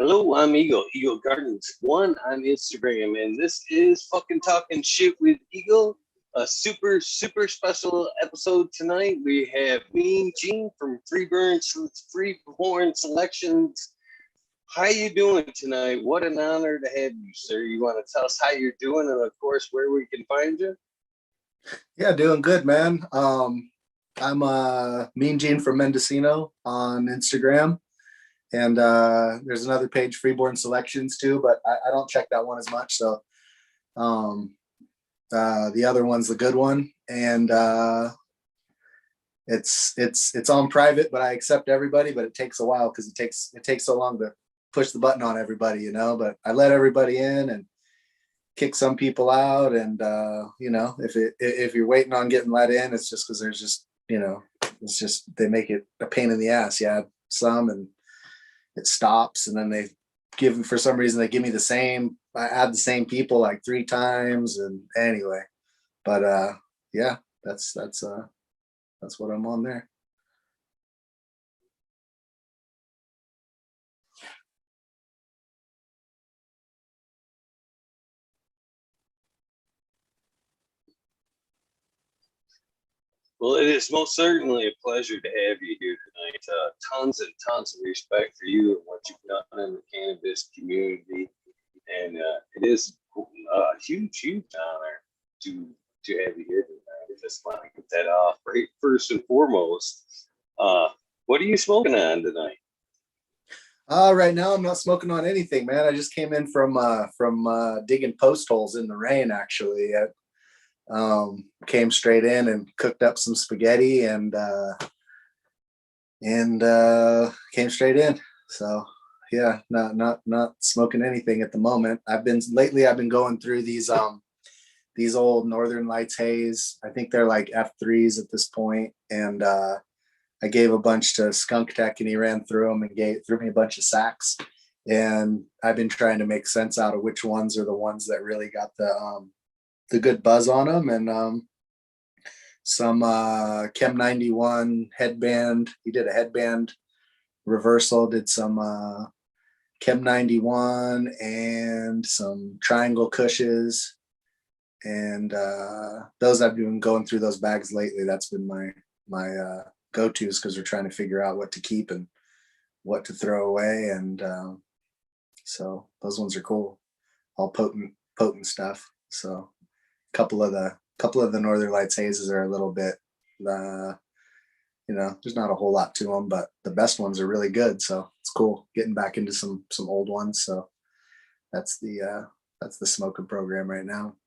Hello, I'm Eagle Gardens 1 on Instagram, and this is fucking talking shit with Eagle. A super special episode tonight. We have Mean Gene from Freeborn Selections. How you doing tonight? What an honor to have you, sir. You want to tell us how you're doing, and of course where we can find you? Yeah, doing good, man. I'm Mean Gene from Mendocino on Instagram. And there's another page, Freeborn Selections, too, but I don't check that one as much. So the other one's the good one, and it's on private, but I accept everybody. But it takes a while because it takes so long to push the button on everybody, you know. But I let everybody in and kick some people out, and if you're waiting on getting let in, it's just because there's just it's just they make it a pain in the ass. Yeah, some and it stops, and then they for some reason they give me I add the same people like 3 times, and anyway, but yeah, that's what I'm on there. Well, it is most certainly a pleasure to have you here tonight. Tons and tons of respect for you and what you've done in the cannabis community, and it is a huge honor to have you here tonight. I just want to get that off right first and foremost. What are you smoking on tonight? Right now I'm not smoking on anything, man. I just came in from digging post holes in the rain, actually. Came straight in and cooked up some spaghetti and came straight in. So yeah, not smoking anything at the moment. I've been going through these old Northern Lights haze. I think they're like F3s at this point, and I gave a bunch to Skunk Tech, and he ran through them and threw me a bunch of sacks. And I've been trying to make sense out of which ones are the ones that really got the good buzz on them, and some Chem 91 headband. He did a headband reversal, did some Chem 91 and some triangle cushes, and those I've been going through those bags lately. That's been my go-tos, because we're trying to figure out what to keep and what to throw away, and so those ones are cool, all potent stuff. So couple of the Northern Lights hazes are a little bit there's not a whole lot to them, but the best ones are really good, so it's cool getting back into some old ones. So that's the smoking program right now.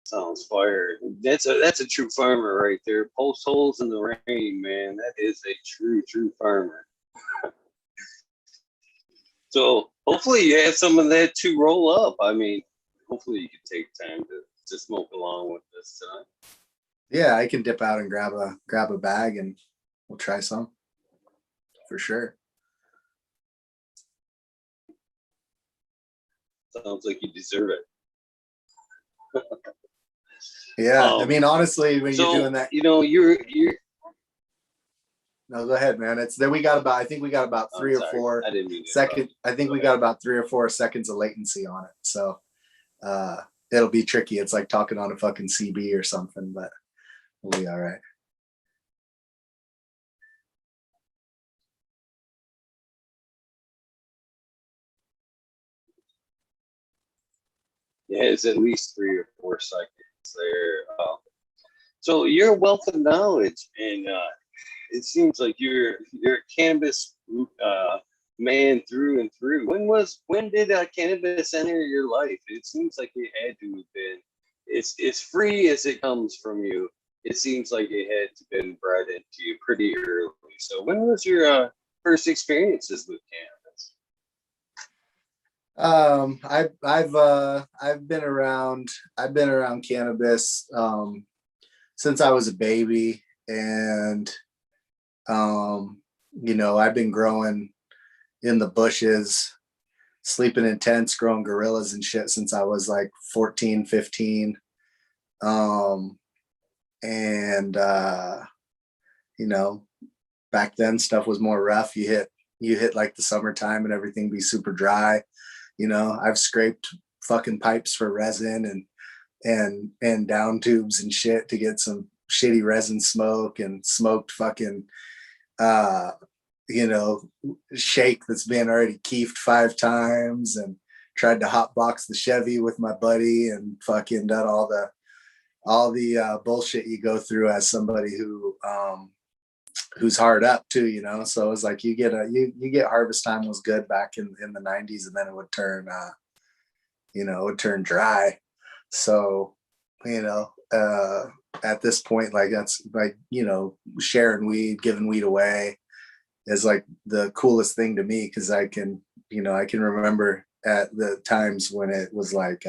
Sounds fire. That's a true farmer right there. Post holes in the rain, man. That is a true farmer. So hopefully you have some of that to roll up. I mean, hopefully you can take time to smoke along with this tonight. Yeah, I can dip out and grab a bag, and we'll try some for sure. Sounds like you deserve it. Yeah, I mean, honestly, when you're doing that, you're. No, go ahead, man. It's there. I think we got about 3 or 4 seconds. I think we got about 3 or 4 seconds of latency on it. So it'll be tricky. It's like talking on a fucking CB or something, but we'll be all right. Yeah, it's at least 3 or 4 seconds there. So you're a wealth of knowledge, and it seems like you're a cannabis man through and through. When did cannabis enter your life? It seems like it had to have been. It's free as it comes from you. It seems like it had to been bred into you pretty early. So when was your first experiences with cannabis? I've been around cannabis since I was a baby, and I've been growing in the bushes, sleeping in tents, growing gorillas and shit since I was like 14, 15. And you know, back then stuff was more rough. You hit like the summertime and everything be super dry. You know, I've scraped fucking pipes for resin and down tubes and shit to get some shitty resin smoke, and smoked fucking uh you know, shake that's been already keefed 5 times, and tried to hotbox the Chevy with my buddy, and fucking done all the bullshit you go through as somebody who's hard up too, you know. So it was like you get harvest time was good back in the 90s, and then it would turn it would turn dry. So, you know, at this point, like that's like, you know, sharing weed, giving weed away is like the coolest thing to me, because I can remember at the times when it was like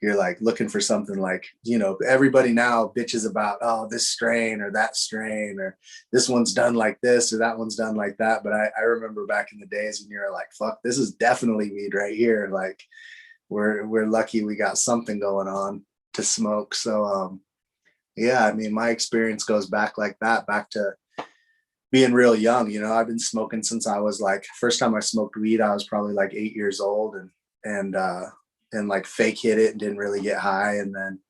you're like looking for something, like, you know, everybody now bitches about, oh, this strain or that strain, or this one's done like this or that one's done like that. But I remember back in the days when you're like, fuck, this is definitely weed right here. Like we're lucky we got something going on to smoke. So yeah, I mean, my experience goes back like that, back to being real young. You know, I've been smoking since I was like, first time I smoked weed, I was probably like 8 years old, and like fake hit it and didn't really get high. And then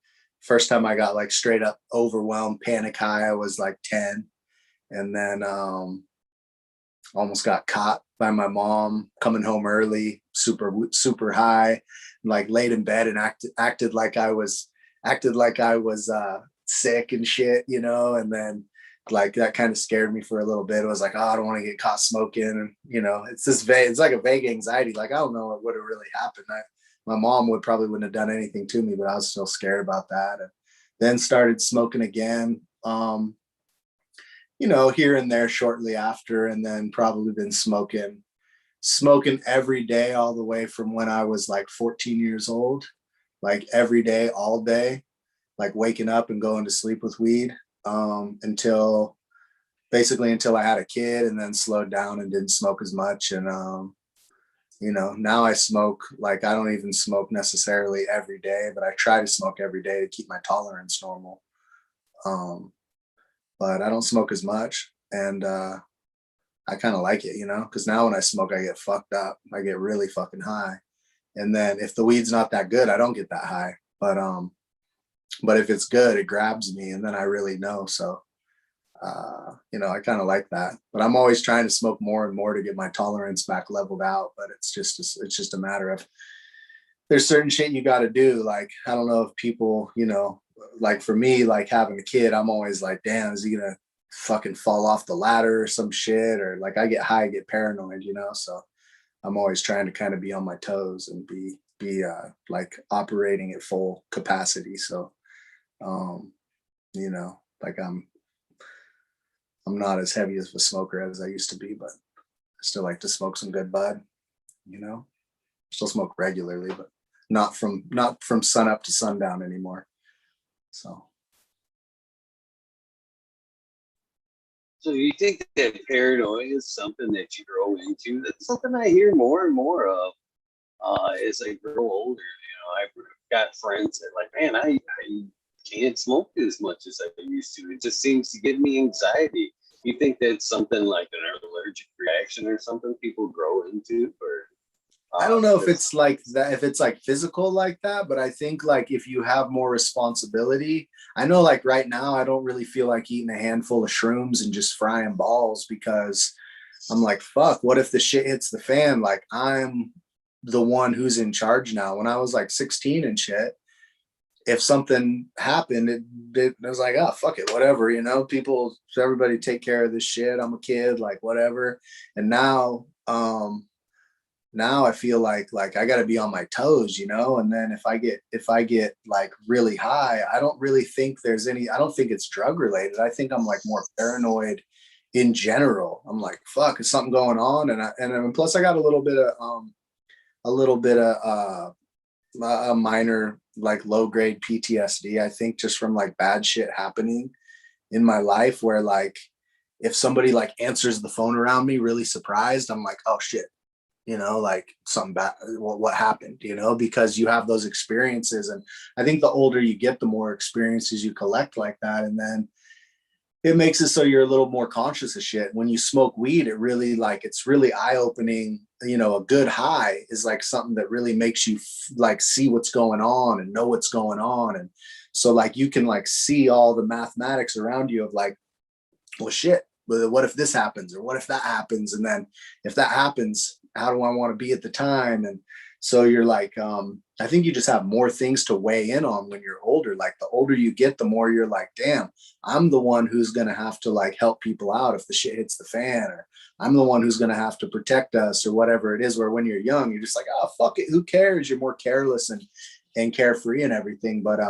first time I got like straight up overwhelmed panic high, I was like 10. And then almost got caught by my mom coming home early, super high, like laid in bed and acted like I was sick and shit, you know. And then like that kind of scared me for a little bit. It was like, oh, I don't want to get caught smoking. And, you know, it's this vague, it's like a vague anxiety. Like, I don't know what would have really happened. My mom wouldn't have done anything to me, but I was still scared about that. And then started smoking again, you know, here and there shortly after. And then probably been smoking every day all the way from when I was like 14 years old, like every day, all day, like waking up and going to sleep with weed, until I had a kid, and then slowed down and didn't smoke as much. And you know, now I smoke, like I don't even smoke necessarily every day, but I try to smoke every day to keep my tolerance normal. But I don't smoke as much, and I kind of like it, you know, because now when I smoke, I get fucked up. I get really fucking high. And then if the weed's not that good, I don't get that high. But if it's good, it grabs me, and then I really know. So you know, I kind of like that. But I'm always trying to smoke more and more to get my tolerance back leveled out. But it's just a matter of, there's certain shit you got to do. Like, I don't know if people, you know, like for me, like having a kid, I'm always like, damn, is he gonna fucking fall off the ladder or some shit? Or like I get high, I get paranoid, you know. So I'm always trying to kind of be on my toes and be like operating at full capacity. So you know, like I'm not as heavy as a smoker as I used to be, but I still like to smoke some good bud, you know. Still smoke regularly, but not from sun up to sundown anymore. So you think that paranoia is something that you grow into? That's something I hear more and more of as I grow older. You know, I've got friends that like, man, I can't smoke as much as I used to. It just seems to give me anxiety. You think that's something like an allergic reaction or something people grow into? Or I don't know if it's like that, if it's like physical like that, but I think like if you have more responsibility, I know like right now, I don't really feel like eating a handful of shrooms and just frying balls, because I'm like, fuck, what if the shit hits the fan? Like I'm the one who's in charge now. When I was like 16 and shit, if something happened, it was like, oh, fuck it, whatever, you know, everybody take care of this shit. I'm a kid, like whatever. And now I feel like I got to be on my toes, you know. And then if I get like really high, I don't really think I don't think it's drug related. I think I'm like more paranoid in general. I'm like, fuck, is something going on? And plus I got a little bit of a minor like low grade PTSD, I think, just from like bad shit happening in my life, where like if somebody like answers the phone around me really surprised, I'm like, oh shit, like something bad, what happened, because you have those experiences. And I think the older you get, the more experiences you collect like that. And then it makes it so you're a little more conscious of shit. When you smoke weed, it's really eye-opening. A good high is like something that really makes you like see what's going on and know what's going on. And so like you can like see all the mathematics around you of like, well, shit, what if this happens, or what if that happens? And then if that happens, how do I want to be at the time? And so you're like, I think you just have more things to weigh in on when you're older. Like the older you get, the more you're like, damn, I'm the one who's going to have to like help people out if the shit hits the fan, or I'm the one who's going to have to protect us, or whatever it is. Where when you're young, you're just like, oh, fuck it, who cares? You're more careless and carefree and everything. But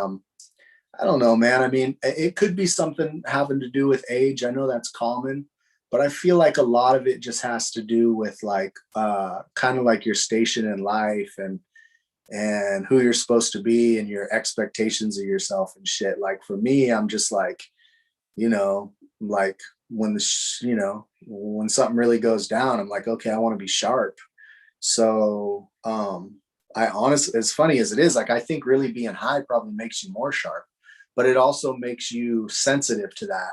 I don't know, man. I mean, it could be something having to do with age. I know that's common, but I feel like a lot of it just has to do with like kind of like your station in life, and who you're supposed to be, and your expectations of yourself and shit. Like for me, I'm just like, like when when something really goes down, I'm like, okay, I want to be sharp. So I honestly, as funny as it is, like I think really being high probably makes you more sharp, but it also makes you sensitive to that,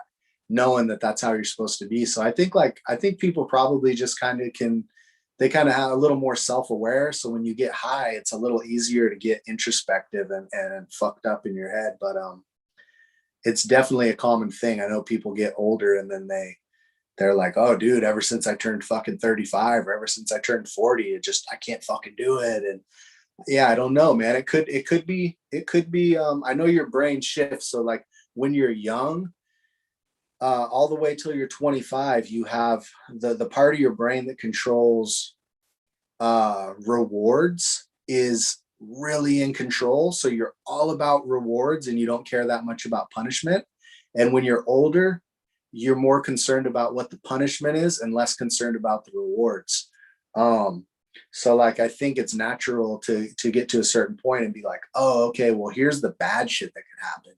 knowing that that's how you're supposed to be. So I think people probably just kind of they kind of have a little more self-aware. So when you get high, it's a little easier to get introspective and fucked up in your head. But it's definitely a common thing. I know people get older and then they're like, oh dude, ever since I turned fucking 35, or ever since I turned 40, I can't fucking do it. And yeah, I don't know, man. It could be, I know your brain shifts. So like when you're young, all the way till you're 25, you have the part of your brain that controls rewards is really in control. So you're all about rewards and you don't care that much about punishment. And when you're older, you're more concerned about what the punishment is and less concerned about the rewards. So like I think it's natural to get to a certain point and be like, oh, okay, well, here's the bad shit that could happen.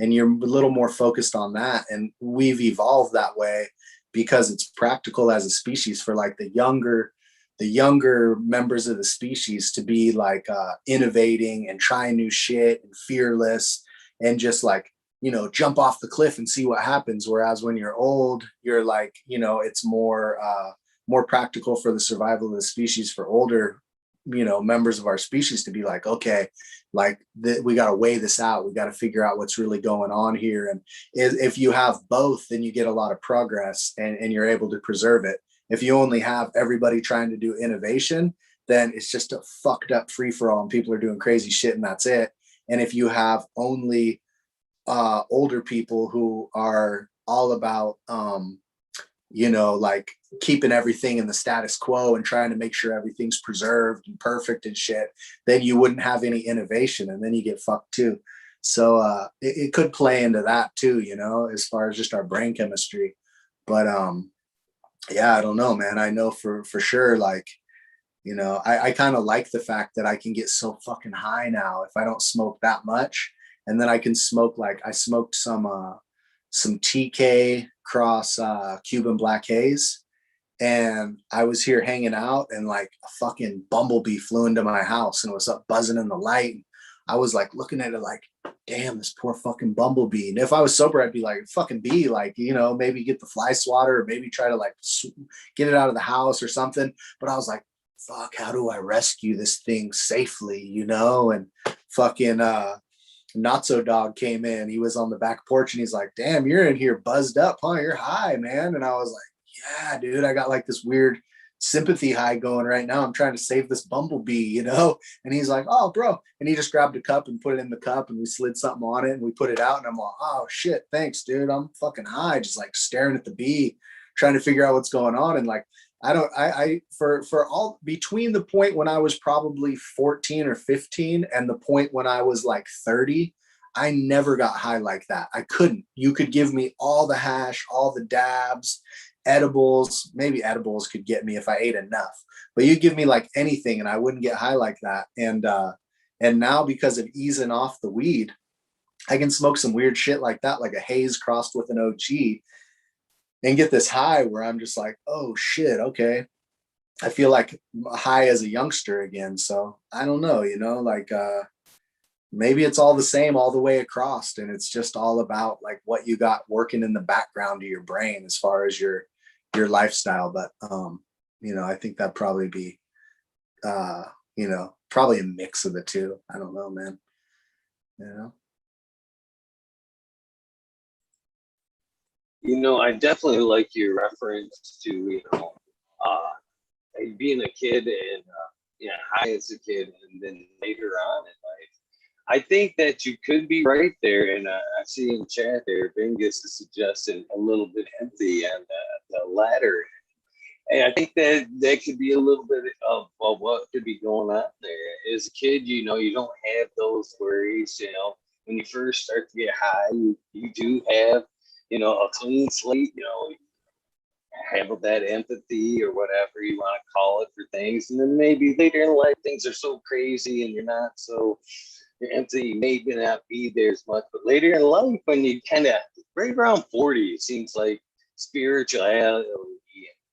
And you're a little more focused on that. And we've evolved that way because it's practical as a species for like the younger members of the species to be like innovating and trying new shit and fearless and just like, jump off the cliff and see what happens. Whereas when you're old, you're like, it's more practical for the survival of the species for older, members of our species to be like, okay, like we got to weigh this out. We got to figure out what's really going on here. And if you have both, then you get a lot of progress and you're able to preserve it. If you only have everybody trying to do innovation, then it's just a fucked up free for all and people are doing crazy shit and that's it. And if you have only older people who are all about, like keeping everything in the status quo and trying to make sure everything's preserved and perfect and shit, then you wouldn't have any innovation and then you get fucked too. So it could play into that too, as far as just our brain chemistry. But yeah, I don't know, man. I know for sure, like, I kind of like the fact that I can get so fucking high now if I don't smoke that much. And then I can smoke, like I smoked some TK cross Cuban Black Haze. And I was here hanging out and like a fucking bumblebee flew into my house and was up buzzing in the light. I was like looking at it like, damn, this poor fucking bumblebee. And if I was sober, I'd be like, fucking bee, like, maybe get the fly swatter or maybe try to like get it out of the house or something. But I was like, fuck, how do I rescue this thing safely, And fucking Not So Dog came in. He was on the back porch and he's like, damn, you're in here buzzed up, huh? You're high, man. And I was like, yeah, dude, I got like this weird sympathy high going right now. I'm trying to save this bumblebee, And he's like, oh, bro. And he just grabbed a cup and put it in the cup and we slid something on it and we put it out. And I'm like, oh, shit, thanks, dude. I'm fucking high, just like staring at the bee, trying to figure out what's going on. And like, for all between the point when I was probably 14 or 15 and the point when I was like 30, I never got high like that. I couldn't. You could give me all the hash, all the dabs, edibles. Maybe edibles could get me if I ate enough, but you give me like anything and I wouldn't get high like that. And now because of easing off the weed, I can smoke some weird shit like that, like a haze crossed with an OG, and get this high where I'm just like, oh shit, okay, I feel like high as a youngster again. So I don't know, like maybe it's all the same all the way across, and it's just all about like what you got working in the background of your brain as far as your lifestyle. But I think that'd probably be probably a mix of the two. I don't know, man. I definitely like your reference to, uh, being a kid and, high as a kid and then later on in life. I think that you could be right there. And I see in chat there, Bingus is suggesting a little bit empty and the latter. And I think that could be a little bit of what could be going on there. As a kid, you don't have those worries. When you first start to get high, you do have, a clean slate, have that empathy or whatever you want to call it for things. And then maybe later in life, things are so crazy and you're not so, your empathy may not be there as much. But later in life, when you kind of right around 40, it seems like spirituality,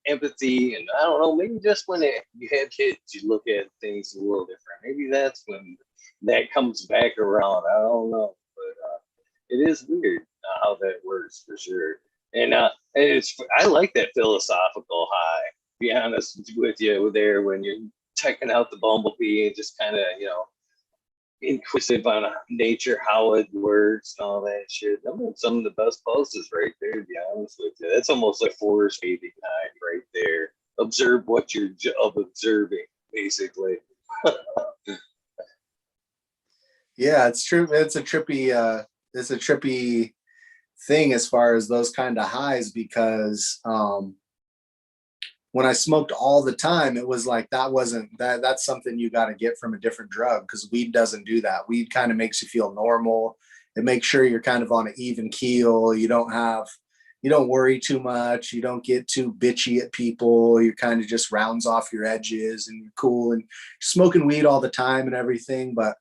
empathy, and I don't know, maybe just when you had kids, you look at things a little different. Maybe that's when that comes back around. I don't know, but it is weird how that works for sure. And I like that philosophical high. To be honest with you, there when you're checking out the bumblebee and just kind of inquisitive on nature, how it works, and all that shit. Some of the best poses right there. To be honest with you, that's almost like forest bathing high right there. Observe what you're observing, basically. Yeah, it's true. It's a trippy thing as far as those kind of highs, because when I smoked all the time, it was like that's something you got to get from a different drug, because weed doesn't do that. Weed kind of makes you feel normal. It makes sure you're kind of on an even keel. You don't worry too much. You don't get too bitchy at people. You kind of just rounds off your edges and you're cool and smoking weed all the time and everything. But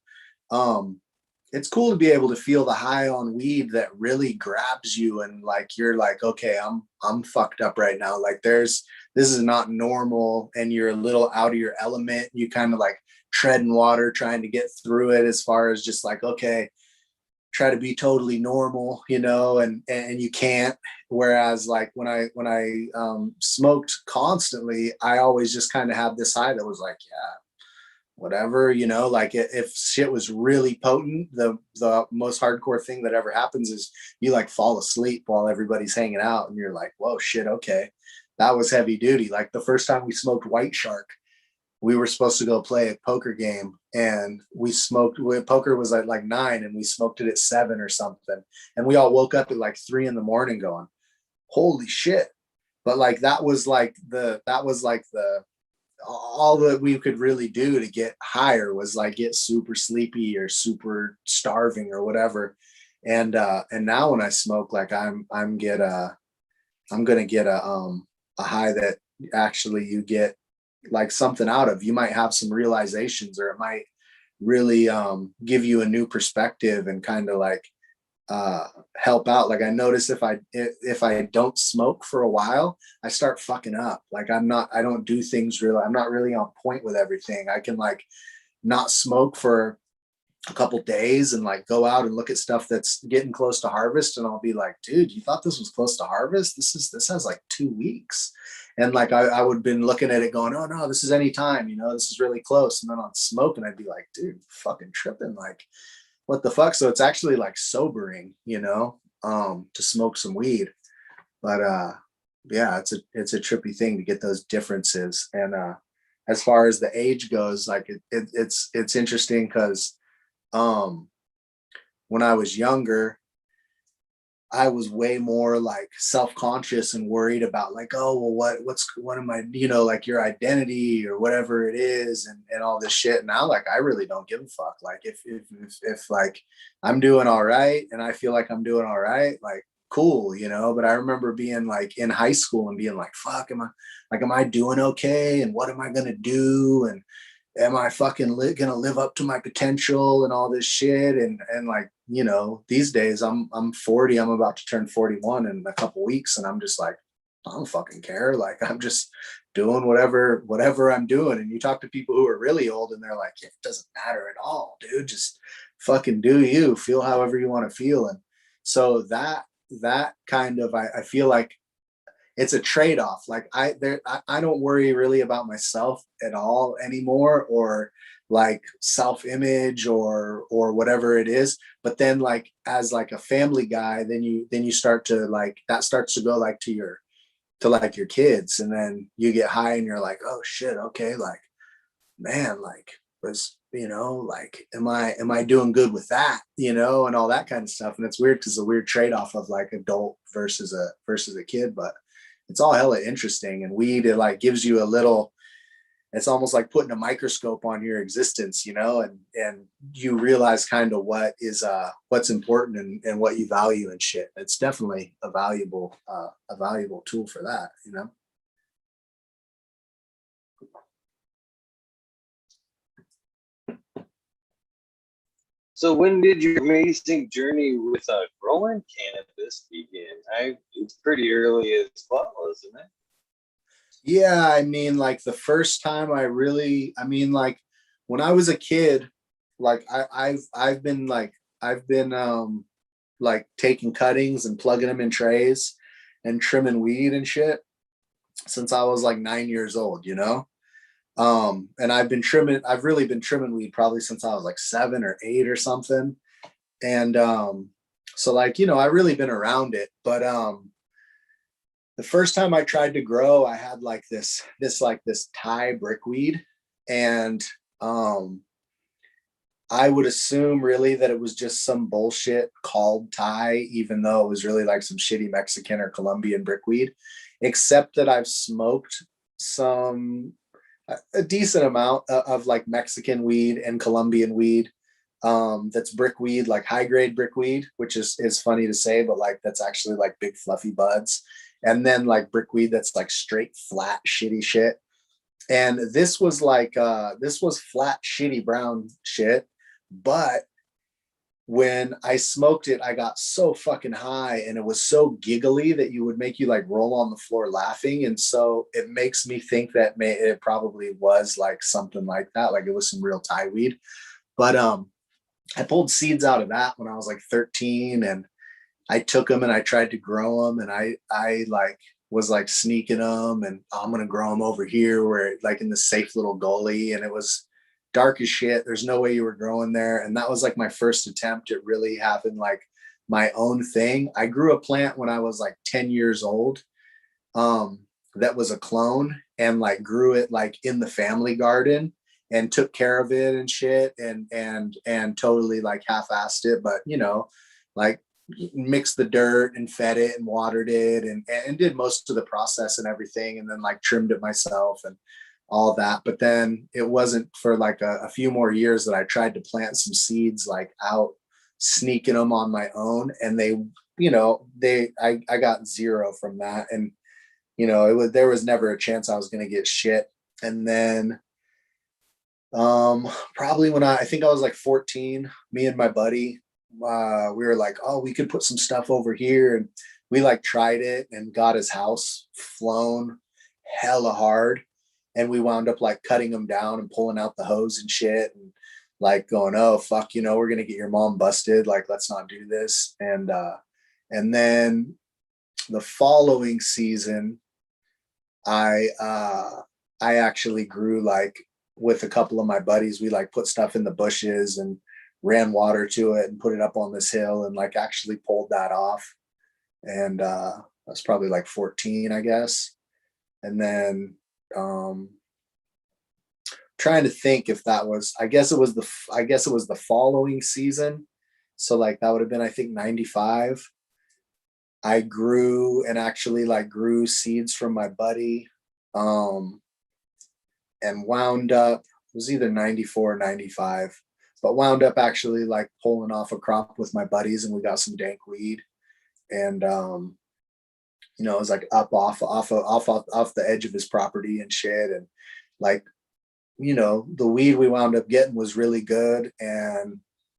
it's cool to be able to feel the high on weed that really grabs you, and like you're like, okay, I'm fucked up right now. Like this is not normal, and you're a little out of your element. You kind of like treading water trying to get through it, as far as just like, okay, try to be totally normal, and you can't. Whereas like when I smoked constantly, I always just kind of had this high that was like, yeah, whatever, like if shit was really potent, the most hardcore thing that ever happens is you like fall asleep while everybody's hanging out, and you're like, whoa, shit, okay, that was heavy duty. Like the first time we smoked White Shark, we were supposed to go play a poker game, and poker was at like 9 and we smoked it at 7 or something, and we all woke up at like 3 a.m. going, holy shit. But like that was like the all that we could really do to get higher was like get super sleepy or super starving or whatever. And now when I smoke, like I'm gonna get a high that actually you get like something out of. You might have some realizations, or it might really give you a new perspective and kind of like help out. Like I notice if I don't smoke for a while, I start fucking up. Like I don't do things really. I'm not really on point with everything. I can like not smoke for a couple days and like go out and look at stuff that's getting close to harvest, and I'll be like, dude, you thought this was close to harvest? This has like 2 weeks. And like I would have been looking at it going, oh no, this is any time, this is really close. And then on smoke, and I'd be like, dude, fucking tripping. Like, what the fuck? So it's actually like sobering, to smoke some weed. But yeah, it's a trippy thing to get those differences. And as far as the age goes, like it's interesting because when I was younger, I was way more like self-conscious and worried about like, oh, well, what am I, like your identity or whatever it is, and all this shit. And now, like, I really don't give a fuck. Like if like I'm doing all right and I feel like I'm doing all right, like cool, but I remember being like in high school and being like, fuck, am I doing okay? And what am I going to do? And am I fucking gonna live up to my potential and all this shit? And like, these days I'm 40, I'm about to turn 41 in a couple weeks. And I'm just like, I don't fucking care. Like, I'm just doing whatever I'm doing. And you talk to people who are really old and they're like, yeah, it doesn't matter at all, dude. Just fucking do you, feel however you want to feel. And so that kind of, I feel like it's a trade-off. Like I don't worry really about myself at all anymore, or like self-image or whatever it is. But then like as like a family guy, then you start to like, that starts to go like to like your kids, and then you get high and you're like, oh shit, okay, like, man, like, was, like, am I doing good with that, and all that kind of stuff. And it's weird because it's a weird trade-off of like adult versus a kid, but it's all hella interesting. And weed, it like gives you a little, it's almost like putting a microscope on your existence, and you realize kind of what's important and what you value and shit. It's definitely a valuable tool for that. So when did your amazing journey with growing cannabis begin? It's pretty early as well, isn't it? Yeah, I mean, like the first time like when I was a kid, like I've been like taking cuttings and plugging them in trays and trimming weed and shit since I was like 9 years old. And I've really been trimming weed probably since I was like 7 or 8 or something. And so like, I really been around it. But the first time I tried to grow, I had like this Thai brickweed. And I would assume really that it was just some bullshit called Thai, even though it was really like some shitty Mexican or Colombian brickweed, except that I've smoked some a decent amount of like Mexican weed and Colombian weed. That's brickweed, like high grade brickweed, which is funny to say, but like that's actually like big fluffy buds. And then like brickweed that's like straight flat shitty shit. And this was flat shitty brown shit. But when I smoked it, I got so fucking high and it was so giggly that you would make you like roll on the floor laughing. And so it makes me think that it probably was like something like that. Like it was some real Thai weed. But I pulled seeds out of that when I was like 13, and I took them and I tried to grow them, and I like was like sneaking them, and I'm going to grow them over here where like in the safe little gully. And it was dark as shit. There's no way you were growing there. And that was like my first attempt at really having like my own thing. I grew a plant when I was like 10 years old. That was a clone, and like grew it like in the family garden and took care of it and shit, and totally like half-assed it, but like mixed the dirt and fed it and watered it and did most of the process and everything, and then like trimmed it myself and all that. But then it wasn't for like a few more years that I tried to plant some seeds like out, sneaking them on my own, and I got zero from that. And there was never a chance I was going to get shit. And then probably when I think I was like 14, me and my buddy, we were like, oh, we could put some stuff over here. And we like tried it and got his house flown hella hard. And we wound up like cutting them down and pulling out the hose and shit, and like going, oh fuck, we're gonna get your mom busted. Like, let's not do this. And then the following season, I actually grew like with a couple of my buddies. We like put stuff in the bushes and ran water to it and put it up on this hill and like actually pulled that off. And I was probably like 14, I guess. And then trying to think if that was, I guess it was the following season. So like that would have been, I think, 95. I grew and actually like grew seeds from my buddy, and wound up, it was either 94 or 95, but wound up actually like pulling off a crop with my buddies, and we got some dank weed. And it was like up off the edge of his property and shit. And like, the weed we wound up getting was really good, and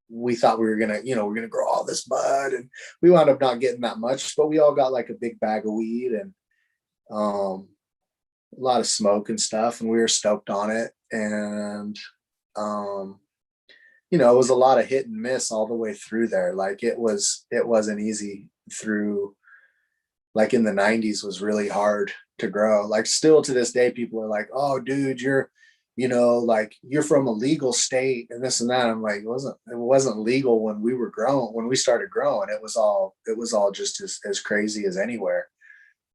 we thought we were gonna grow all this bud, and we wound up not getting that much, but we all got like a big bag of weed. A lot of smoke and stuff, and we were stoked on it. And you know, it was a lot of hit and miss all the way through there. Like it wasn't easy through, like in the 90s was really hard to grow. Like still to this day, people are like, oh dude, you're, you know, like you're from a legal state and this and that. I'm like, it wasn't legal when we were growing, when we started growing. It was all just as crazy as anywhere.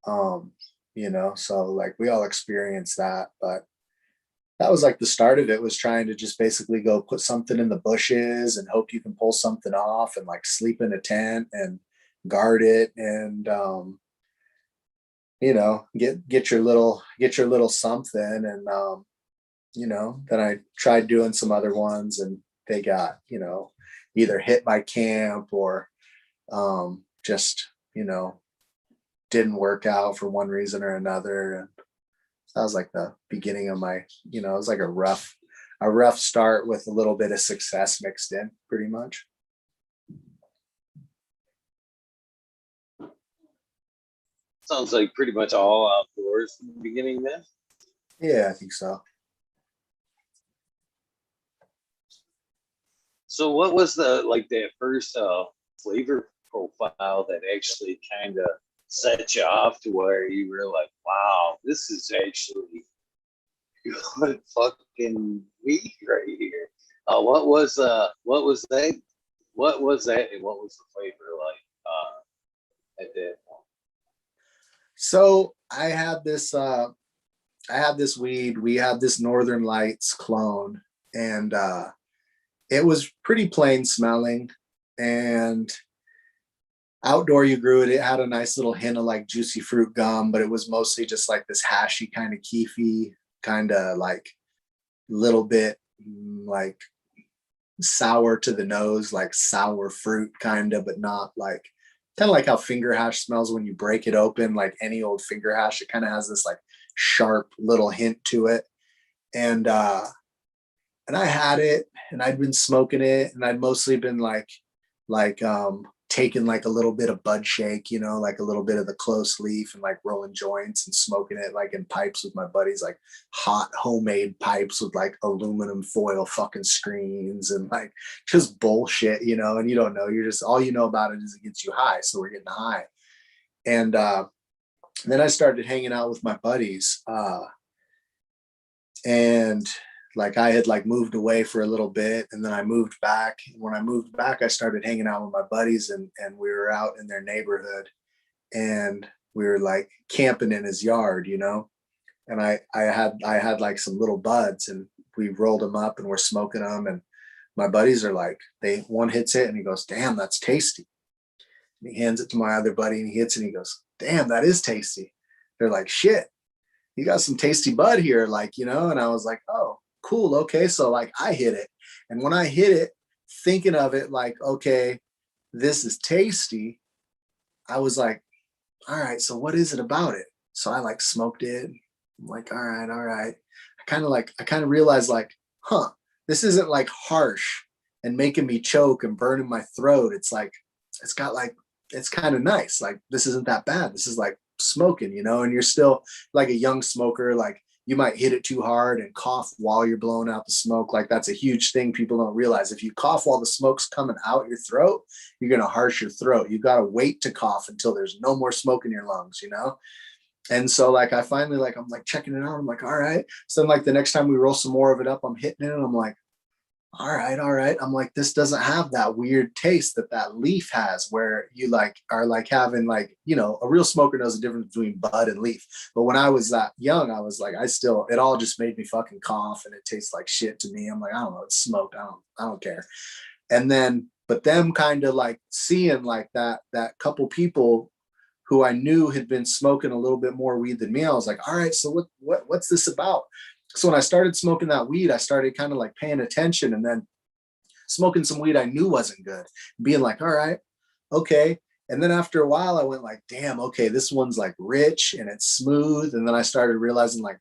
Um, you know, so like we all experienced that, but that was like the start of it, was trying to just basically go put something in the bushes and hope you can pull something off, and like sleep in a tent and guard it. And you know, get your little something. And you know, then I tried doing some other ones, and they got, you know, either hit by camp or just, you know, didn't work out for one reason or another. And that was like the beginning of my, you know, it was like a rough start with a little bit of success mixed in, pretty much. Sounds like pretty much all outdoors in the beginning then. Yeah, I think so. So what was the like that first flavor profile that actually kind of set you off to where you were like, wow, this is actually good fucking weed right here. What was that? What was that, and what was the flavor like at that point? So I had this weed, we had this Northern Lights clone, and it was pretty plain smelling. And outdoor you grew it, it had a nice little hint of like juicy fruit gum, but it was mostly just like this hashy kind of keefy, kind of like little bit like sour to the nose, like sour fruit kind of, but not like, kind of like how finger hash smells when you break it open, like any old finger hash. It kind of has this like sharp little hint to it. And and I had it, and I'd been smoking it, and I'd mostly been like taking like a little bit of bud shake, you know, like a little bit of the close leaf, and like rolling joints and smoking it like in pipes with my buddies, like hot homemade pipes with like aluminum foil fucking screens, and like just bullshit, you know. And you don't know, you're just, all you know about it is it gets you high. So we're getting high. And then I started hanging out with my buddies. And like I had like moved away for a little bit, and then I moved back. When I moved back, I started hanging out with my buddies, and we were out in their neighborhood, and we were like camping in his yard, you know. And I had like some little buds, and we rolled them up and we're smoking them. And my buddies are like, one hits it and he goes, damn, that's tasty. And he hands it to my other buddy, and he hits it and he goes, damn, that is tasty. They're like, shit, you got some tasty bud here, like, you know. And I was like, oh, cool, okay. So like I hit it, and when I hit it, thinking of it like, okay, this is tasty, I was like, all right, so what is it about it? So I like smoked it. I'm like, all right, all right. I kind of realized like, huh, this isn't like harsh and making me choke and burning my throat. It's like, it's got like, it's kind of nice. Like, this isn't that bad. This is like smoking, you know. And you're still like a young smoker, like you might hit it too hard and cough while you're blowing out the smoke. Like that's a huge thing people don't realize. If you cough while the smoke's coming out your throat, you're going to harsh your throat. You got to wait to cough until there's no more smoke in your lungs, you know? And so like I finally, like I'm like checking it out. I'm like, all right. So then like the next time we roll some more of it up, I'm hitting it and I'm like, all right, all right. I'm like, this doesn't have that weird taste that that leaf has, where you like are like having like, you know, a real smoker knows the difference between bud and leaf. But when I was that young, I was like, it all just made me fucking cough, and it tastes like shit to me. I'm like, I don't know, it's smoked. I don't care. And then, but them kind of like seeing like that couple people who I knew had been smoking a little bit more weed than me, I was like, all right, so what's this about? So when I started smoking that weed, I started kind of like paying attention, and then smoking some weed I knew wasn't good, being like, all right, okay. And then after a while, I went like, damn, okay, this one's like rich and it's smooth. And then I started realizing like,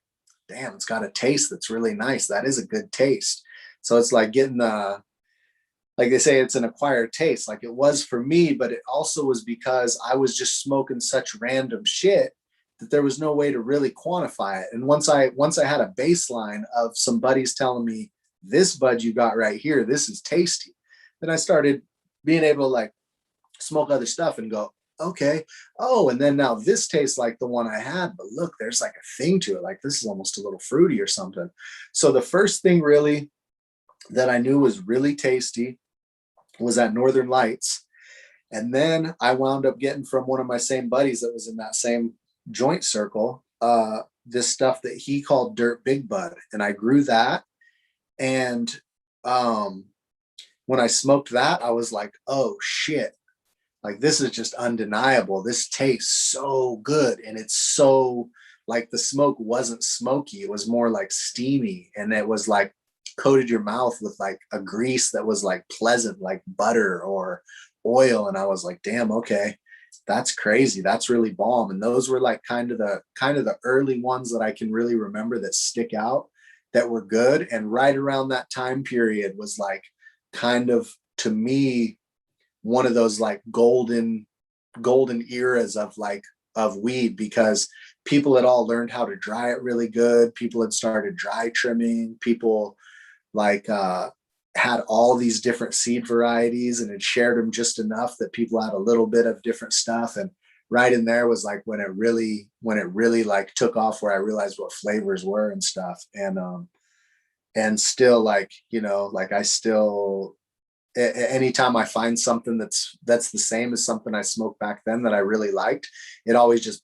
damn, it's got a taste that's really nice. That is a good taste. So it's like getting the, like they say, it's an acquired taste. Like it was for me, but it also was because I was just smoking such random shit that there was no way to really quantify it. And once I had a baseline of some buddies telling me, this bud you got right here, this is tasty, then I started being able to like smoke other stuff and go, okay, oh, and then now this tastes like the one I had, but look, there's like a thing to it. Like this is almost a little fruity or something. So the first thing really that I knew was really tasty was at Northern Lights. And then I wound up getting from one of my same buddies that was in that same joint circle, this stuff that he called Dirt Big Bud. And I grew that. And when I smoked that, I was like, oh shit, like this is just undeniable. This tastes so good. And it's so like the smoke wasn't smoky. It was more like steamy. And it was like coated your mouth with like a grease that was like pleasant, like butter or oil. And I was like, damn, okay, that's crazy. That's really bomb. And those were like kind of the early ones that I can really remember that stick out, that were good. And right around that time period was like kind of, to me, one of those like golden eras of like of weed, because people had all learned how to dry it really good. People had started dry trimming. People like had all these different seed varieties and had shared them just enough that people had a little bit of different stuff. And right in there was like when it really like took off, where I realized what flavors were and stuff. And still, like, you know, like I still, anytime I find something that's the same as something I smoked back then that I really liked, it always just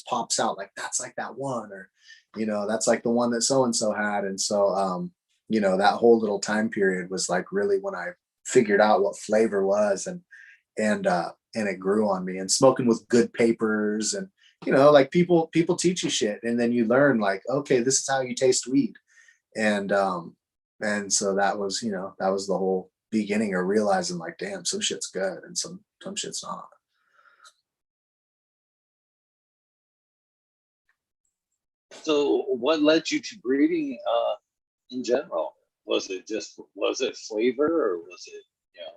pops out like, that's like that one, or, you know, that's like the one that so-and-so had. And so, you know, that whole little time period was like really when I figured out what flavor was, and it grew on me. And smoking with good papers, and, you know, like people teach you shit, and then you learn like, okay, this is how you taste weed. And so that was, you know, that was the whole beginning of realizing like, damn, some shit's good and some shit's not. So what led you to breeding in general? Was it flavor, or was it, you know,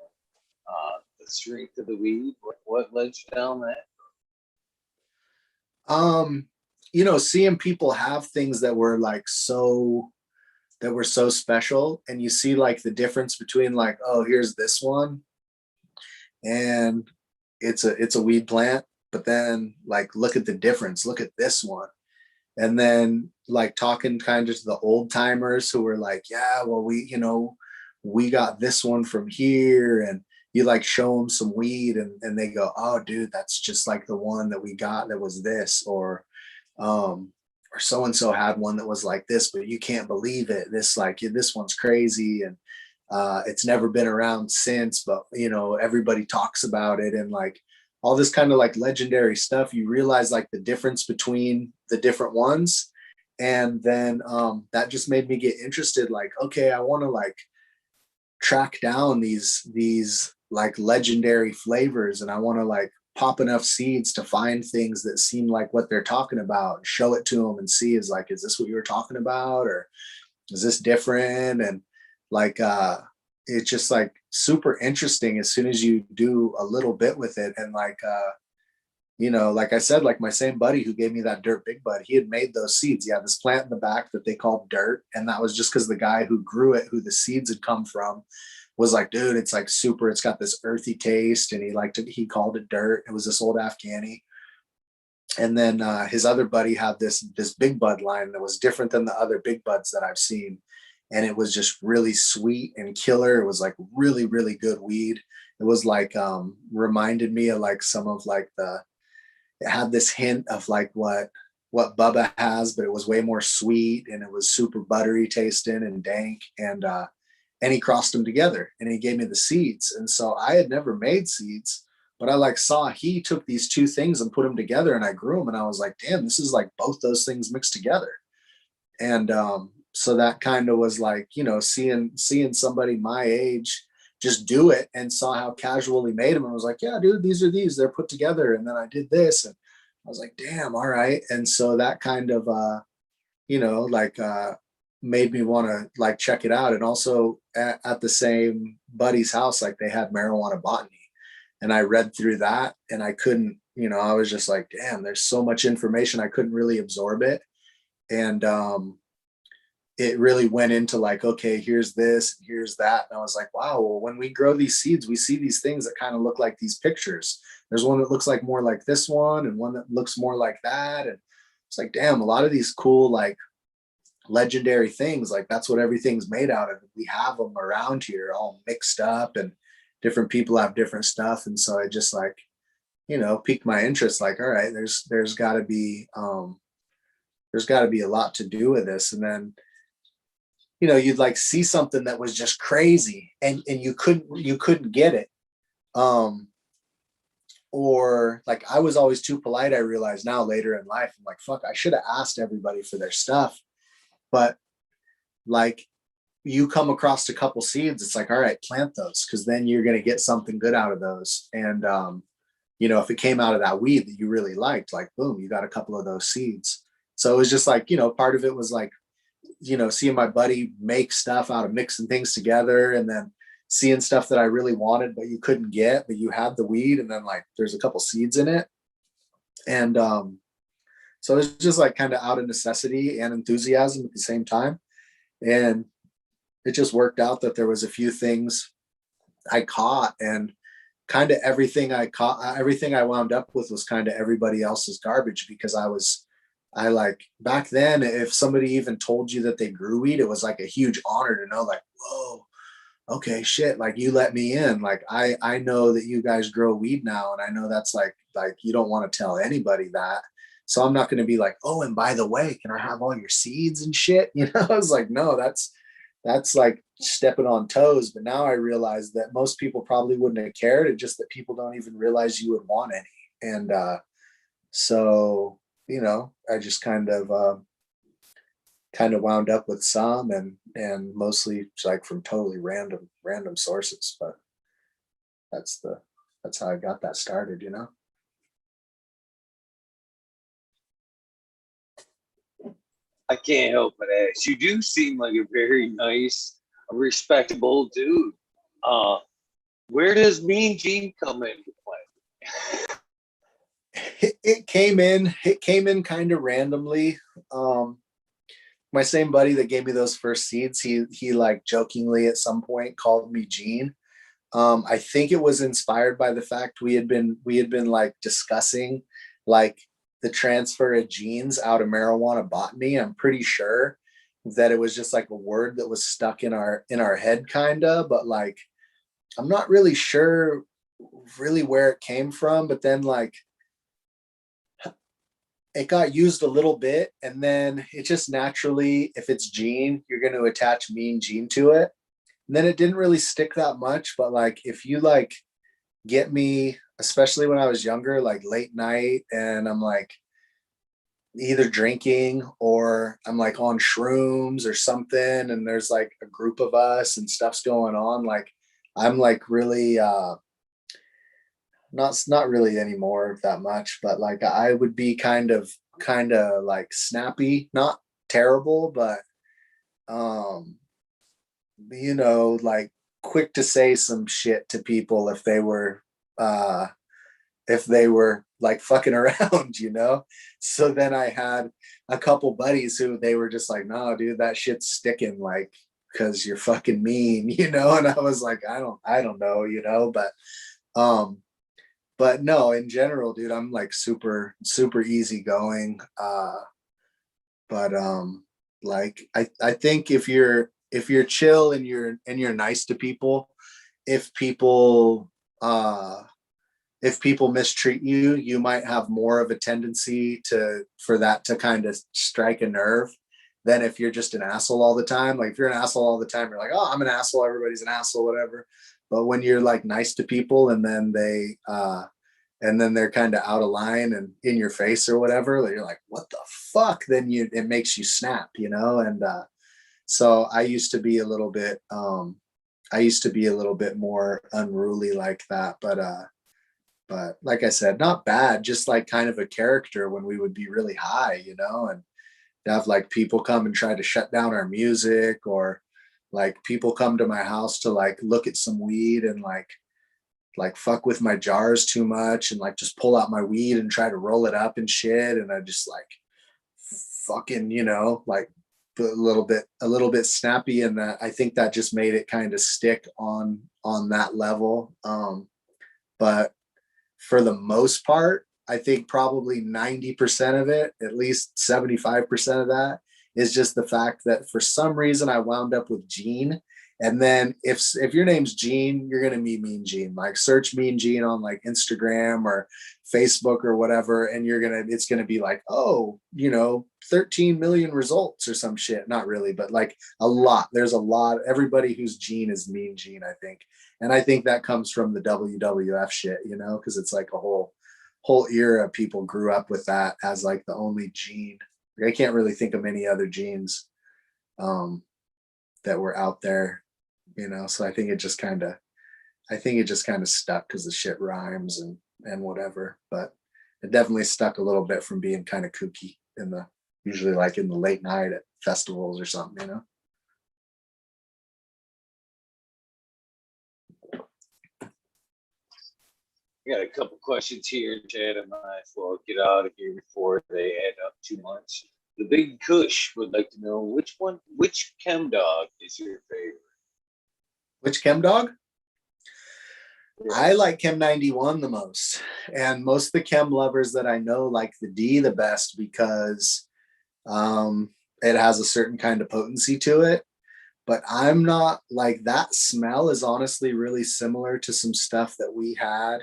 the strength of the weed? What led you down that? You know, seeing people have things that were like so special, and you see like the difference between like, oh, here's this one, and it's a weed plant, but then like look at the difference, look at this one. And then like talking kind of to the old timers who were like, yeah, well, we got this one from here, and you like show them some weed, and they go, oh dude, that's just like the one that we got that was this, or so and so had one that was like this, but you can't believe it, this like this one's crazy, and it's never been around since, but you know, everybody talks about it, and like all this kind of like legendary stuff. You realize like the difference between the different ones. And then that just made me get interested, like, okay, I want to like track down these like legendary flavors, and I want to like pop enough seeds to find things that seem like what they're talking about, and show it to them and see, is like, is this what you were talking about, or is this different? And like it's just like super interesting as soon as you do a little bit with it. And like you know, like I said, like my same buddy who gave me that Dirt Big Bud, he had made those seeds. He had this plant in the back that they called Dirt, and that was just because the guy who grew it, who the seeds had come from, was like, dude, it's like super, it's got this earthy taste, and he called it Dirt. It was this old Afghani. And then his other buddy had this Big Bud line that was different than the other Big Buds that I've seen, and it was just really sweet and killer. It was like really, really good weed. It was like reminded me of like some of like it had this hint of like what Bubba has, but it was way more sweet, and it was super buttery tasting and dank. And he crossed them together, and he gave me the seeds. And so I had never made seeds, but I like saw he took these two things and put them together, and I grew them, and I was like, damn, this is like both those things mixed together. And so that kind of was like, you know, seeing somebody my age just do it, and saw how casual he made them, and was like, yeah, dude, these they're put together. And then I did this, and I was like, damn, all right. And so that kind of you know, like made me want to like check it out. And also at the same buddy's house, like they had marijuana botany, and I read through that, and I couldn't, I was just like, damn, there's so much information. I couldn't really absorb it. And it really went into like, okay, here's this, here's that. And I was like, wow, well, when we grow these seeds, we see these things that kind of look like these pictures. There's one that looks like more like this one, and one that looks more like that. And it's like, damn, a lot of these cool, like legendary things, like that's what everything's made out of. We have them around here all mixed up, and different people have different stuff. And so it just like, piqued my interest. Like, all right, there's got to be a lot to do with this. And then you'd like see something that was just crazy, and you couldn't get it. Or like, I was always too polite. I realize now later in life, I'm like, fuck, I should have asked everybody for their stuff. But like, you come across a couple seeds, it's like, all right, plant those, because then you're going to get something good out of those. And if it came out of that weed that you really liked, like, boom, you got a couple of those seeds. So it was just like, part of it was like, seeing my buddy make stuff out of mixing things together, and then seeing stuff that I really wanted, but you couldn't get, but you had the weed, and then like there's a couple seeds in it. And so it's just like kind of out of necessity and enthusiasm at the same time. And it just worked out that there was a few things I caught, and kind of everything I wound up with was kind of everybody else's garbage, because I like, back then, if somebody even told you that they grew weed, it was like a huge honor to know, like, whoa, okay, shit, like you let me in. Like, I know that you guys grow weed now, and I know that's like you don't want to tell anybody that. So I'm not going to be like, oh, and by the way, can I have all your seeds and shit? I was like, no, that's like stepping on toes. But now I realize that most people probably wouldn't have cared. It's just that people don't even realize you would want any. And so I just kind of wound up with some, and mostly like from totally random sources. But that's how I got that started. I can't help but ask. You do seem like a very nice, respectable dude. Where does Mean Gene come into play? It came in kind of randomly. My same buddy that gave me those first seeds, he like jokingly at some point called me Gene. I think it was inspired by the fact we had been like discussing like the transfer of genes out of marijuana botany. I'm pretty sure that it was just like a word that was stuck in our head, kinda, but like I'm not really sure really where it came from. But then like it got used a little bit, and then it just naturally, if it's Gene, you're going to attach Mean Gene to it. And then it didn't really stick that much. But like, if you like get me, especially when I was younger, like late night, and I'm like either drinking or I'm like on shrooms or something, and there's like a group of us and stuff's going on, like I'm like really not really anymore that much, but like I would be kind of like snappy, not terrible, but like quick to say some shit to people if they were like fucking around. So then I had a couple buddies who they were just like, no, dude, that shit's sticking, like, because you're fucking mean, and I was like, I don't know, but no, in general, dude, I'm like super easygoing. But like I think if you're chill and you're nice to people, if people mistreat you, you might have more of a tendency for that to kind of strike a nerve than if you're just an asshole all the time. Like if you're an asshole all the time, you're like, oh, I'm an asshole, everybody's an asshole, whatever. But when you're like nice to people, and then they're kind of out of line and in your face or whatever, like you're like, what the fuck? Then it makes you snap, and so I used to be a little bit more unruly like that. But like I said, not bad, just like kind of a character when we would be really high, and have like people come and try to shut down our music, or like people come to my house to like look at some weed, and like like fuck with my jars too much and like just pull out my weed and try to roll it up and shit. And I just like fucking, like a little bit snappy. And that, I think that just made it kind of stick on that level. But for the most part, I think probably 90% of it, at least 75% of that, is just the fact that for some reason I wound up with Gene. And then if your name's Gene, you're gonna meet Mean Gene. Like search Mean Gene on like Instagram or Facebook or whatever, and it's gonna be like, oh, 13 million results or some shit. Not really, but like a lot. There's a lot. Everybody who's Gene is Mean Gene, I think. And I think that comes from the WWF shit, because it's like a whole era of people grew up with that as like the only Gene. I can't really think of many other Genes that were out there, so I think it just kind of stuck because the shit rhymes and whatever. But it definitely stuck a little bit from being kind of kooky usually like in the late night at festivals or something. I got a couple questions here, Chad, and I will get out of here before they add up too much. The Big Kush would like to know which Chem Dog is your favorite? Which Chem Dog? Yes. I like Chem 91 the most. And most of the Chem lovers that I know like the D the best because it has a certain kind of potency to it. But I'm not like that. Smell is honestly really similar to some stuff that we had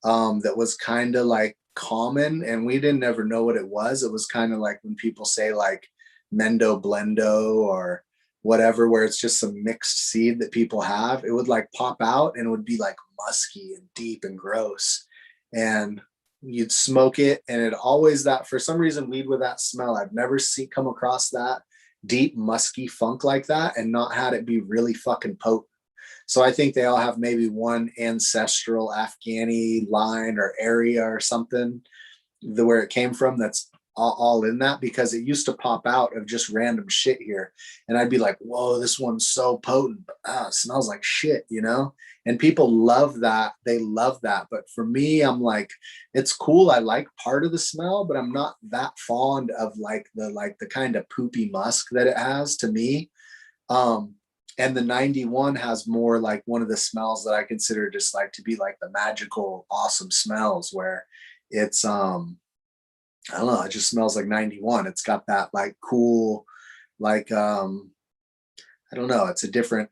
that was kind of like common and we didn't ever know what it was. It was kind of like when people say like Mendo Blendo or whatever, where it's just some mixed seed that people have. It would like pop out and it would be like musky and deep and gross. And you'd smoke it and it always that for some reason weed with that smell. I've never come across that deep musky funk like that and not had it be really fucking potent. So I think they all have maybe one ancestral Afghani line or area or something where it came from that's all in that, because it used to pop out of just random shit here. And I'd be like, whoa, this one's so potent. It smells like shit, And people love that. They love that. But for me, I'm like, it's cool. I like part of the smell, but I'm not that fond of like the kind of poopy musk that it has to me. And the 91 has more like one of the smells that I consider just like to be like the magical, awesome smells where it's, I don't know, it just smells like 91. It's got that like cool, like, I don't know. It's a different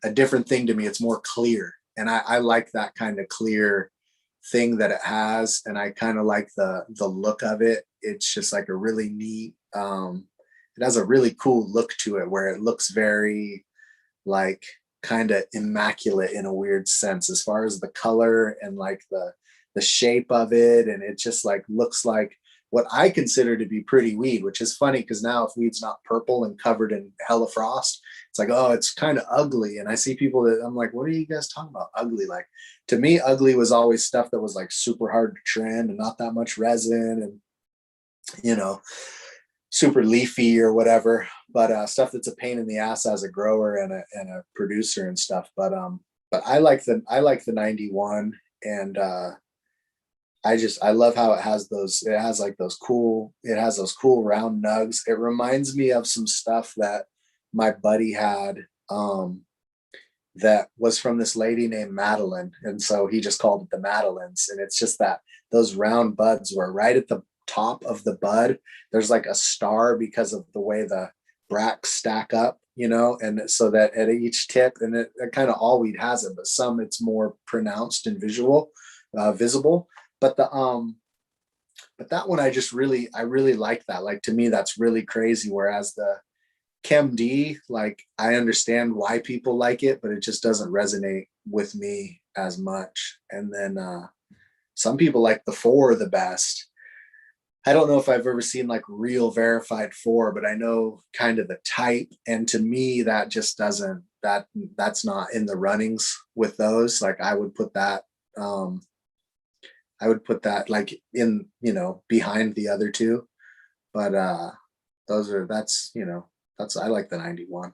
thing to me. It's more clear. And I like that kind of clear thing that it has. And I kind of like the look of it. It's just like a really neat, it has a really cool look to it where it looks very like kind of immaculate in a weird sense as far as the color and like the shape of it. And it just like looks like what I consider to be pretty weed, which is funny because now if weed's not purple and covered in hella frost, it's like, oh, it's kind of ugly. And I see people that I'm like, what are you guys talking about? Ugly. Like to me, ugly was always stuff that was like super hard to trim and not that much resin and, super leafy or whatever, but stuff that's a pain in the ass as a grower and a producer and stuff. But I like the 91 and I love how it has those cool round nugs. It reminds me of some stuff that my buddy had that was from this lady named Madeline. And so he just called it the Madelines. And it's just that those round buds were right at the top of the bud. There's like a star because of the way the bracts stack up, and so that at each tip, and it kind of all weed has it, but some it's more pronounced and visible. But that one I really like that. Like to me, that's really crazy. Whereas the Chem D, like I understand why people like it, but it just doesn't resonate with me as much. And then some people like the 4 the best. I don't know if I've ever seen like real verified 4, but I know kind of the type. And to me, that just doesn't, that's not in the runnings with those. Like I would put that like in, behind the other 2. But I like the 91.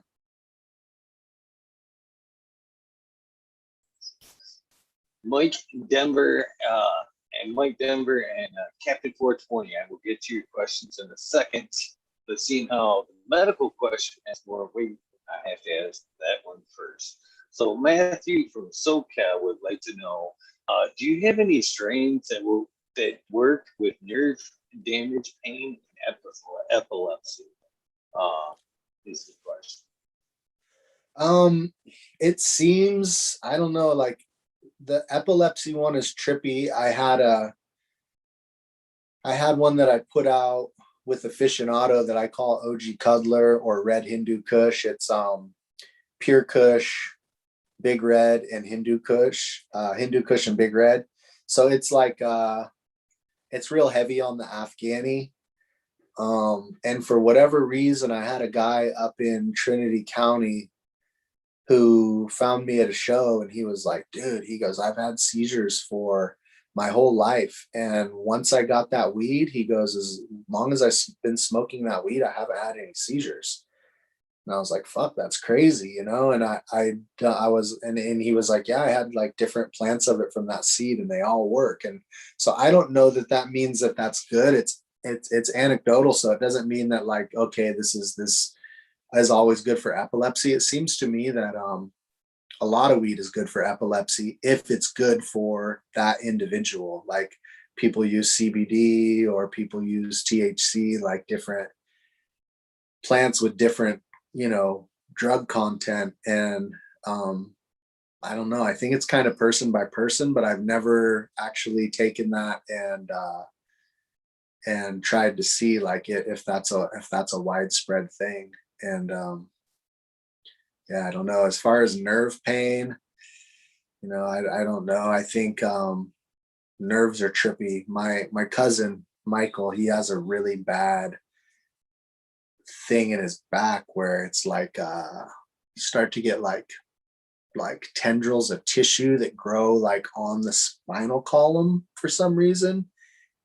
Mike Denver and Mike Denver and Captain 420. I will get to your questions in a second. But seeing how the medical question has more weight, I have to ask that one first. So Matthew from SoCal would like to know, do you have any strains that work with nerve damage, pain, and epilepsy? Is the question. It seems, I don't know, like the epilepsy one is trippy. I had one that I put out with aficionado that I call OG Cuddler or Red Hindu Kush. It's Pure Kush, Big Red, and Hindu Kush and Big Red. So it's like it's real heavy on the Afghani. And for whatever reason, I had a guy up in Trinity County who found me at a show, and he was like, dude, he goes, I've had seizures for my whole life. And once I got that weed, he goes, as long as I've been smoking that weed, I haven't had any seizures. And I was like, fuck, that's crazy, you know? And I was, and he was like, yeah, I had like different plants of it from that seed and they all work. And so I don't know that that means that that's good. It's anecdotal. So it doesn't mean that like, okay, this is always good for epilepsy. It seems to me that a lot of weed is good for epilepsy if it's good for that individual. Like people use CBD or people use THC, like different plants with different, you know, drug content. And I don't know. I think it's kind of person by person, but I've never actually taken that and tried to see like if that's a widespread thing. And yeah, I don't know. As far as nerve pain, you know, I don't know. I think nerves are trippy. My cousin Michael, he has a really bad thing in his back where it's like you start to get like tendrils of tissue that grow like on the spinal column for some reason,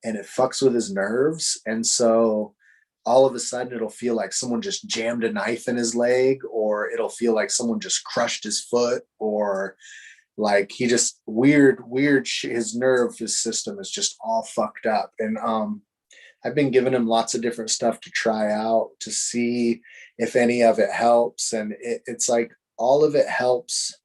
and it fucks with his nerves. And so all of a sudden it'll feel like someone just jammed a knife in his leg, or it'll feel like someone just crushed his foot, or like he just weird his system is just all fucked up. And I've been giving him lots of different stuff to try out to see if any of it helps. And it's like all of it helps,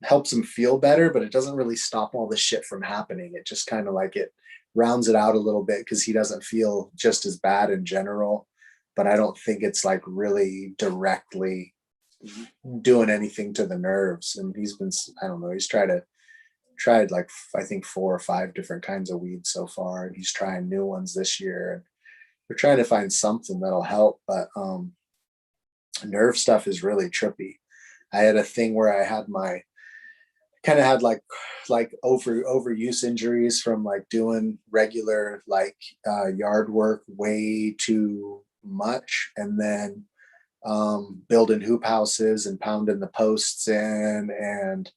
helps him feel better, but it doesn't really stop all the shit from happening. It just kind of like it rounds it out a little bit because he doesn't feel just as bad in general. But I don't think it's like really directly doing anything to the nerves. And he's been, I don't know, he's tried like I think 4 or 5 different kinds of weed so far, and he's trying new ones this year, and we're trying to find something that'll help. But nerve stuff is really trippy. I had a thing where I had kind of had like overuse injuries from like doing regular like yard work way too much, and then building hoop houses and pounding the posts in, and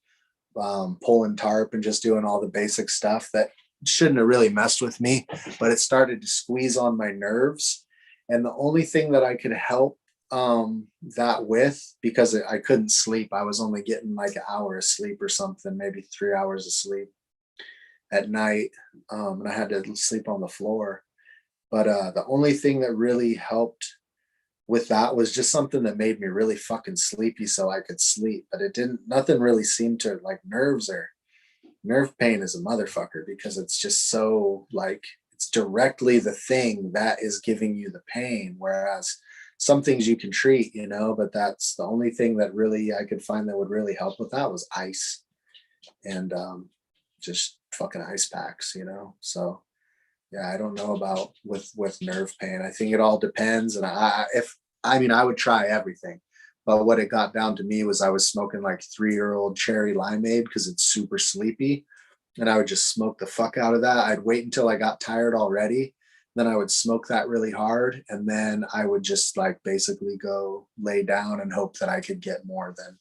pulling tarp and just doing all the basic stuff that shouldn't have really messed with me, but it started to squeeze on my nerves. And the only thing that I could help that with, because I couldn't sleep, I was only getting like an hour of sleep or something, maybe 3 hours of sleep at night, and I had to sleep on the floor. But the only thing that really helped with that was just something that made me really fucking sleepy so I could sleep. But nothing really seemed to, like, nerve pain is a motherfucker, because it's just so like, it's directly the thing that is giving you the pain. Whereas some things you can treat, you know, but that's the only thing that really I could find that would really help with that was ice and just fucking ice packs, you know? So yeah, I don't know about with nerve pain. I think it all depends. And I would try everything, but what it got down to me was I was smoking like 3-year-old cherry limeade because it's super sleepy, and I would just smoke the fuck out of that. I'd wait until I got tired already, then I would smoke that really hard, and then I would just like basically go lay down and hope that I could get more than,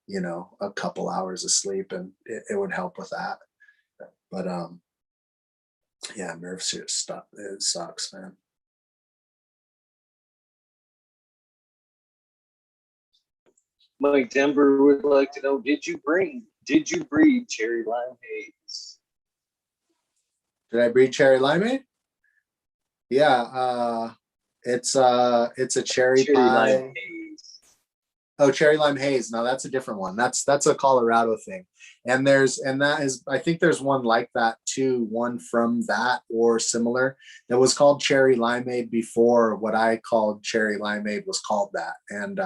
you know, a couple hours of sleep, and it would help with that. But yeah, nerve stuff, it sucks, man. Mike Denver would like to know: Did you breed cherry lime haze? Did I breed cherry limeade? Yeah, it's a cherry Lime pie. haze. Oh, cherry lime haze. No, that's a different one. That's a Colorado thing. And that is, I think there's one like that too, one from that or similar that was called cherry limeade before what I called cherry limeade was called that. And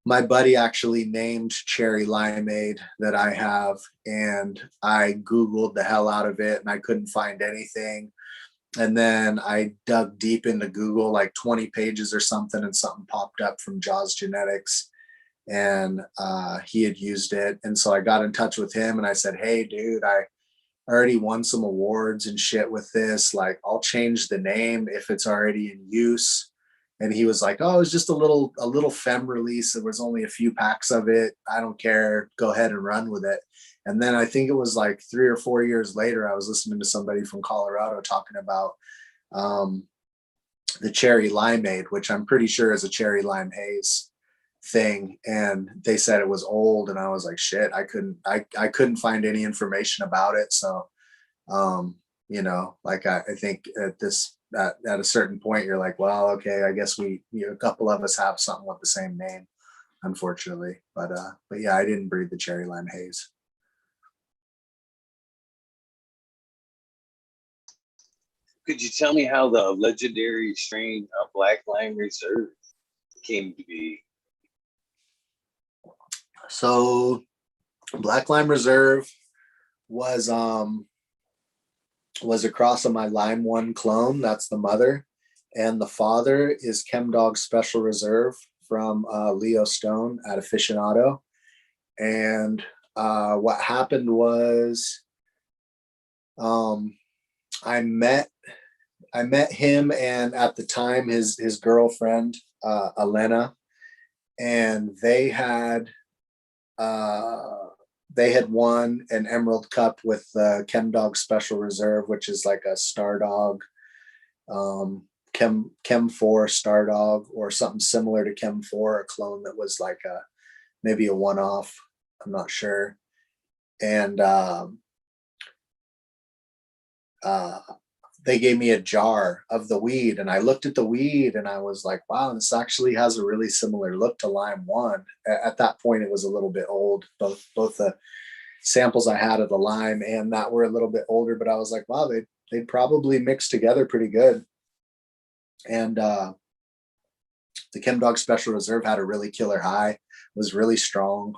my buddy actually named cherry limeade that I have, and I Googled the hell out of it and I couldn't find anything. And then I dug deep into Google, like 20 pages or something, and something popped up from Jaws Genetics, and he had used it. And so I got in touch with him and I said, hey, dude, I already won some awards and shit with this. Like, I'll change the name if it's already in use. And he was like, oh, it's just a little fem release. There was only a few packs of it. I don't care. Go ahead and run with it. And then I think it was like 3 or 4 years later, I was listening to somebody from Colorado talking about the cherry limeade, which I'm pretty sure is a cherry lime haze thing. And they said it was old. And I was like, shit, I couldn't find any information about it. So, like I think at a certain point, you're like, well, okay, I guess a couple of us have something with the same name, unfortunately. But yeah, I didn't breed the cherry lime haze. Could you tell me how the legendary strain of Black Lime Reserve came to be? So Black Lime Reserve was a cross of my Lime 1 clone. That's the mother. And the father is Chem Dog Special Reserve from Leo Stone at Aficionado. And what happened was I met him, and at the time his girlfriend, Elena, and they had won an Emerald Cup with Chem Dog Special Reserve, which is like a Star Dog, Chem 4 Star Dog, or something similar to Chem 4, a clone that was like maybe a one-off. I'm not sure. And they gave me a jar of the weed, and I looked at the weed and I was like, wow, this actually has a really similar look to Lime 1. At that point, it was a little bit old. Both the samples I had of the lime and that were a little bit older, but I was like, wow, they'd probably mix together pretty good. And the Chem Dog Special Reserve had a really killer high, it was really strong.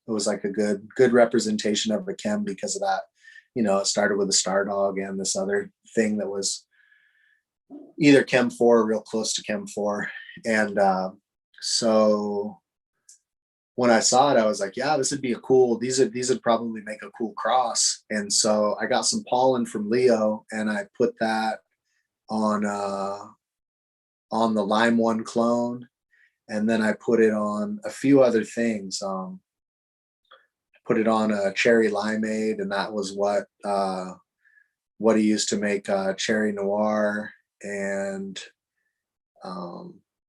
It was like a good representation of a chem because of that. It started with a Star Dog and this other thing that was either Chem 4 or real close to Chem 4. And so when I saw it, I was like, yeah, this would be these would probably make a cool cross. And so I got some pollen from Leo and I put that on the Lime 1 clone. And then I put it on a few other things. Put it on a cherry limeade, and that was what he used to make cherry noir and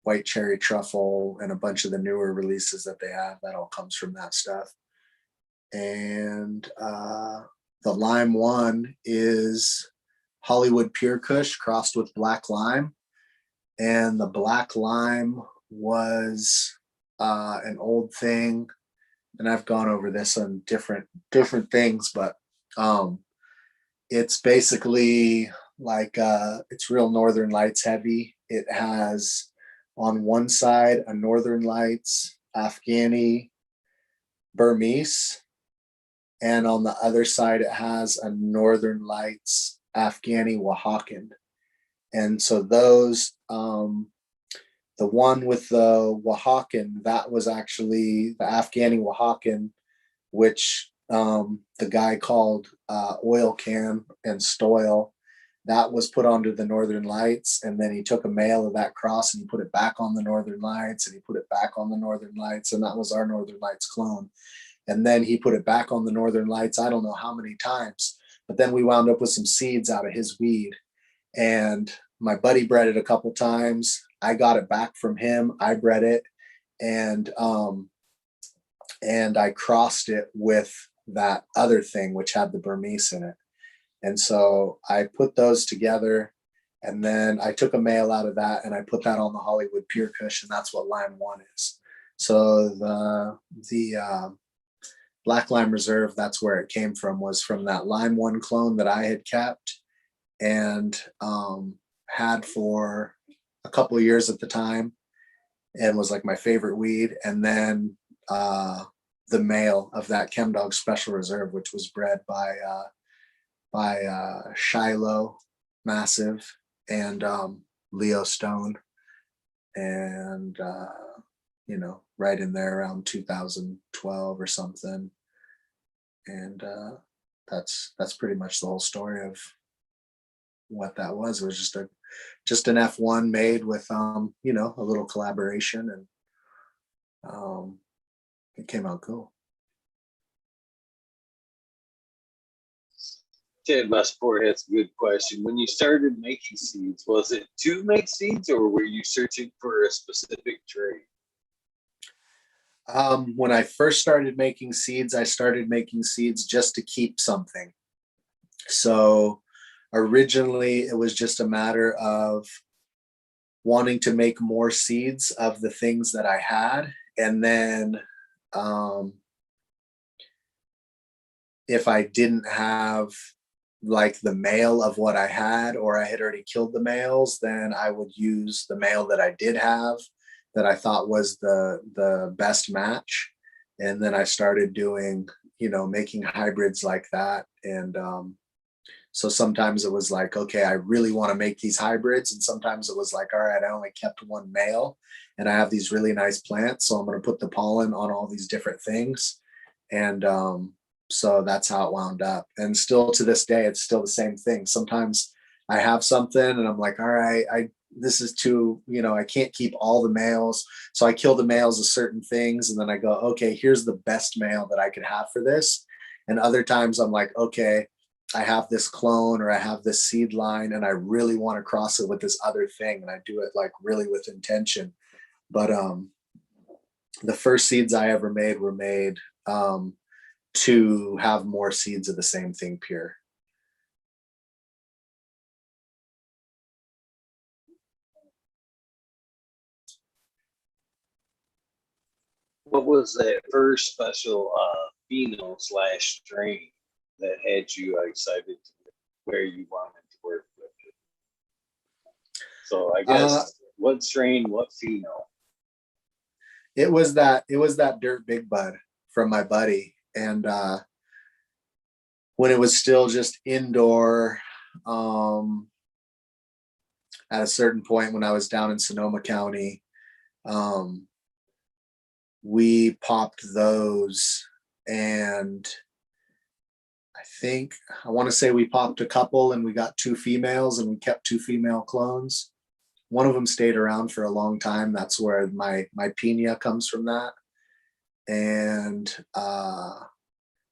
white cherry truffle and a bunch of the newer releases that they have. That all comes from that stuff. And the Lime 1 is Hollywood Pure Kush crossed with black lime. And the black lime was an old thing. And I've gone over this on different things, but it's basically like it's real Northern Lights heavy. It has on one side a Northern Lights Afghani Burmese, and on the other side it has a Northern Lights Afghani Oaxacan. And so those the one with the Oaxacan, that was actually the Afghani Oaxacan, which the guy called Oil Can and Stoil. That was put onto the Northern Lights, and then he took a male of that cross and he put it back on the Northern Lights, and he put it back on the Northern Lights, and that was our Northern Lights clone. And then he put it back on the Northern Lights, I don't know how many times, but then we wound up with some seeds out of his weed. And my buddy bred it a couple times. I got it back from him. I bred it. And and I crossed it with that other thing, which had the Burmese in it. And so I put those together, and then I took a male out of that and I put that on the Hollywood Pure Kush, and that's what Lime One is. So the Black Lime Reserve, that's where it came from, was from that Lime One clone that I had kept and had for a couple of years at the time, and was like my favorite weed. And then the male of that Chem Dog Special Reserve, which was bred by Shiloh Massive and Leo Stone, and right in there around 2012 or something. And that's pretty much the whole story of what that was. It was just an F1 made with a little collaboration, and it came out cool. Ted Westport, that's a good question. When you started making seeds, was it to make seeds, or were you searching for a specific trait? When I first started making seeds, I started making seeds just to keep something. So originally it was just a matter of wanting to make more seeds of the things that I had. And then if I didn't have like the male of what I had, or I had already killed the males, then I would use the male that I did have that I thought was the best match. And then I started doing, making hybrids like that. And so sometimes it was like, okay, I really want to make these hybrids. And sometimes it was like, all right, I only kept one male and I have these really nice plants, so I'm going to put the pollen on all these different things. And so that's how it wound up. And still to this day, it's still the same thing. Sometimes I have something and I'm like, all right, this is too, I can't keep all the males. So I kill the males of certain things. And then I go, okay, here's the best male that I could have for this. And other times I'm like, okay, I have this clone or I have this seed line and I really want to cross it with this other thing. And I do it like really with intention. But the first seeds I ever made were made to have more seeds of the same thing pure. What was that first special pheno / strain that had you excited to where you wanted to work with it? So I guess what strain, what pheno? It was that Dirt Big Bud from my buddy. And when it was still just indoor, at a certain point when I was down in Sonoma County, we popped those, and I want to say we popped a couple and we got 2 females and we kept 2 female clones. One of them stayed around for a long time. That's where my Pina comes from, that. And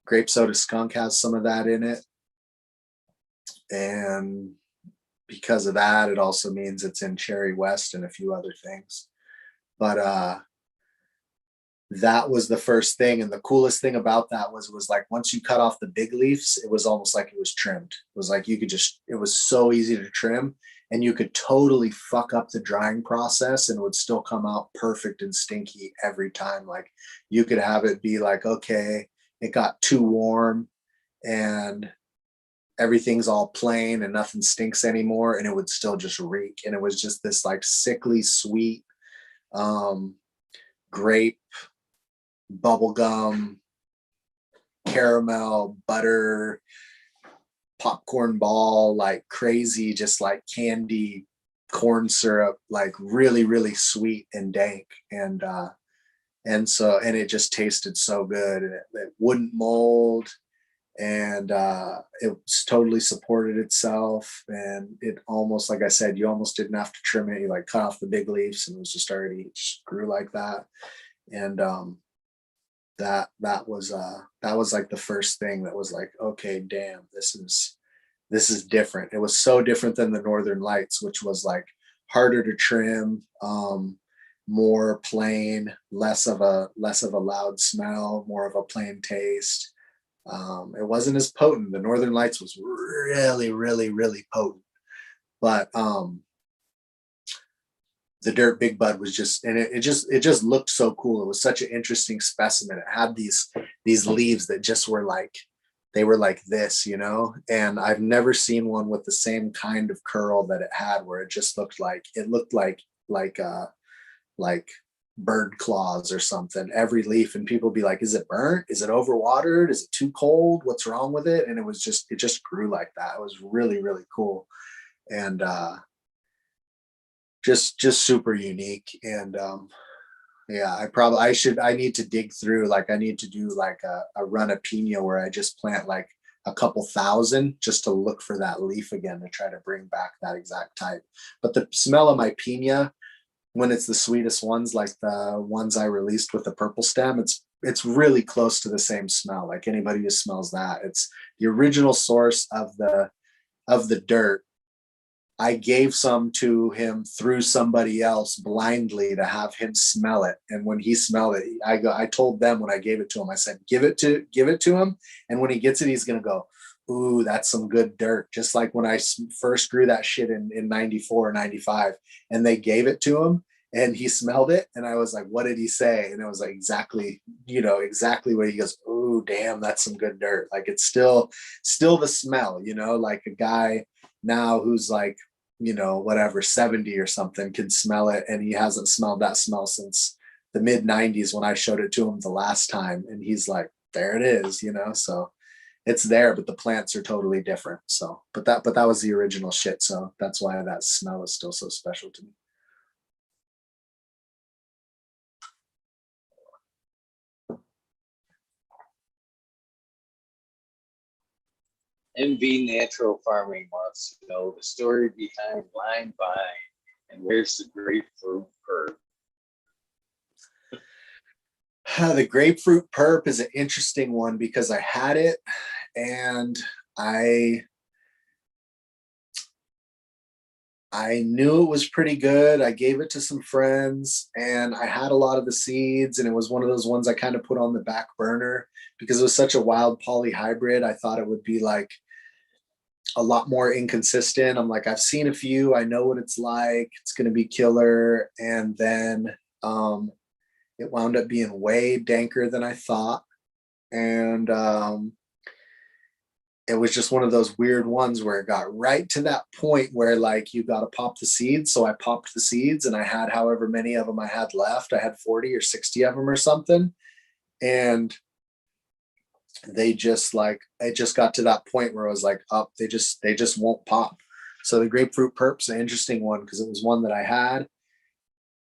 Grape Soda Skunk has some of that in it. And because of that, it also means it's in Cherry West and a few other things. But that was the first thing. And the coolest thing about that was like, once you cut off the big leaves, it was almost like it was trimmed. It was like it was so easy to trim, and you could totally fuck up the drying process and it would still come out perfect and stinky every time. Like you could have it be like, okay, it got too warm and everything's all plain and nothing stinks anymore, and it would still just reek. And it was just this like sickly sweet grape, bubblegum, caramel, butter, popcorn ball, like crazy, just like candy, corn syrup, like really, really sweet and dank. And it just tasted so good, and it wouldn't mold, and it totally supported itself. And it almost, like I said, you almost didn't have to trim it. You like cut off the big leaves and it was just already grew like that. And that was like the first thing that was like, okay, damn, this is different. It was so different than the Northern Lights, which was like harder to trim. more plain, less of a loud smell, more of a plain taste. It wasn't as potent. The Northern Lights was really, really, really potent, but the Dirt Big Bud was just, and it just looked so cool. It was such an interesting specimen. It had these leaves that just were like, they were like this, you know, and I've never seen one with the same kind of curl that it had, where it just looked like, like bird claws or something, every leaf. And people be like, is it burnt? Is it overwatered? Is it too cold? What's wrong with it? And it just grew like that. It was really, really cool. And just super unique. And yeah, I need to dig through, like I need to do like a run of pina where I just plant like a couple thousand just to look for that leaf again, to try to bring back that exact type. But the smell of my pina, when it's the sweetest ones, like the ones I released with the purple stem, it's really close to the same smell. Like anybody who smells that, it's the original source of the dirt. I gave some to him through somebody else blindly to have him smell it. And when he smelled it, I told them when I gave it to him, I said, give it to him. And when he gets it, he's going to go, ooh, that's some good dirt. Just like when I first grew that shit in 94 or 95, and they gave it to him and he smelled it. And I was like, what did he say? And it was like, exactly what he goes, ooh, damn, that's some good dirt. Like it's still the smell, you know, like a guy now who's like, you know, whatever, 70 or something can smell it. And he hasn't smelled that smell since the mid 90s when I showed it to him the last time. And he's like, there it is, you know? So it's there, but the plants are totally different. So, but that was the original shit. So that's why that smell is still so special to me. MV Natural Farming wants to know the story behind Lime Vine and where's the grapefruit herb. The grapefruit perp is an interesting one because I had it and I knew it was pretty good. I gave it to some friends and I had a lot of the seeds, and it was one of those ones I kind of put on the back burner because it was such a wild poly hybrid. I thought it would be like a lot more inconsistent. I'm like, I've seen a few, I know what it's like. It's going to be killer. And then it wound up being way danker than I thought. And it was just one of those weird ones where it got right to that point where like you got to pop the seeds. So I popped the seeds and I had however many of them I had left. I had 40 or 60 of them or something. And they just like, it just got to that point where I was like, up, they just won't pop. So the grapefruit perp's an interesting one because it was one that I had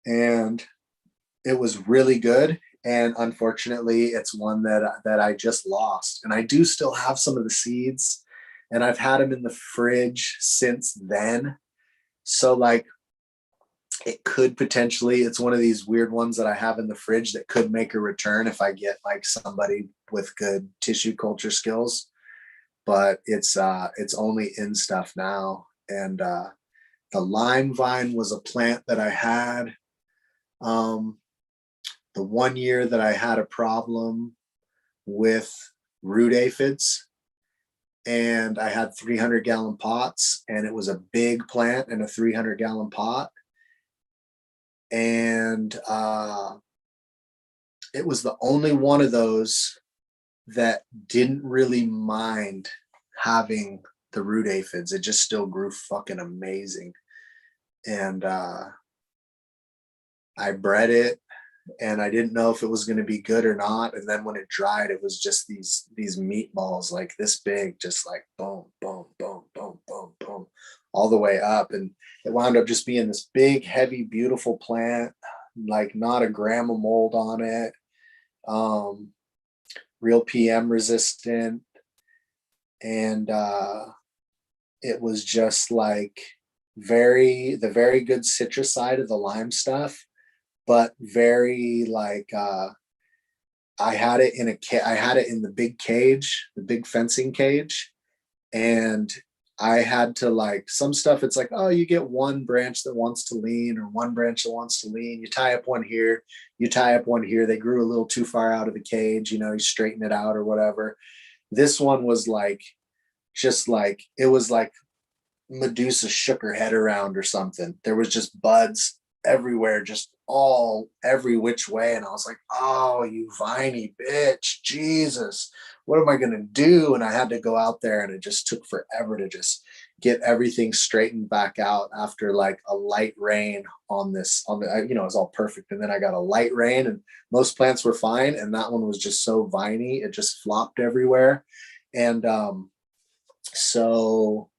and it was really good. And unfortunately, it's one that I just lost. And I do still have some of the seeds, and I've had them in the fridge since then. So like, it could potentially, it's one of these weird ones that I have in the fridge that could make a return if I get like somebody with good tissue culture skills. But it's only in stuff now. And the lime vine was a plant that I had. The 1 year that I had a problem with root aphids, and I had 300-gallon pots, and it was a big plant in a 300-gallon pot. And it was the only one of those that didn't really mind having the root aphids. It just still grew fucking amazing. And I bred it, and I didn't know if it was going to be good or not. And then when it dried, it was just these meatballs like this big, just like boom, boom, boom, boom, boom, boom, all the way up. And it wound up just being this big, heavy, beautiful plant, like not a gram of mold on it, real PM resistant. And it was just like the very good citrus side of the lime stuff, but very like I had it in the big cage, the big fencing cage, and I had to like some stuff. It's like, oh, you get one branch that wants to lean or one branch that wants to lean. You tie up one here, you tie up one here. They grew a little too far out of the cage. You know, you straighten it out or whatever. This one was like, just like, it was like Medusa shook her head around or something. There was just buds everywhere, just all every which way. And I was like, oh, you viney bitch, Jesus, what am I gonna do? And I had to go out there, and it just took forever to just get everything straightened back out after like a light rain on the, you know, it was all perfect. And then I got a light rain, and most plants were fine, and that one was just so viney, it just flopped everywhere. And so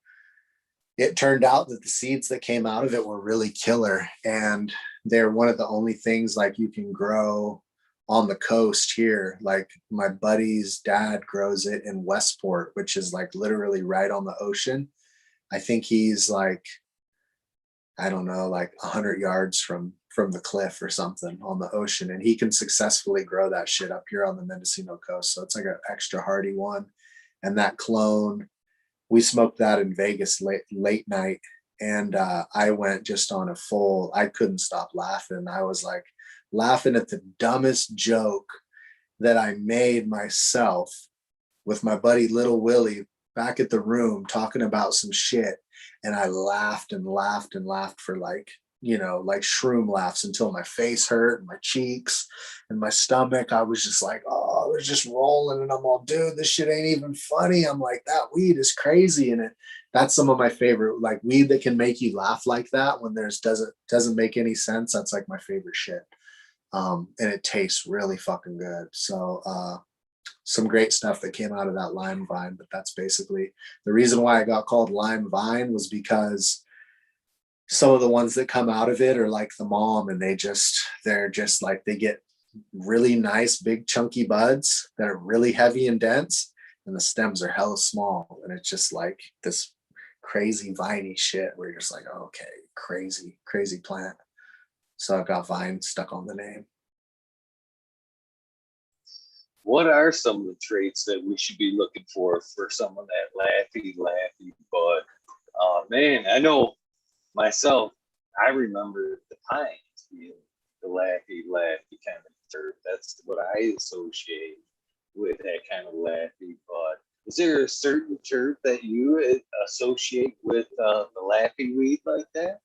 it turned out that the seeds that came out of it were really killer, and they're one of the only things like you can grow on the coast here. Like my buddy's dad grows it in Westport, which is like literally right on the ocean. I think he's like, I don't know, like 100 yards from the cliff or something on the ocean, and he can successfully grow that shit up here on the Mendocino coast. So it's like an extra hardy one. And that clone, we smoked that in Vegas late night, and I went just on a full. I couldn't stop laughing. I was like laughing at the dumbest joke that I made myself with my buddy Little Willie back at the room talking about some shit, and I laughed and laughed and laughed for like, you know, like shroom laughs until my face hurt and my cheeks and my stomach. I was just like, oh, they're just rolling, and I'm all, dude, this shit ain't even funny. I'm like, that weed is crazy. And that's some of my favorite, like weed that can make you laugh like that when there's doesn't make any sense. That's like my favorite shit. And it tastes really fucking good. So some great stuff that came out of that lime vine. But that's basically the reason why I got called lime vine, was because some of the ones that come out of it are like the mom, and they're just like, they get really nice big chunky buds that are really heavy and dense, and the stems are hella small, and it's just like this crazy viney shit where you're just like, oh, okay, crazy plant. So I've got vine stuck on the name. What are some of the traits that we should be looking for someone that laughy bud? Man, I know myself, I remember the pines being the laughy kind of term. That's what I associate with that kind of laughy bud. Is there a certain term that you associate with the laughy weed like that?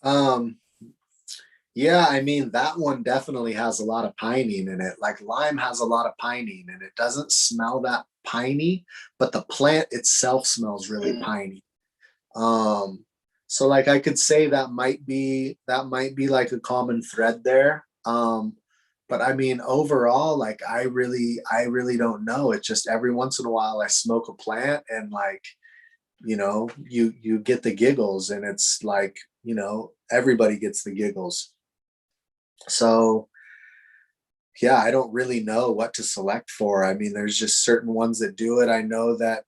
Um, yeah, I mean, that one definitely has a lot of pinene in it. Like lime has a lot of pinene, and it doesn't smell that piney, but the plant itself smells really piney. So like I could say that might be like a common thread there. But I mean, overall, like I really don't know. It's just every once in a while I smoke a plant, and like, you know, you get the giggles, and it's like, you know, everybody gets the giggles. So yeah, I don't really know what to select for. I mean, there's just certain ones that do it. I know that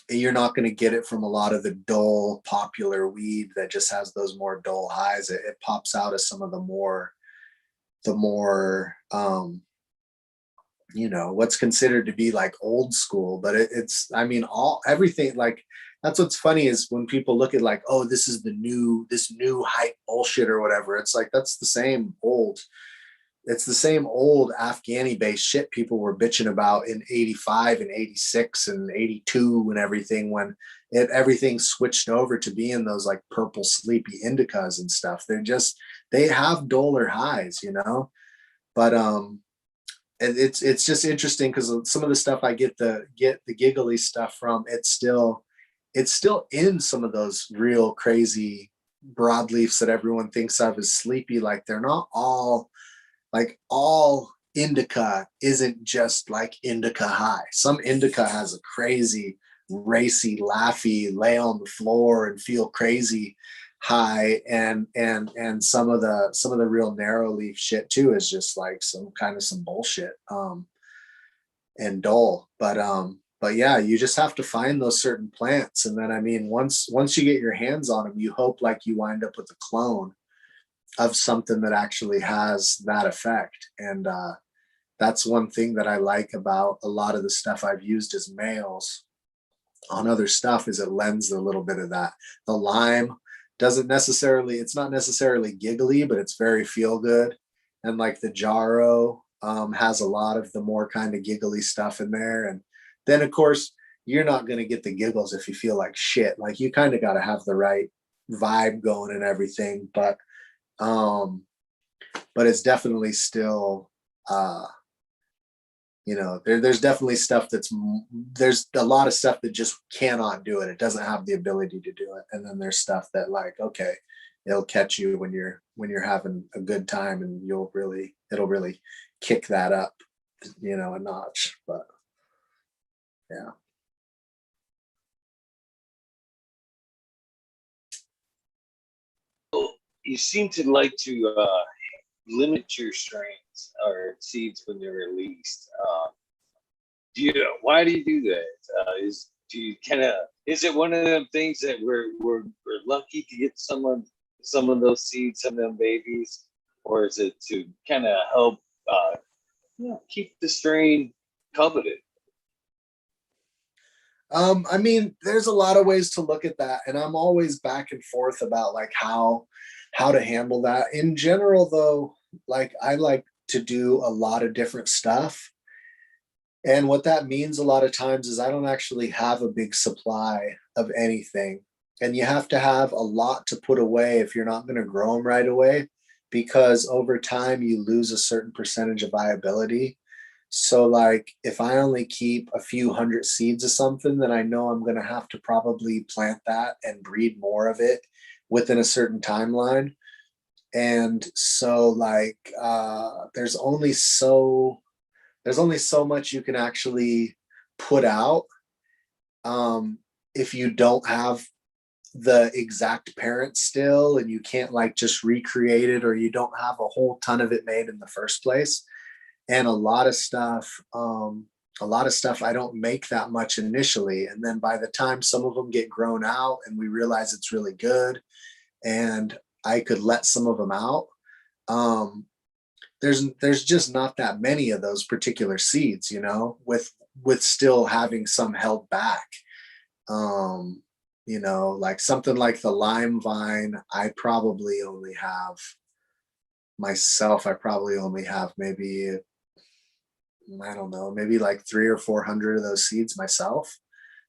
you're not going to get it from a lot of the dull popular weed that just has those more dull highs. It pops out as some of the more you know, what's considered to be like old school, but it's, I mean, everything, like, that's what's funny is when people look at like, oh, this new hype bullshit or whatever. It's like, it's the same old Afghani based shit people were bitching about in 85 and 86 and 82 and everything, when everything switched over to being those like purple sleepy indicas and stuff. They have duller highs, you know. But and it's just interesting because some of the stuff I get the giggly stuff from, it's still in some of those real crazy broadleafs that everyone thinks of as sleepy. Like they're not all, like all indica isn't just like indica high. Some indica has a crazy racy laughy lay on the floor and feel crazy high, and some of the real narrow leaf shit too is just like some bullshit, and dull. But yeah, you just have to find those certain plants, and then I mean, once you get your hands on them, you hope like you wind up with a clone of something that actually has that effect. And that's one thing that I like about a lot of the stuff I've used as males, on other stuff is it lends a little bit of that. The lime doesn't necessarily, it's not necessarily giggly, but it's very feel good. And like the jarro has a lot of the more kind of giggly stuff in there. And then of course, you're not going to get the giggles if you feel like shit. Like you kind of got to have the right vibe going and everything. But it's definitely still, there's definitely stuff there's a lot of stuff that just cannot do it. It doesn't have the ability to do it. And then there's stuff that like, okay, it'll catch you when you're having a good time, and it'll really kick that up, a notch. But yeah. You seem to like to limit your strains or seeds when they're released. Why do you do that? Is it one of them things that we're lucky to get some of those seeds, some of them babies, or is it to kind of help keep the strain coveted? I mean, there's a lot of ways to look at that, and I'm always back and forth about like how to handle that. In general, though, like I like to do a lot of different stuff. And what that means a lot of times is I don't actually have a big supply of anything. And you have to have a lot to put away if you're not going to grow them right away, because over time you lose a certain percentage of viability. So like if I only keep a few hundred seeds of something, then I know I'm going to have to probably plant that and breed more of it within a certain timeline. And so like there's only so much you can actually put out if you don't have the exact parent still, and you can't like just recreate it, or you don't have a whole ton of it made in the first place. And a lot of stuff I don't make that much initially, and then by the time some of them get grown out and we realize it's really good and I could let some of them out, there's just not that many of those particular seeds, with still having some held back. Like something like the lime vine, I probably only have maybe, I don't know, maybe like 300 or 400 of those seeds myself.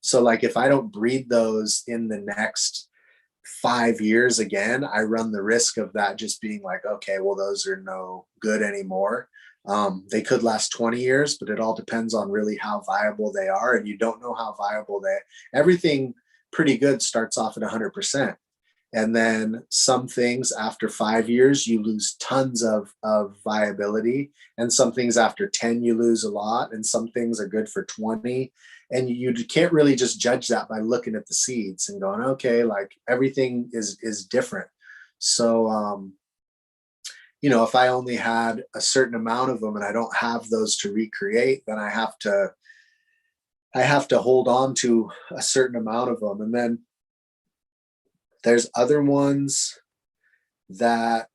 So like if I don't breed those in the next 5 years again, I run the risk of that just being like, okay, well, those are no good anymore. They could last 20 years, but it all depends on really how viable they are. And you don't know how viable everything pretty good starts off at 100%. And then some things after 5 years, you lose tons of viability. And some things after 10, you lose a lot. And some things are good for 20. And you can't really just judge that by looking at the seeds and going, okay, like everything is different. So, if I only had a certain amount of them and I don't have those to recreate, then I have to hold on to a certain amount of them. And then there's other ones that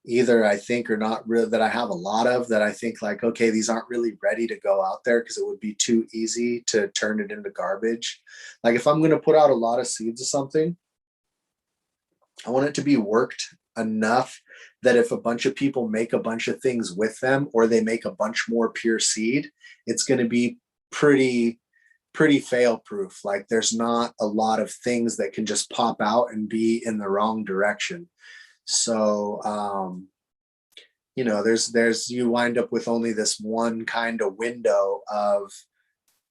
either I think are not real, that I have a lot of, that I think like, okay, these aren't really ready to go out there because it would be too easy to turn it into garbage. Like if I'm going to put out a lot of seeds of something, I want it to be worked enough that if a bunch of people make a bunch of things with them, or they make a bunch more pure seed, it's going to be pretty fail proof. Like there's not a lot of things that can just pop out and be in the wrong direction. So there's you wind up with only this one kind of window of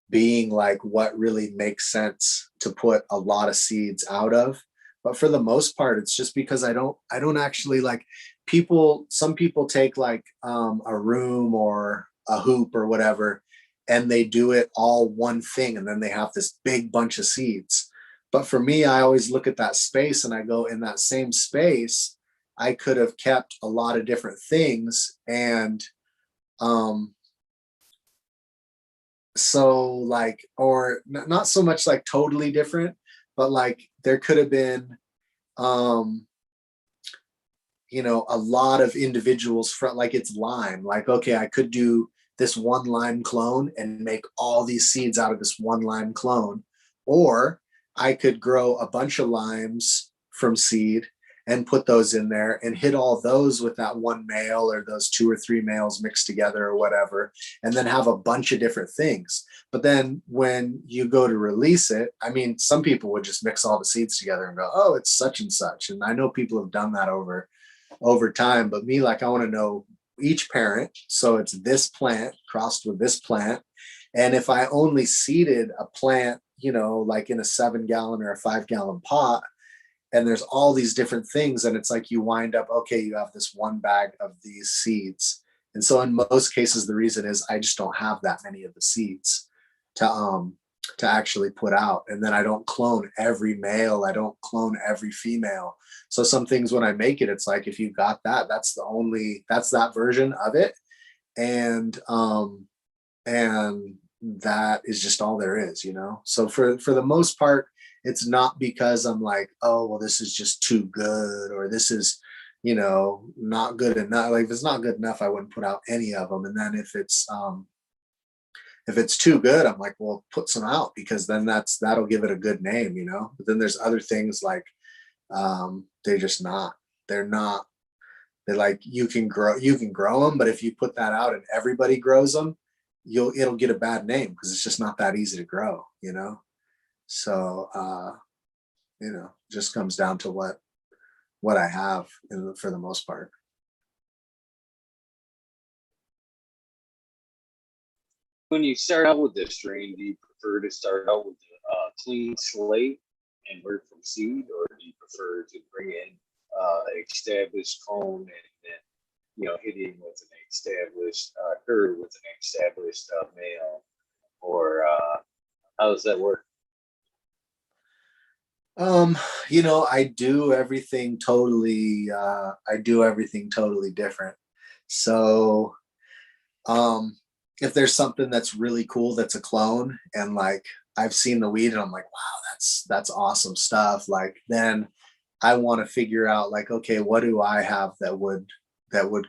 being like what really makes sense to put a lot of seeds out of. But for the most part, it's just because I don't actually like some people take like a room or a hoop or whatever, and they do it all one thing, and then they have this big bunch of seeds. But for me, I always look at that space and I go, in that same space, I could have kept a lot of different things. And so like, or not so much like totally different, but like there could have been a lot of individuals from, like it's lime, like okay, I could do this one lime clone and make all these seeds out of this one lime clone. Or I could grow a bunch of limes from seed and put those in there and hit all those with that one male or those 2 or 3 males mixed together or whatever, and then have a bunch of different things. But then when you go to release it, I mean, some people would just mix all the seeds together and go, oh, it's such and such. And I know people have done that over time, but me, like, I want to know each parent. So it's this plant crossed with this plant. And if I only seeded a plant, you know, like in a 7-gallon or a 5-gallon pot, and there's all these different things, and it's like you wind up, okay, you have this one bag of these seeds. And so in most cases, the reason is I just don't have that many of the seeds to actually put out. And then I don't clone every male, I don't clone every female. So some things when I make it, it's like, if you got that, that's that version of it. And that is just all there is, you know? So for the most part, it's not because I'm like, oh, well, this is just too good, or this is, you know, not good enough. Like, if it's not good enough, I wouldn't put out any of them. And then if it's too good, I'm like, well, put some out, because then that'll give it a good name, you know? But then there's other things like, they're just not, they're like, you can grow them, but if you put that out and everybody grows them, it'll get a bad name, because it's just not that easy to grow, you know? So, you know, just comes down to what I have for the most part. When you start out with this strain, do you prefer to start out with a clean slate and work from seed, or do you prefer to bring in established clone and then, you know, hit in with an established or with an established male, or how does that work? You know, I do everything totally different. So, if there's something that's really cool that's a clone, and like I've seen the weed and I'm like, wow, that's awesome stuff. Like, then I want to figure out, like, okay, what do I have that would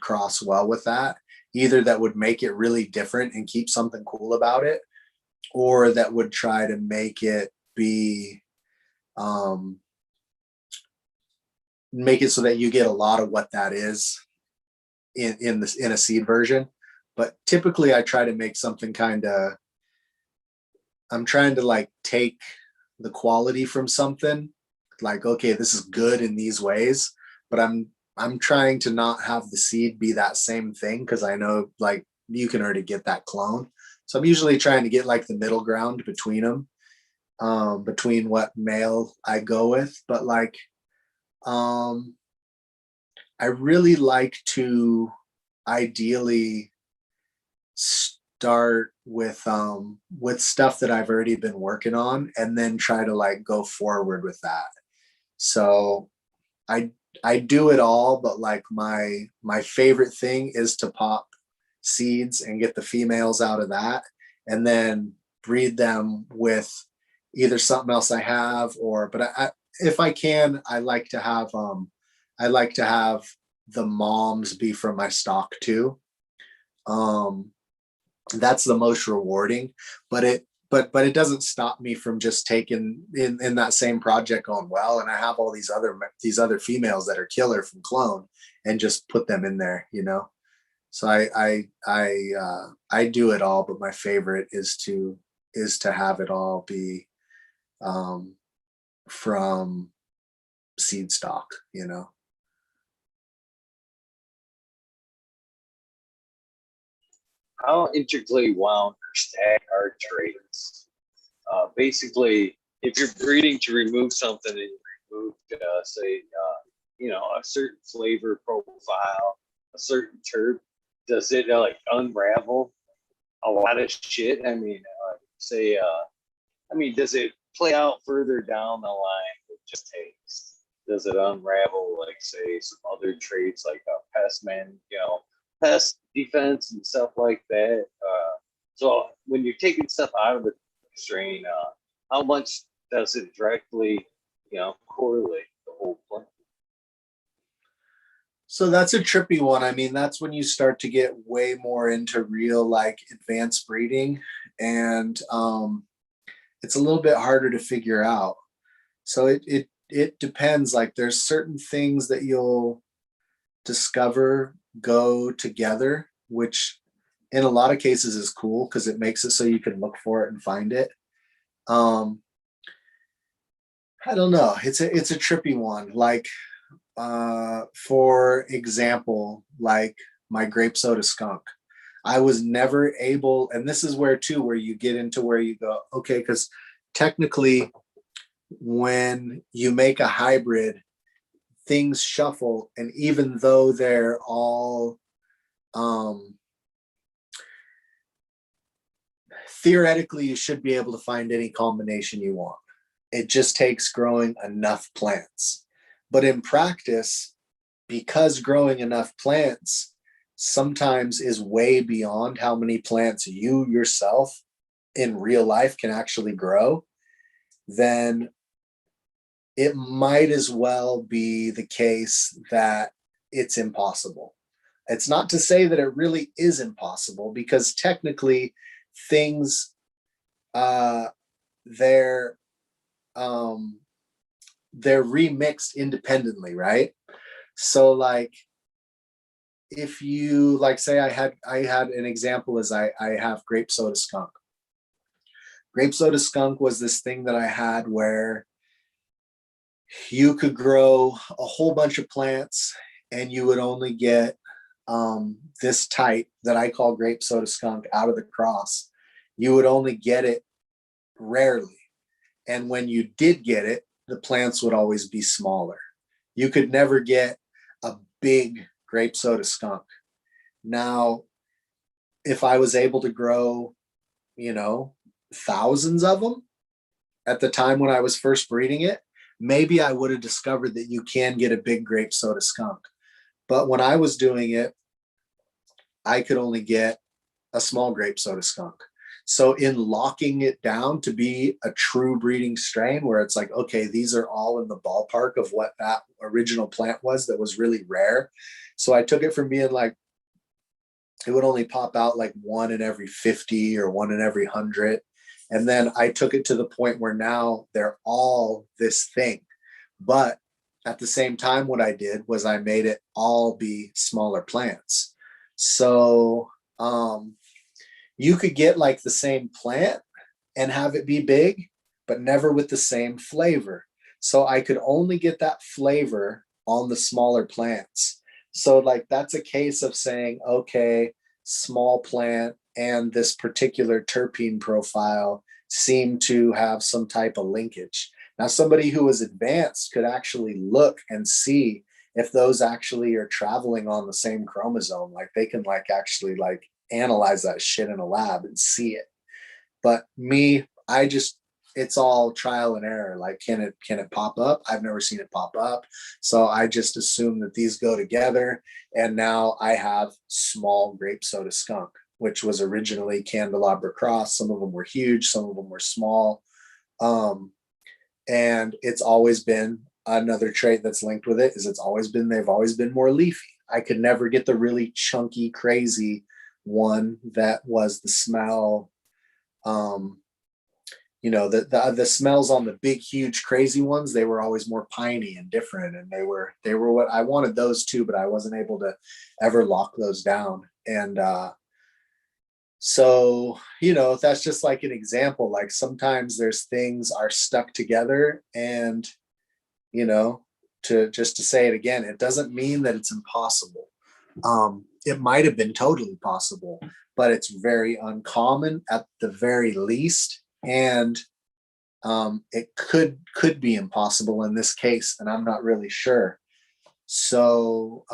cross well with that? Either that would make it really different and keep something cool about it, or that would try to make it be make it so that you get a lot of what that is in a seed version. But typically I try to make something I'm trying to like take the quality from something, like, okay, this is good in these ways, but I'm trying to not have the seed be that same thing, because I know, like, you can already get that clone. So I'm usually trying to get like the middle ground between them, between what male I go with. But like, I really like to ideally start with stuff that I've already been working on, and then try to like go forward with that. So I do it all, but like my favorite thing is to pop seeds and get the females out of that, and then breed them with either something else I have, or, but I if I can, I like to have the moms be from my stock too. That's the most rewarding, but it doesn't stop me from just taking in that same project going, well, and I have all these other females that are killer from clone, and just put them in there, you know? So I do it all, but my favorite is to have it all be from seed stock, you know? How intricately wound or stacked are traits? Basically, if you're breeding to remove something and you remove, say, you know, a certain flavor profile, a certain terp, does it like unravel a lot of shit? I mean, say, I mean, does it play out further down the line with just taste? Does it unravel, like, say, some other traits like pest defense and stuff like that? So when you're taking stuff out of the strain, how much does it directly, correlate the whole plant? So that's a trippy one. I mean, that's when you start to get way more into real like advanced breeding, and it's a little bit harder to figure out. So it depends. Like there's certain things that you'll discover go together, which in a lot of cases is cool because it makes it so you can look for it and find it. Um, I don't know. It's a trippy one. Like for example, like my grape soda skunk. I was never able, and this is where too, where you get into where you go, okay, because technically when you make a hybrid, things shuffle, and even though they're all theoretically you should be able to find any combination you want. It just takes growing enough plants. But in practice, because growing enough plants sometimes is way beyond how many plants you yourself in real life can actually grow, then it might as well be the case that it's impossible. It's not to say that it really is impossible, because technically things they're remixed independently, right? So like if you like say I had an example as I have grape soda skunk. Grape soda skunk was this thing that I had where you could grow a whole bunch of plants and you would only get this type that I call grape soda skunk out of the cross. You would only get it rarely. And when you did get it, the plants would always be smaller. You could never get a big grape soda skunk. Now, if I was able to grow, thousands of them at the time when I was first breeding it, maybe I would have discovered that you can get a big grape soda skunk. But when I was doing it, I could only get a small grape soda skunk. So in locking it down to be a true breeding strain where it's like, okay, these are all in the ballpark of what that original plant was that was really rare. So I took it from being like, it would only pop out like 1 in every 50 or 1 in every 100. And then I took it to the point where now they're all this thing. But at the same time, what I did was I made it all be smaller plants. So you could get like the same plant and have it be big, but never with the same flavor. So I could only get that flavor on the smaller plants. So like that's a case of saying, okay, small plant and this particular terpene profile seem to have some type of linkage. Now, somebody who is advanced could actually look and see if those actually are traveling on the same chromosome. Like they can like actually like analyze that shit in a lab and see it. But me, it's all trial and error. Like, can it pop up? I've never seen it pop up. So I just assume that these go together. And now I have small grape soda skunk, which was originally candelabra cross. Some of them were huge, some of them were small. And it's always been another trait that's linked with it is they've always been more leafy. I could never get the really chunky, crazy one that was the smell. The smells on the big, huge, crazy ones, they were always more piney and different. And they were what I wanted those too, but I wasn't able to ever lock those down. And so, that's just like an example. Like sometimes there's things are stuck together and, to say it again, it doesn't mean that it's impossible. It might have been totally possible, but it's very uncommon at the very least. And it could be impossible in this case, and I'm not really sure. So,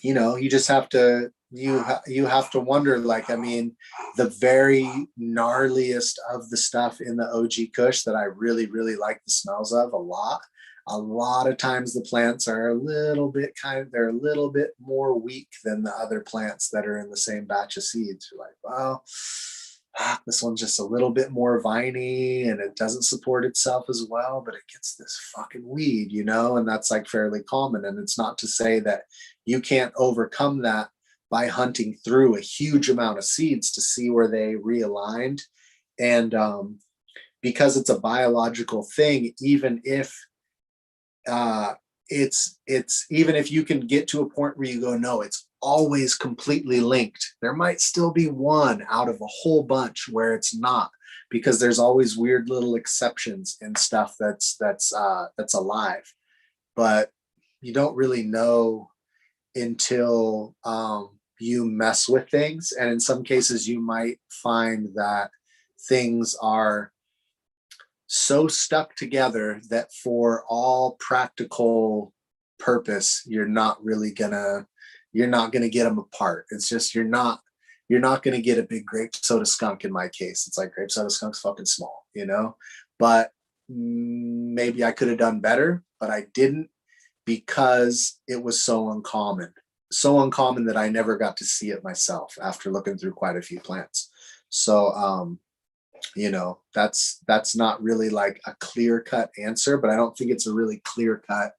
you just have to you have to wonder. Like, I mean, the very gnarliest of the stuff in the OG Kush that I really, really like the smells of a lot. A lot of times the plants are a little bit they're a little bit more weak than the other plants that are in the same batch of seeds. You're like, well, this one's just a little bit more viney and it doesn't support itself as well, but it gets this fucking weed, you know, and that's like fairly common. And it's not to say that you can't overcome that by hunting through a huge amount of seeds to see where they realigned. And because it's a biological thing, even if it's even if you can get to a point where you go, no, it's always completely linked. There might still be one out of a whole bunch where it's not, because there's always weird little exceptions and stuff that's alive. But you don't really know until you mess with things. And in some cases, you might find that things are so stuck together that for all practical purpose, you're not gonna get them apart. It's just you're not gonna get a big grape soda skunk in my case. It's like grape soda skunk's fucking small, you know. But maybe I could have done better, but I didn't, because it was so uncommon that I never got to see it myself after looking through quite a few plants. So you know, that's not really like a clear-cut answer, but I don't think it's a really clear-cut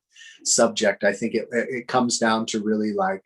subject. I think it comes down to really like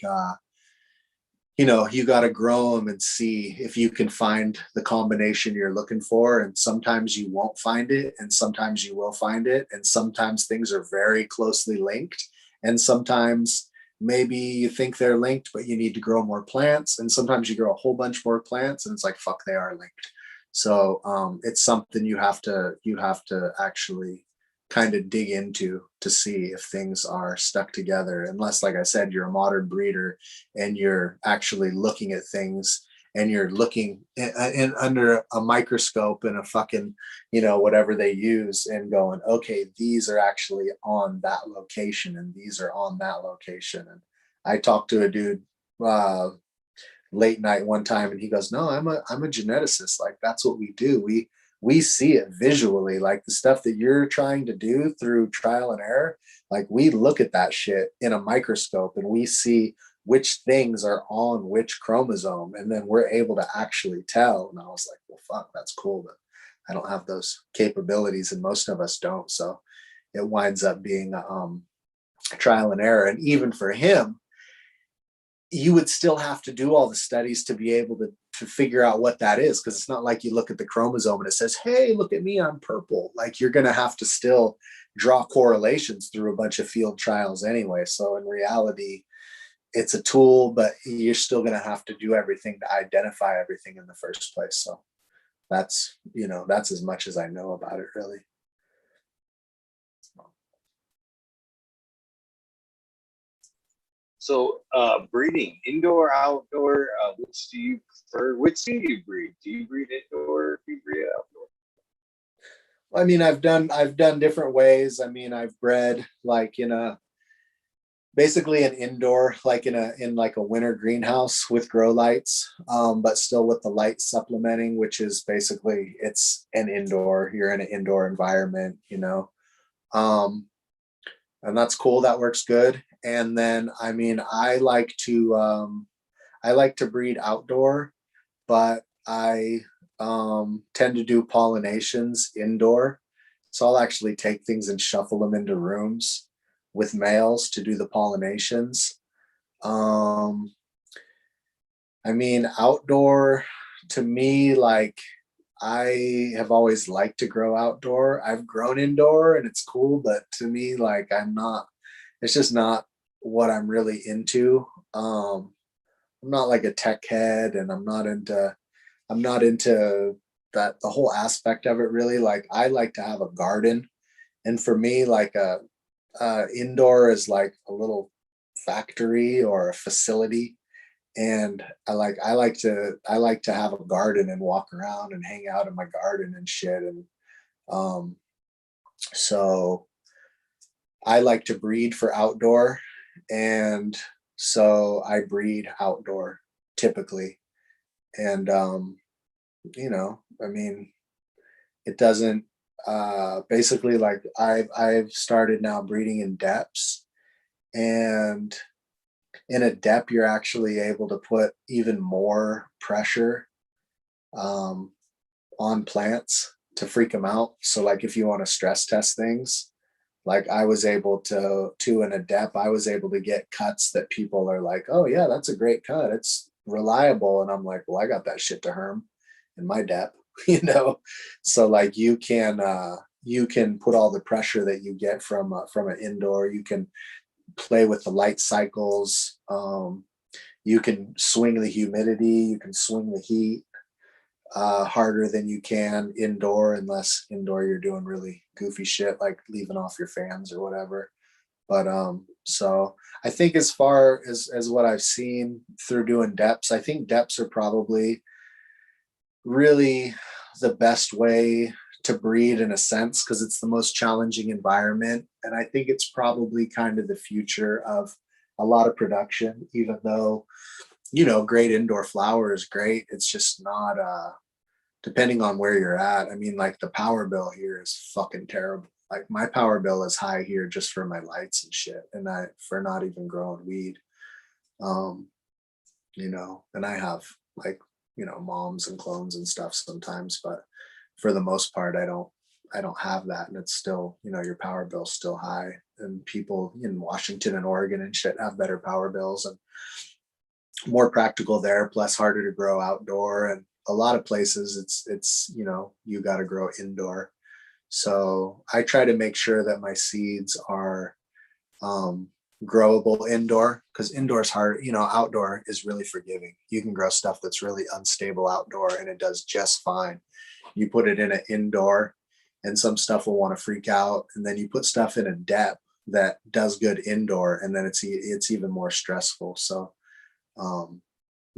you know, you got to grow them and see if you can find the combination you're looking for. And sometimes you won't find it, and sometimes you will find it, and sometimes things are very closely linked, and sometimes maybe you think they're linked but you need to grow more plants, and sometimes you grow a whole bunch more plants and it's like, fuck, they are linked. So it's something you have to actually kind of dig into to see if things are stuck together. Unless, like I said, you're a modern breeder and you're actually looking at things and you're looking in under a microscope and a fucking, you know, whatever they use, and going, okay, these are actually on that location and these are on that location. And I talked to a dude late night one time, and he goes, no, I'm a geneticist. Like, that's what we do. We see it visually, like the stuff that you're trying to do through trial and error. Like, we look at that shit in a microscope and we see which things are on which chromosome, and then we're able to actually tell. And I was like, well, fuck, that's cool, but I don't have those capabilities, and most of us don't. So it winds up being trial and error. And even for him, you would still have to do all the studies to be able to figure out what that is, because it's not like you look at the chromosome and it says, hey, look at me, I'm purple. Like, you're going to have to still draw correlations through a bunch of field trials anyway. So in reality, it's a tool, but you're still going to have to do everything to identify everything in the first place. So that's, you know, that's as much as I know about it, really. So breeding, indoor, outdoor, which do you prefer? Which do you breed? Do you breed indoor or do you breed outdoor? I mean, I've done different ways. I mean, I've bred like basically an indoor, like in like a winter greenhouse with grow lights, but still with the light supplementing, which is basically, it's an indoor, you're in an indoor environment, you know. And that's cool. That works good. And then, I mean, I like to breed outdoor, but I tend to do pollinations indoor. So I'll actually take things and shuffle them into rooms with males to do the pollinations. I mean, outdoor, to me, like, I have always liked to grow outdoor. I've grown indoor and it's cool, but to me, like, it's just not what I'm really into. I'm not like a tech head, and I'm not into that, the whole aspect of it, really. Like, I like to have a garden. And for me, like indoor is like a little factory or a facility. And I like to have a garden and walk around and hang out in my garden and shit. And so I like to breed for outdoor, and so I breed outdoor typically. And you know, I mean, it doesn't basically, like, I've started now breeding in depths, and in a depth you're actually able to put even more pressure on plants to freak them out. So like if you want to stress test things, like I was able to in a dep, I was able to get cuts that people are like, oh yeah, that's a great cut. It's reliable. And I'm like, well, I got that shit to Herm in my dep, you know? So like you can put all the pressure that you get from an indoor, you can play with the light cycles. You can swing the humidity, you can swing the heat harder than you can indoor, unless indoor you're doing really goofy shit like leaving off your fans or whatever. But so I think as far as what I've seen through doing deps, I think deps are probably really the best way to breed in a sense, because it's the most challenging environment. And I think it's probably kind of the future of a lot of production, even though, you know, great indoor flower is great. It's just not depending on where you're at. I mean, like the power bill here is fucking terrible. Like my power bill is high here just for my lights and shit, and I for not even growing weed. You know, and I have like, you know, moms and clones and stuff sometimes, but for the most part, I don't have that. And it's still, you know, your power bill's still high, and people in Washington and Oregon and shit have better power bills and more practical there, plus harder to grow outdoor. And a lot of places it's, you know, you got to grow indoor. So I try to make sure that my seeds are growable indoor, because indoor is hard. You know, outdoor is really forgiving. You can grow stuff that's really unstable outdoor and it does just fine. You put it in an indoor and some stuff will want to freak out. And then you put stuff in a dep that does good indoor, and then it's even more stressful. So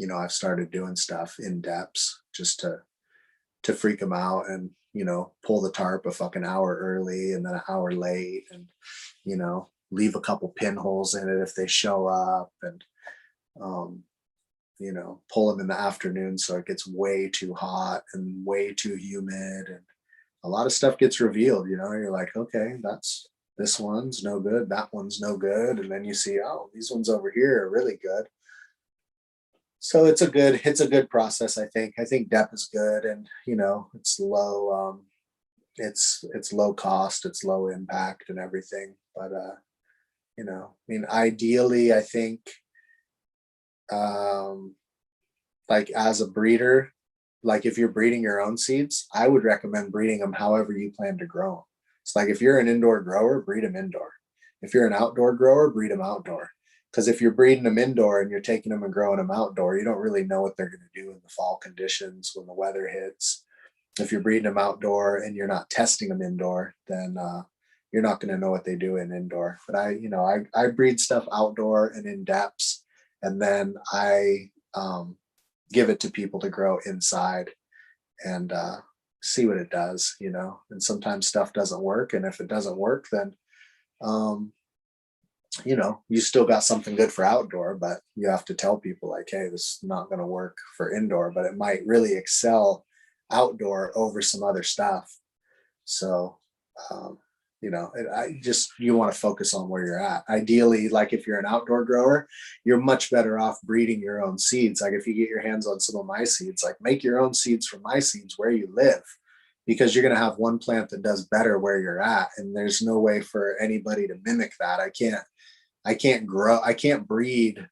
you know, I've started doing stuff in depths just to freak them out, and, you know, pull the tarp a fucking hour early and then an hour late, and, you know, leave a couple pinholes in it if they show up, and you know, pull them in the afternoon so it gets way too hot and way too humid, and a lot of stuff gets revealed. You know, you're like, okay, this one's no good, that one's no good, and then you see, oh, these ones over here are really good. So it's a good process. I think dep is good, and, you know, it's low it's low cost, it's low impact and everything. But you know, I mean, ideally I think um like as a breeder, like if you're breeding your own seeds, I would recommend breeding them however you plan to grow them. It's like if you're an indoor grower, breed them indoor. If you're an outdoor grower, breed them outdoor. Because if you're breeding them indoor and you're taking them and growing them outdoor, you don't really know what they're going to do in the fall conditions when the weather hits. If you're breeding them outdoor and you're not testing them indoor, then you're not going to know what they do in indoor. But you know, I breed stuff outdoor and in depths, and then I give it to people to grow inside and see what it does, you know. And sometimes stuff doesn't work, and if it doesn't work, then you know, you still got something good for outdoor, but you have to tell people like, hey, this is not going to work for indoor, but it might really excel outdoor over some other stuff. So you know, you want to focus on where you're at. Ideally, like if you're an outdoor grower, you're much better off breeding your own seeds. Like if you get your hands on some of my seeds, like make your own seeds from my seeds where you live, because you're going to have one plant that does better where you're at, and there's no way for anybody to mimic that. I can't breed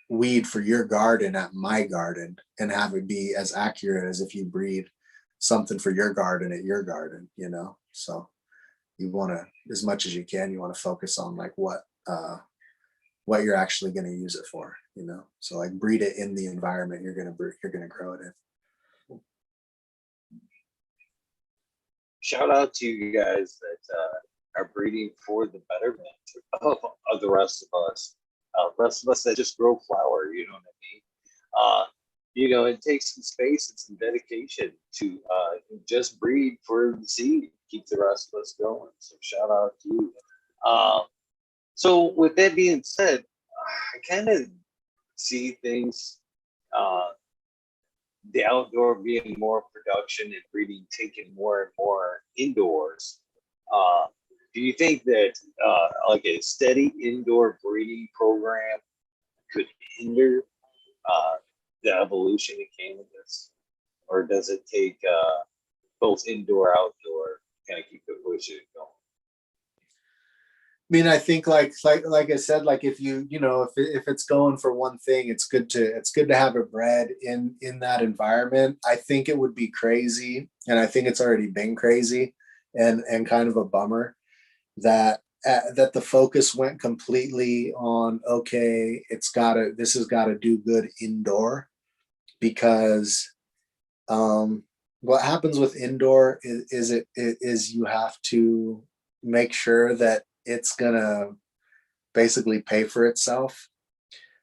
weed for your garden at my garden and have it be as accurate as if you breed something for your garden at your garden, you know. So you want to, as much as you can, you want to focus on like what you're actually going to use it for, you know. So like breed it in the environment you're going to grow it in. Shout out to you guys that are breeding for the betterment of the rest of us. Rest of us that just grow flower, you know what I mean? You know, it takes some space and some dedication to just breed for the seed, keep the rest of us going. So shout out to you. So with that being said, I kind of see things, the outdoor being more production and breeding taking more and more indoors. Do you think that like a steady indoor breeding program could hinder the evolution of cannabis, or does it take both indoor, outdoor, kind of keep it pushing going? I mean, I think like I said, like if if it's going for one thing, it's good to have it bred in that environment. I think it would be crazy, and I think it's already been crazy, and kind of a bummer that that the focus went completely on, okay, this has got to do good indoor, because what happens with indoor is you have to make sure that it's gonna basically pay for itself.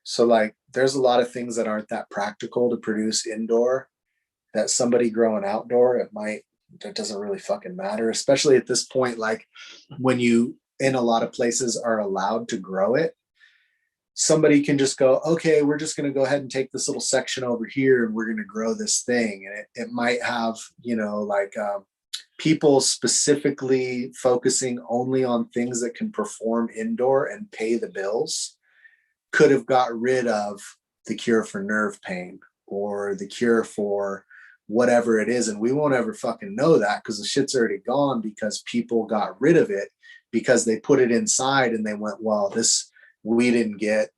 So like there's a lot of things that aren't that practical to produce indoor that somebody growing outdoor, that doesn't really fucking matter, especially at this point. Like when you in a lot of places are allowed to grow it, somebody can just go, okay, we're just going to go ahead and take this little section over here and we're going to grow this thing. And it might have, people specifically focusing only on things that can perform indoor and pay the bills could have got rid of the cure for nerve pain or the cure for whatever it is. And we won't ever fucking know that because the shit's already gone, because people got rid of it because they put it inside and they went, well, we didn't get,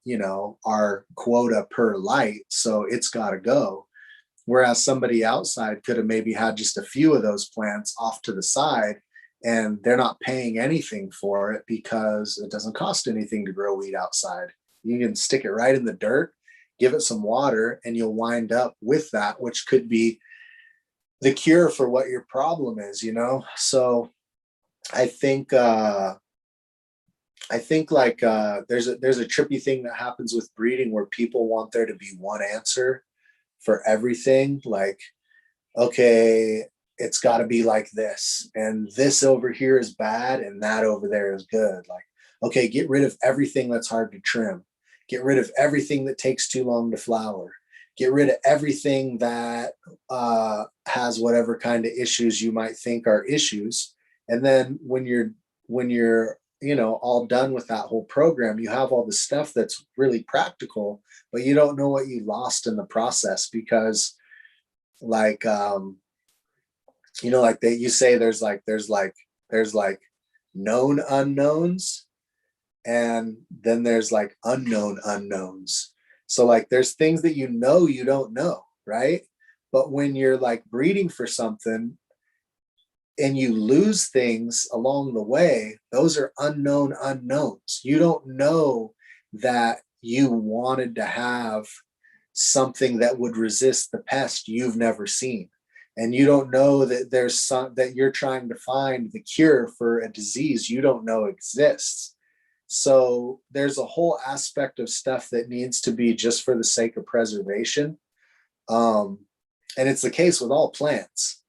our quota per light, so it's got to go. Whereas somebody outside could have maybe had just a few of those plants off to the side, and they're not paying anything for it because it doesn't cost anything to grow weed outside. You can stick it right in the dirt, give it some water, and you'll wind up with that, which could be the cure for what your problem is, So I think there's a trippy thing that happens with breeding where people want there to be one answer for everything. Like, okay, it's got to be like this, and this over here is bad and that over there is good. Like, okay, get rid of everything that's hard to trim, get rid of everything that takes too long to flower, get rid of everything that has whatever kind of issues you might think are issues. And then when you're all done with that whole program, you have all the stuff that's really practical, but you don't know what you lost in the process, because like you say there's known unknowns, and then there's like unknown unknowns. So like there's things that you don't know, right? But when you're like breeding for something and you lose things along the way, those are unknown unknowns. You don't know that you wanted to have something that would resist the pest you've never seen. And you don't know that that you're trying to find the cure for a disease you don't know exists. So there's a whole aspect of stuff that needs to be just for the sake of preservation. And it's the case with all plants,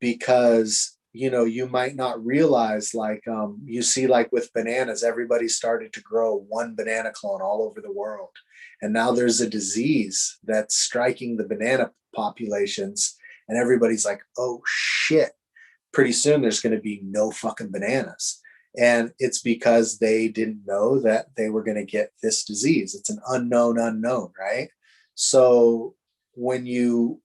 because you might not realize, like you see, like with bananas, everybody started to grow one banana clone all over the world, and now there's a disease that's striking the banana populations, and everybody's like, oh shit, pretty soon there's going to be no fucking bananas. And it's because they didn't know that they were going to get this disease. It's an unknown unknown, right? So when you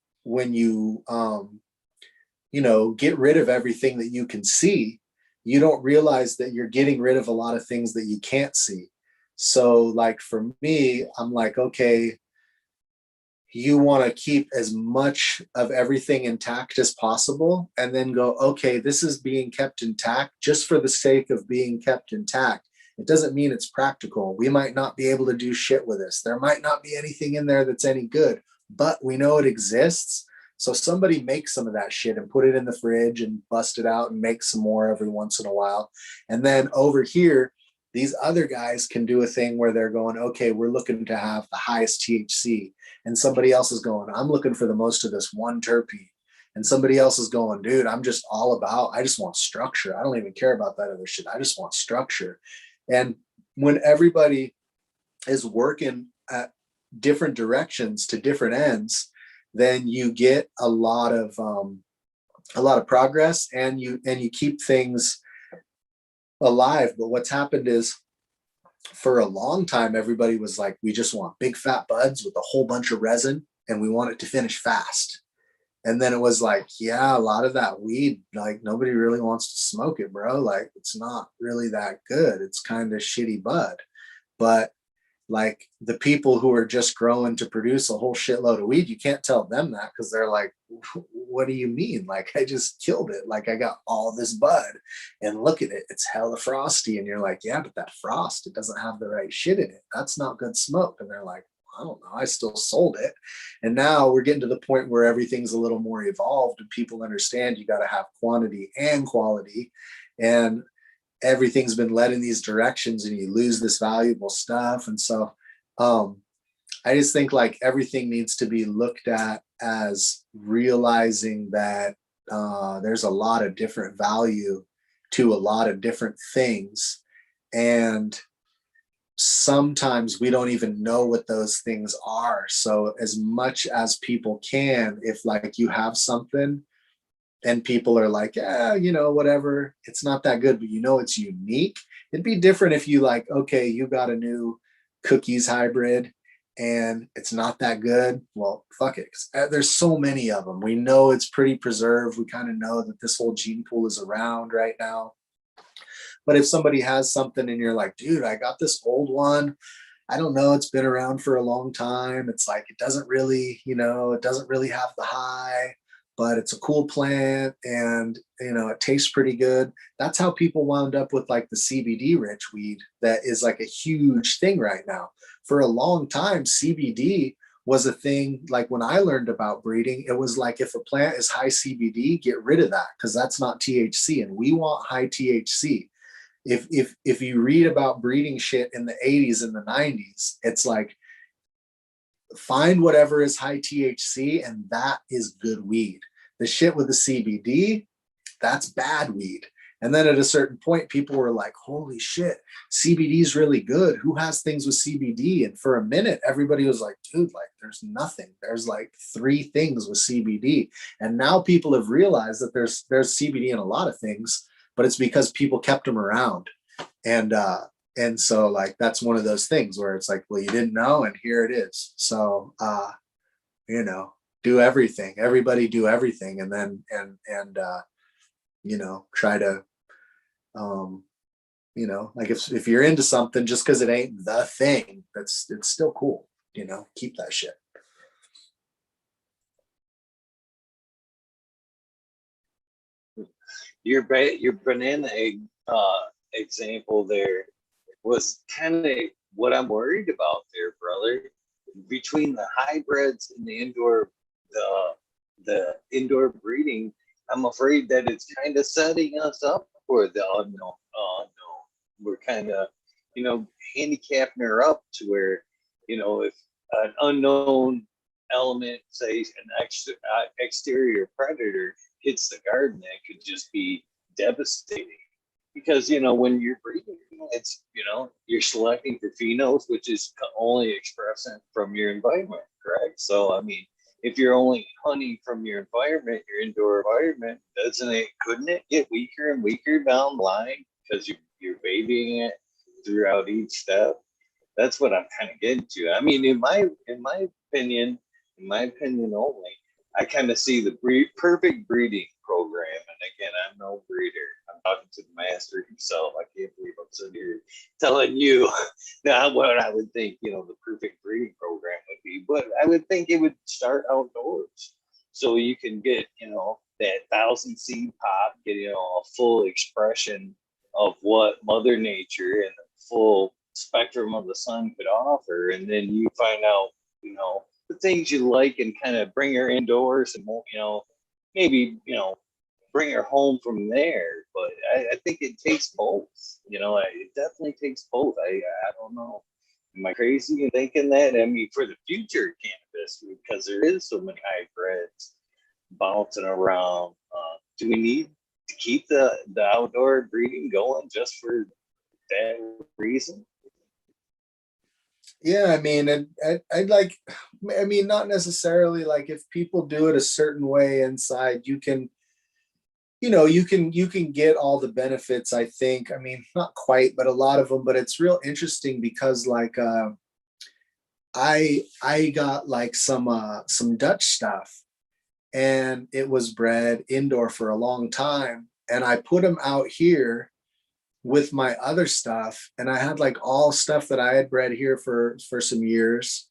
get rid of everything that you can see, you don't realize that you're getting rid of a lot of things that you can't see. So like for me, I'm like, okay, you want to keep as much of everything intact as possible, and then go, okay, this is being kept intact just for the sake of being kept intact. It doesn't mean it's practical. We might not be able to do shit with this. There might not be anything in there that's any good, but we know it exists. So somebody make some of that shit and put it in the fridge and bust it out and make some more every once in a while. And then over here, these other guys can do a thing where they're going, okay, we're looking to have the highest THC. And somebody else is going, I'm looking for the most of this one terpene. And somebody else is going, dude, I just want structure. I don't even care about that other shit. I just want structure. And when everybody is working at different directions to different ends, then you get a lot of progress, and you keep things alive. But what's happened is, for a long time, everybody was like, we just want big fat buds with a whole bunch of resin, and we want it to finish fast. And then it was like, yeah, a lot of that weed, like nobody really wants to smoke it, bro. Like it's not really that good. It's kind of shitty bud. But like the people who are just growing to produce a whole shitload of weed, you can't tell them that because they're like, what do you mean? Like I just killed it. Like I got all this bud and look at it. It's hella frosty. And you're like, yeah, but that frost, it doesn't have the right shit in it. That's not good smoke. And they're like, I don't know. I still sold it. And now we're getting to the point where everything's a little more evolved and people understand you got to have quantity and quality. And everything's been led in these directions and you lose this valuable stuff. And so I just think like everything needs to be looked at as realizing that there's a lot of different value to a lot of different things. And sometimes we don't even know what those things are. So as much as people can, if like you have something and people are like, yeah, you know, whatever, it's not that good, but you know, it's unique. It'd be different if you like, okay, you got a new cookies hybrid and it's not that good. Well, fuck it. There's so many of them. We know it's pretty preserved. We kind of know that this whole gene pool is around right now. But if somebody has something and you're like, dude, I got this old one, I don't know, it's been around for a long time. It's like, it doesn't really, you know, it doesn't really have the high, but it's a cool plant and, you know, it tastes pretty good. That's how people wound up with like the CBD rich weed that is like a huge thing right now. For a long time, CBD was a thing. Like when I learned about breeding, it was like, if a plant is high CBD, get rid of that because that's not THC and we want high THC. If you read about breeding shit in the 80s and the 90s, it's like find whatever is high THC and that is good weed. The shit with the CBD, that's bad weed. And then at a certain point, people were like, holy shit, CBD is really good. Who has things with CBD? And for a minute, everybody was like, dude, like there's nothing. There's like 3 things with CBD. And now people have realized that there's CBD in a lot of things, but it's because people kept them around. And so like, that's one of those things where it's like, well, you didn't know, and here it is. So, you know, do everything, everybody do everything. And then, you know, try to, you know, like if you're into something, just cause it ain't the thing, it's still cool, you know, keep that shit. Your banana egg example there was kind of what I'm worried about there, brother. Between the hybrids and the indoor breeding, I'm afraid that it's kind of setting us up for the unknown. We're kind of, you know, handicapping her up to where, you know, if an unknown element, say an exterior predator hits the garden, that could just be devastating. Because, you know, when you're breeding, it's, you know, you're selecting for phenols, which is only expressed from your environment, correct? So, I mean, if you're only hunting from your environment, your indoor environment, couldn't it get weaker and weaker down the line because you're babying it throughout each step? That's what I'm kind of getting to. I mean, in my opinion only, I kind of see the perfect breeding program. And again, I'm no breeder. I'm talking to the master himself. I can't believe I'm sitting here telling you now what I would think, you know, the perfect breeding program would be. But I would think it would start outdoors. So you can get, you know, that 1,000 seed pop, get, you know, a full expression of what Mother Nature and the full spectrum of the sun could offer. And then you find out, you know, the things you like and kind of bring her indoors and, you know, maybe, you know, bring her home from there. But I think it takes both, you know, it definitely takes both. I don't know. Am I crazy in thinking that? I mean, for the future of cannabis, because there is so many hybrids bouncing around, do we need to keep the outdoor breeding going just for that reason? Yeah, I mean, I'd like, I mean, not necessarily like if people do it a certain way inside, you can, you know, you can get all the benefits, I think. I mean, not quite, but a lot of them. But it's real interesting because like I got like some Dutch stuff, and it was bred indoor for a long time. And I put them out here with my other stuff, and I had like all stuff that I had bred here for some years,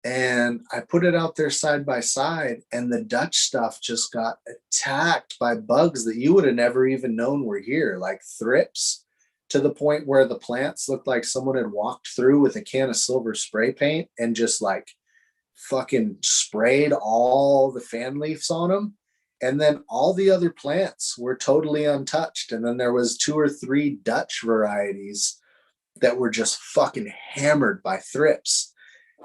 and I put it out there side by side, and the Dutch stuff just got attacked by bugs that you would have never even known were here, like thrips, to the point where the plants looked like someone had walked through with a can of silver spray paint and just like fucking sprayed all the fan leaves on them. And then all the other plants were totally untouched. And then there was 2 or 3 Dutch varieties that were just fucking hammered by thrips.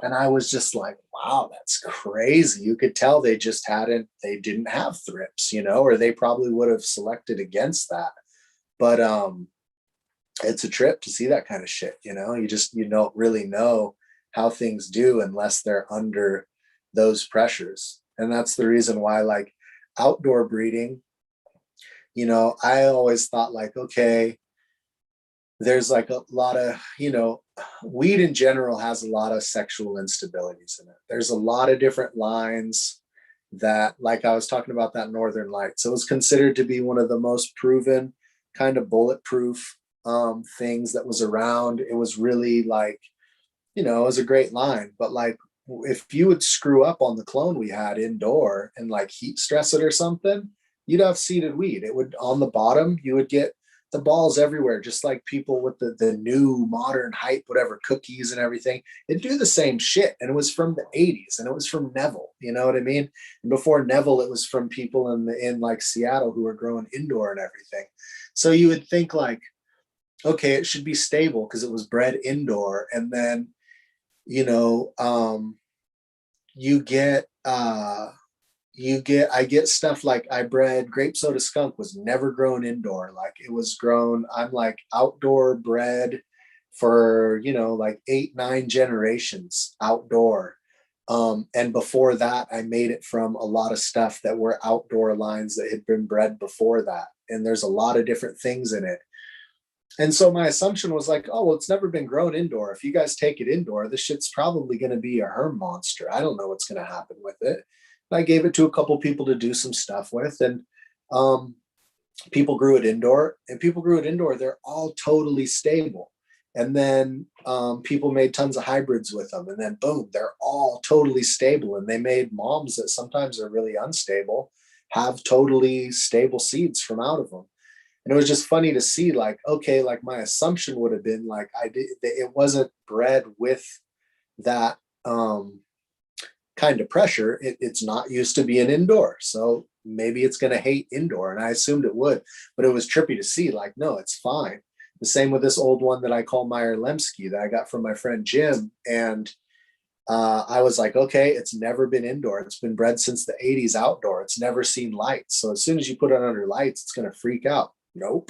And I was just like, wow, that's crazy. You could tell they didn't have thrips, or they probably would have selected against that. But it's a trip to see that kind of shit. You don't really know how things do unless they're under those pressures. And that's the reason why, like, outdoor breeding, I always thought like, okay, there's like a lot of, weed in general has a lot of sexual instabilities in it. There's a lot of different lines that, like I was talking about that Northern Lights. So it was considered to be one of the most proven kind of bulletproof things that was around. It was really like, it was a great line, but like if you would screw up on the clone we had indoor and like heat stress it or something, you'd have seeded weed. It would, on the bottom, you would get the balls everywhere, just like people with the new modern hype, whatever, cookies and everything. It'd do the same shit. And it was from the 80s, and it was from Neville, you know what I mean? And before Neville, it was from people in like Seattle who were growing indoor and everything. So you would think like, okay, it should be stable because it was bred indoor. And then, I get stuff like I bred grape soda skunk was never grown indoor. Like it was grown, I'm like outdoor bred for, like 8-9 generations outdoor. And before that, I made it from a lot of stuff that were outdoor lines that had been bred before that. And there's a lot of different things in it. And so my assumption was like, oh, well, it's never been grown indoor. If you guys take it indoor, this shit's probably going to be a herm monster. I don't know what's going to happen with it. And I gave it to a couple people to do some stuff with, and people grew it indoor. They're all totally stable. And then people made tons of hybrids with them, and then boom, they're all totally stable. And they made moms that sometimes are really unstable have totally stable seeds from out of them. And it was just funny to see, like, okay, like my assumption would have been like, it wasn't bred with that kind of pressure. It's not used to being indoor. So maybe it's going to hate indoor. And I assumed it would, but it was trippy to see like, no, it's fine. The same with this old one that I call Meyer Lemsky that I got from my friend Jim. And I was like, okay, it's never been indoor. It's been bred since the 80s outdoor. It's never seen lights. So as soon as you put it under lights, it's going to freak out. Nope.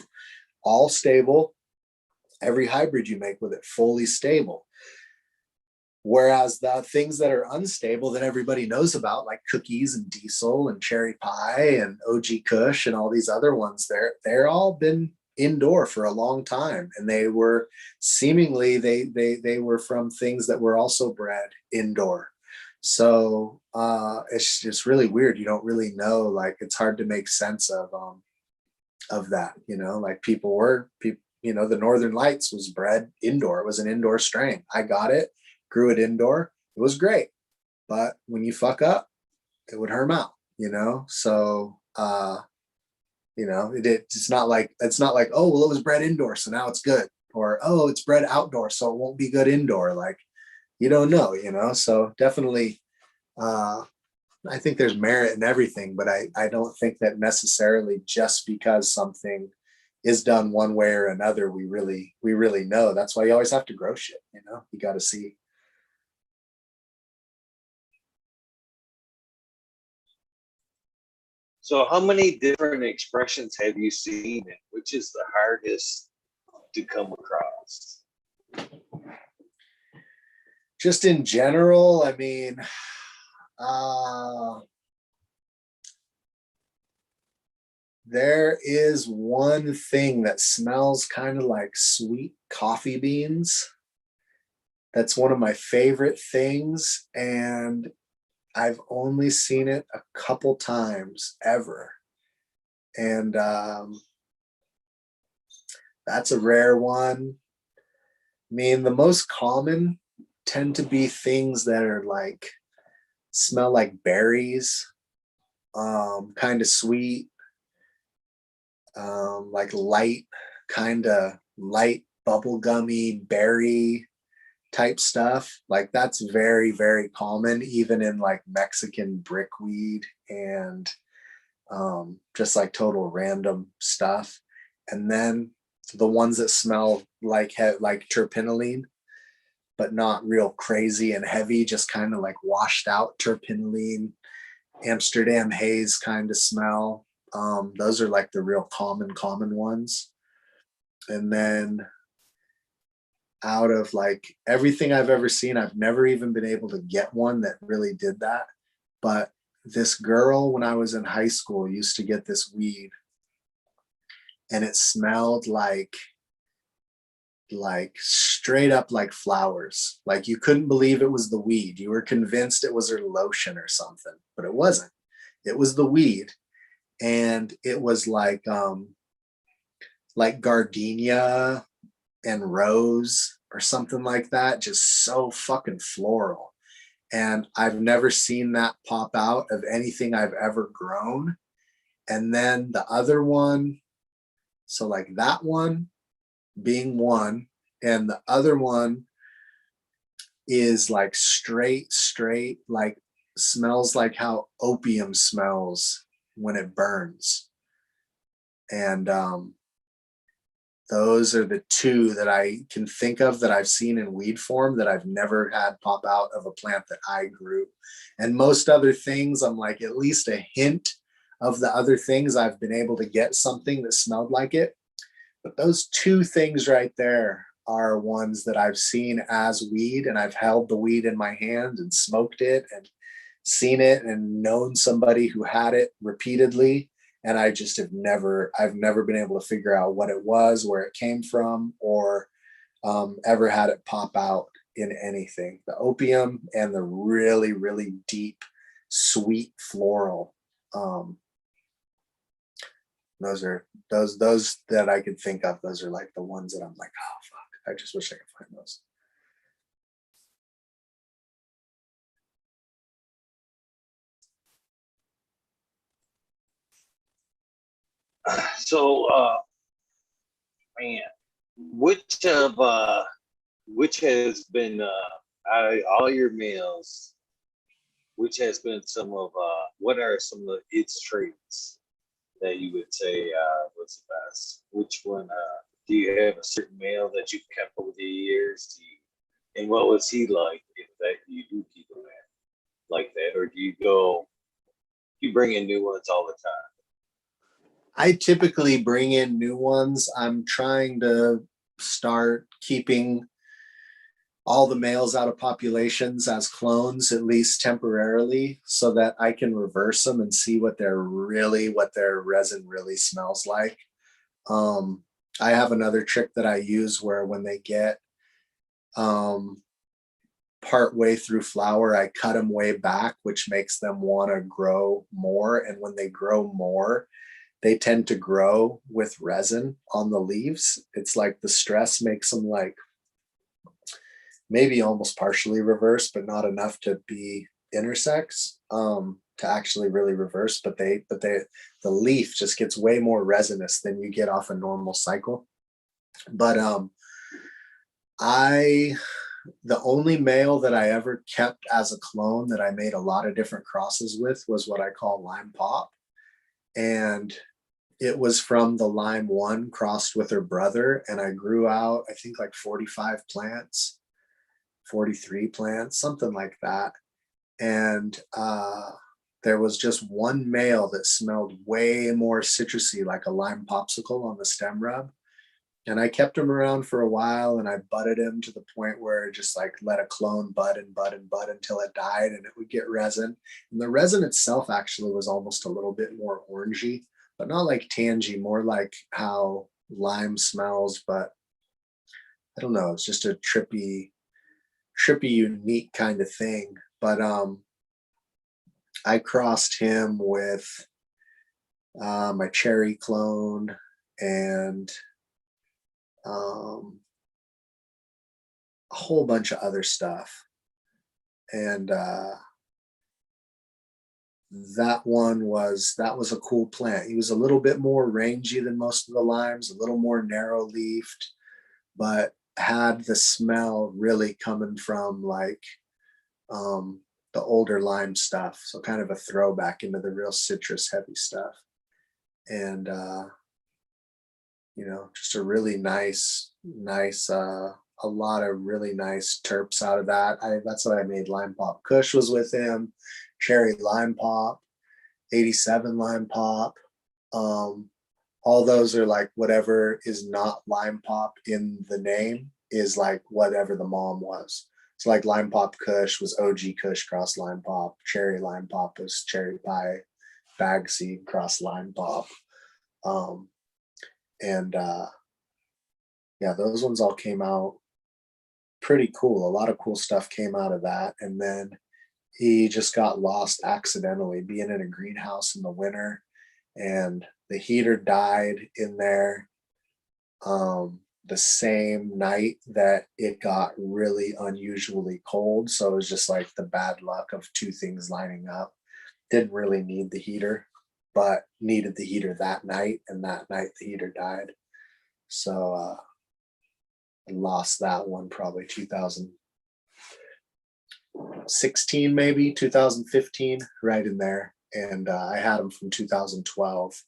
All stable. Every hybrid you make with it, fully stable. Whereas the things that are unstable that everybody knows about, like cookies and diesel and cherry pie and OG Kush and all these other ones, they're all been indoor for a long time. And they were seemingly, they were from things that were also bred indoor. So it's just really weird. You don't really know, like it's hard to make sense of that, like the Northern Lights was bred indoor. It was an indoor strain. I got it, grew it indoor. It was great. But when you fuck up, it would herm out, So, it's not like, oh, well, it was bred indoor, so now it's good. Or, oh, it's bred outdoor, so it won't be good indoor. Like, you don't know, So definitely, I think there's merit in everything, but I don't think that necessarily just because something is done one way or another, we really know. That's why you always have to grow shit, you got to see. So how many different expressions have you seen, and which is the hardest to come across? Just in general, I mean, there is one thing that smells kind of like sweet coffee beans. That's one of my favorite things. And I've only seen it a couple times ever. And that's a rare one. I mean, the most common tend to be things that are like smell like berries, kind of sweet, like kind of light bubblegummy berry type stuff. Like that's very, very common, even in like Mexican brickweed and just like total random stuff. And then the ones that smell like terpinolene, but not real crazy and heavy, just kind of like washed out terpinolene, Amsterdam haze kind of smell. Those are like the real common ones. And then out of like everything I've ever seen, I've never even been able to get one that really did that. But this girl, when I was in high school, used to get this weed, and it smelled like straight up like flowers. Like you couldn't believe it was the weed. You were convinced it was her lotion or something, but it wasn't. It was the weed. And it was like gardenia and rose or something like that, just so fucking floral. And I've never seen that pop out of anything I've ever grown. And then the other one, so like that one being one, and the other one is like straight, like smells like how opium smells when it burns. And those are the two that I can think of that I've seen in weed form that I've never had pop out of a plant that I grew. And most other things, I'm like at least a hint of the other things I've been able to get something that smelled like it. But those two things right there are ones that I've seen as weed, and I've held the weed in my hand and smoked it and seen it and known somebody who had it repeatedly. And I just I've never been able to figure out what it was, where it came from, or ever had it pop out in anything. The opium and the really, really deep, sweet floral. Those are those that I could think of. Those are like the ones that I'm like, oh fuck, I just wish I could find those. So, man, which of which has been out of all your meals, which has been some of what are some of its traits that you would say was the best? Which one do you have a certain male that you've kept over the years? And what was he like if that you do keep him like that, or do you bring in new ones all the time? I typically bring in new ones. I'm trying to start keeping all the males out of populations as clones, at least temporarily, so that I can reverse them and see what their resin really smells like. I have another trick that I use where when they get part way through flower, I cut them way back, which makes them want to grow more. And when they grow more, they tend to grow with resin on the leaves. It's like the stress makes them like maybe almost partially reverse, but not enough to be intersex to actually really reverse. But the leaf just gets way more resinous than you get off a normal cycle. But the only male that I ever kept as a clone that I made a lot of different crosses with was what I call Lime Pop. And it was from the Lime One crossed with her brother. And I grew out, I think like 45 plants, 43 plants, something like that. And there was just one male that smelled way more citrusy, like a lime popsicle on the stem rub. And I kept him around for a while, and I budded him to the point where it just like let a clone bud and bud and bud until it died, and it would get resin. And the resin itself actually was almost a little bit more orangey, but not like tangy, more like how lime smells. But I don't know, it's just a trippy, unique kind of thing. But I crossed him with my cherry clone and a whole bunch of other stuff. And that was a cool plant. He was a little bit more rangy than most of the limes, a little more narrow leafed, but had the smell really coming from like the older lime stuff. So kind of a throwback into the real citrus heavy stuff. And just a really nice, a lot of really nice terps out of that. That's what I made. Lime Pop Kush was with him, Cherry Lime Pop, 87 Lime Pop. All those are like whatever is not Lime Pop in the name is like whatever the mom was. So like Lime Pop Kush was OG Kush cross Lime Pop. Cherry Lime Pop was Cherry Pie Bag Seed cross Lime Pop. And yeah, those ones all came out pretty cool. A lot of cool stuff came out of that. And then he just got lost accidentally being in a greenhouse in the winter, and the heater died in there the same night that it got really unusually cold. So it was just like the bad luck of two things lining up. Didn't really need the heater, but needed the heater that night, and that night the heater died. So I lost that one probably 2016, maybe 2015, right in there. And I had him from 2012,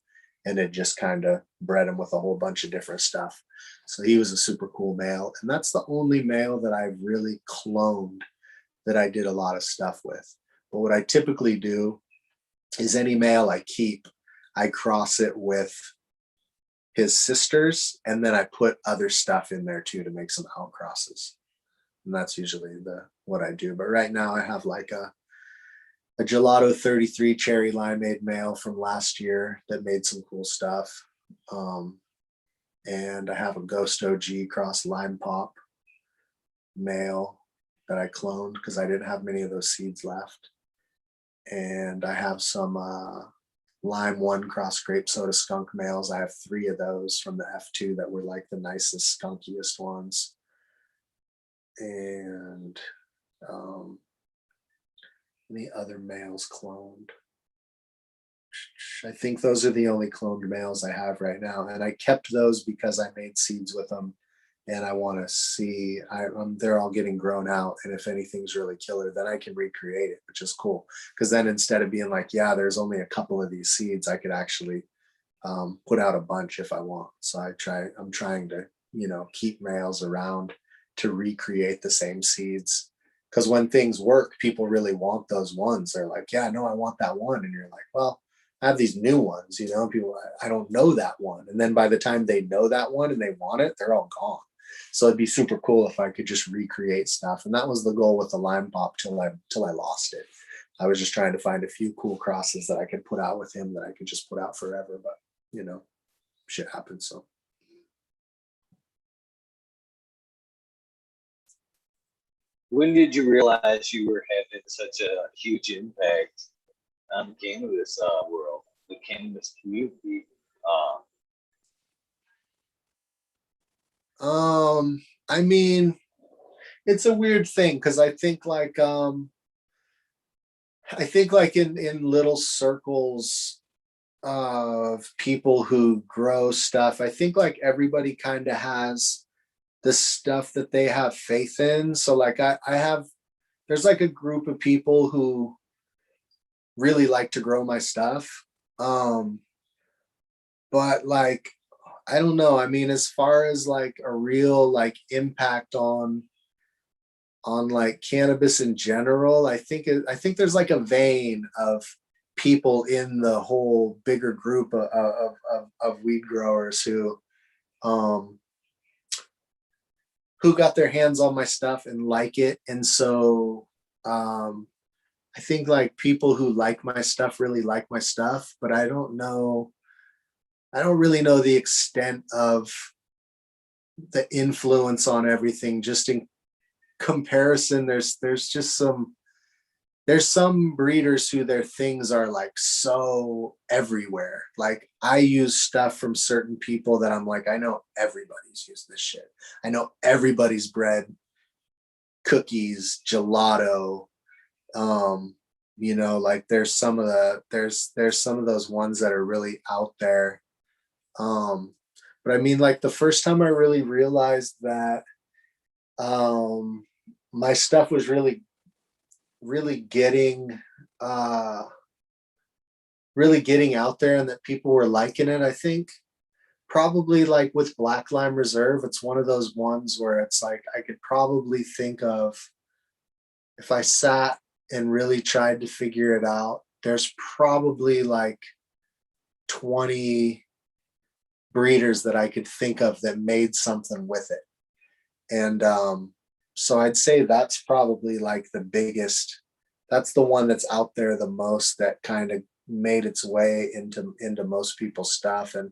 and it just kind of bred him with a whole bunch of different stuff. So he was a super cool male, and that's the only male that I've really cloned that I did a lot of stuff with. But what I typically do is any male I keep, I cross it with his sisters, and then I put other stuff in there too to make some outcrosses. And that's usually what I do. But right now I have like a Gelato 33 cherry limeade male from last year that made some cool stuff. And I have a Ghost OG cross lime pop male that I cloned because I didn't have many of those seeds left. And I have some Lime 1 cross grape soda skunk males. I have 3 of those from the F2 that were like the nicest, skunkiest ones. And any other males cloned? I think those are the only cloned males I have right now. And I kept those because I made seeds with them. And I want to see, they're all getting grown out. And if anything's really killer, then I can recreate it, which is cool. Because then instead of being like, yeah, there's only a couple of these seeds, I could actually put out a bunch if I want. So I'm trying to, keep males around to recreate the same seeds. Because when things work, people really want those ones. They're like, yeah, no, I want that one. And you're like, well, I have these new ones, people, I don't know that one. And then by the time they know that one and they want it, they're all gone. So it'd be super cool if I could just recreate stuff. And that was the goal with the lime pop till I lost it. I was just trying to find a few cool crosses that I could put out with him that I could just put out forever. But, shit happens. So. When did you realize you were having such a huge impact on the cannabis world, the cannabis community? I mean, it's a weird thing because I think like in little circles of people who grow stuff, I think like everybody kind of has the stuff that they have faith in. So like there's like a group of people who really like to grow my stuff. But like, I don't know. I mean, as far as like a real like impact on like cannabis in general, I think there's like a vein of people in the whole bigger group of weed growers who got their hands on my stuff and like it. And so I think like people who like my stuff really like my stuff, but I don't really know the extent of the influence on everything. Just in comparison, there's just some there's some breeders who their things are like so everywhere. Like I use stuff from certain people that I'm like, I know everybody's used this shit. I know everybody's bred cookies, gelato. You know, like there's some of those ones that are really out there. But I mean, like the first time I really realized that my stuff was really getting out there and that people were liking it, I think probably like with Black Lime Reserve, it's one of those ones where it's like I could probably think of, if I sat and really tried to figure it out, there's probably like 20 breeders that I could think of that made something with it. And so I'd say that's probably like the biggest, that's the one that's out there the most, that kind of made its way into most people's stuff. And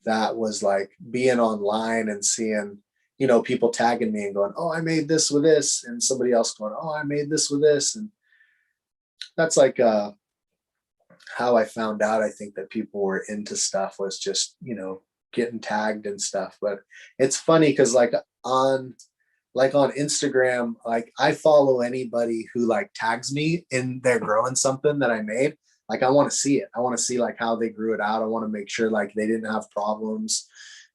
that was like being online and seeing, you know, people tagging me and going, oh, I made this with this, and somebody else going, oh, I made this with this. And that's like how I found out, I think, that people were into stuff, was just, you know, getting tagged and stuff. But it's funny because like on Instagram, like I follow anybody who like tags me in they're growing something that I made. Like I want to see it. I want to see like how they grew it out. I want to make sure like they didn't have problems.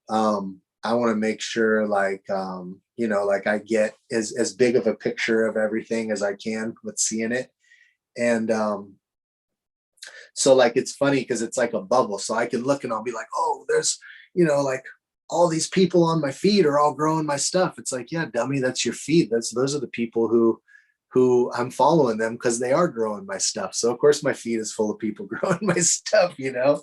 I want to make sure like you know, like I get as big of a picture of everything as I can with seeing it. And so like it's funny because it's like a bubble. So I can look and I'll be like, oh, there's, you know, like all these people on my feed are all growing my stuff. It's like, yeah, dummy, that's your feed. Those are the people who I'm following them because they are growing my stuff. So of course my feed is full of people growing my stuff, you know.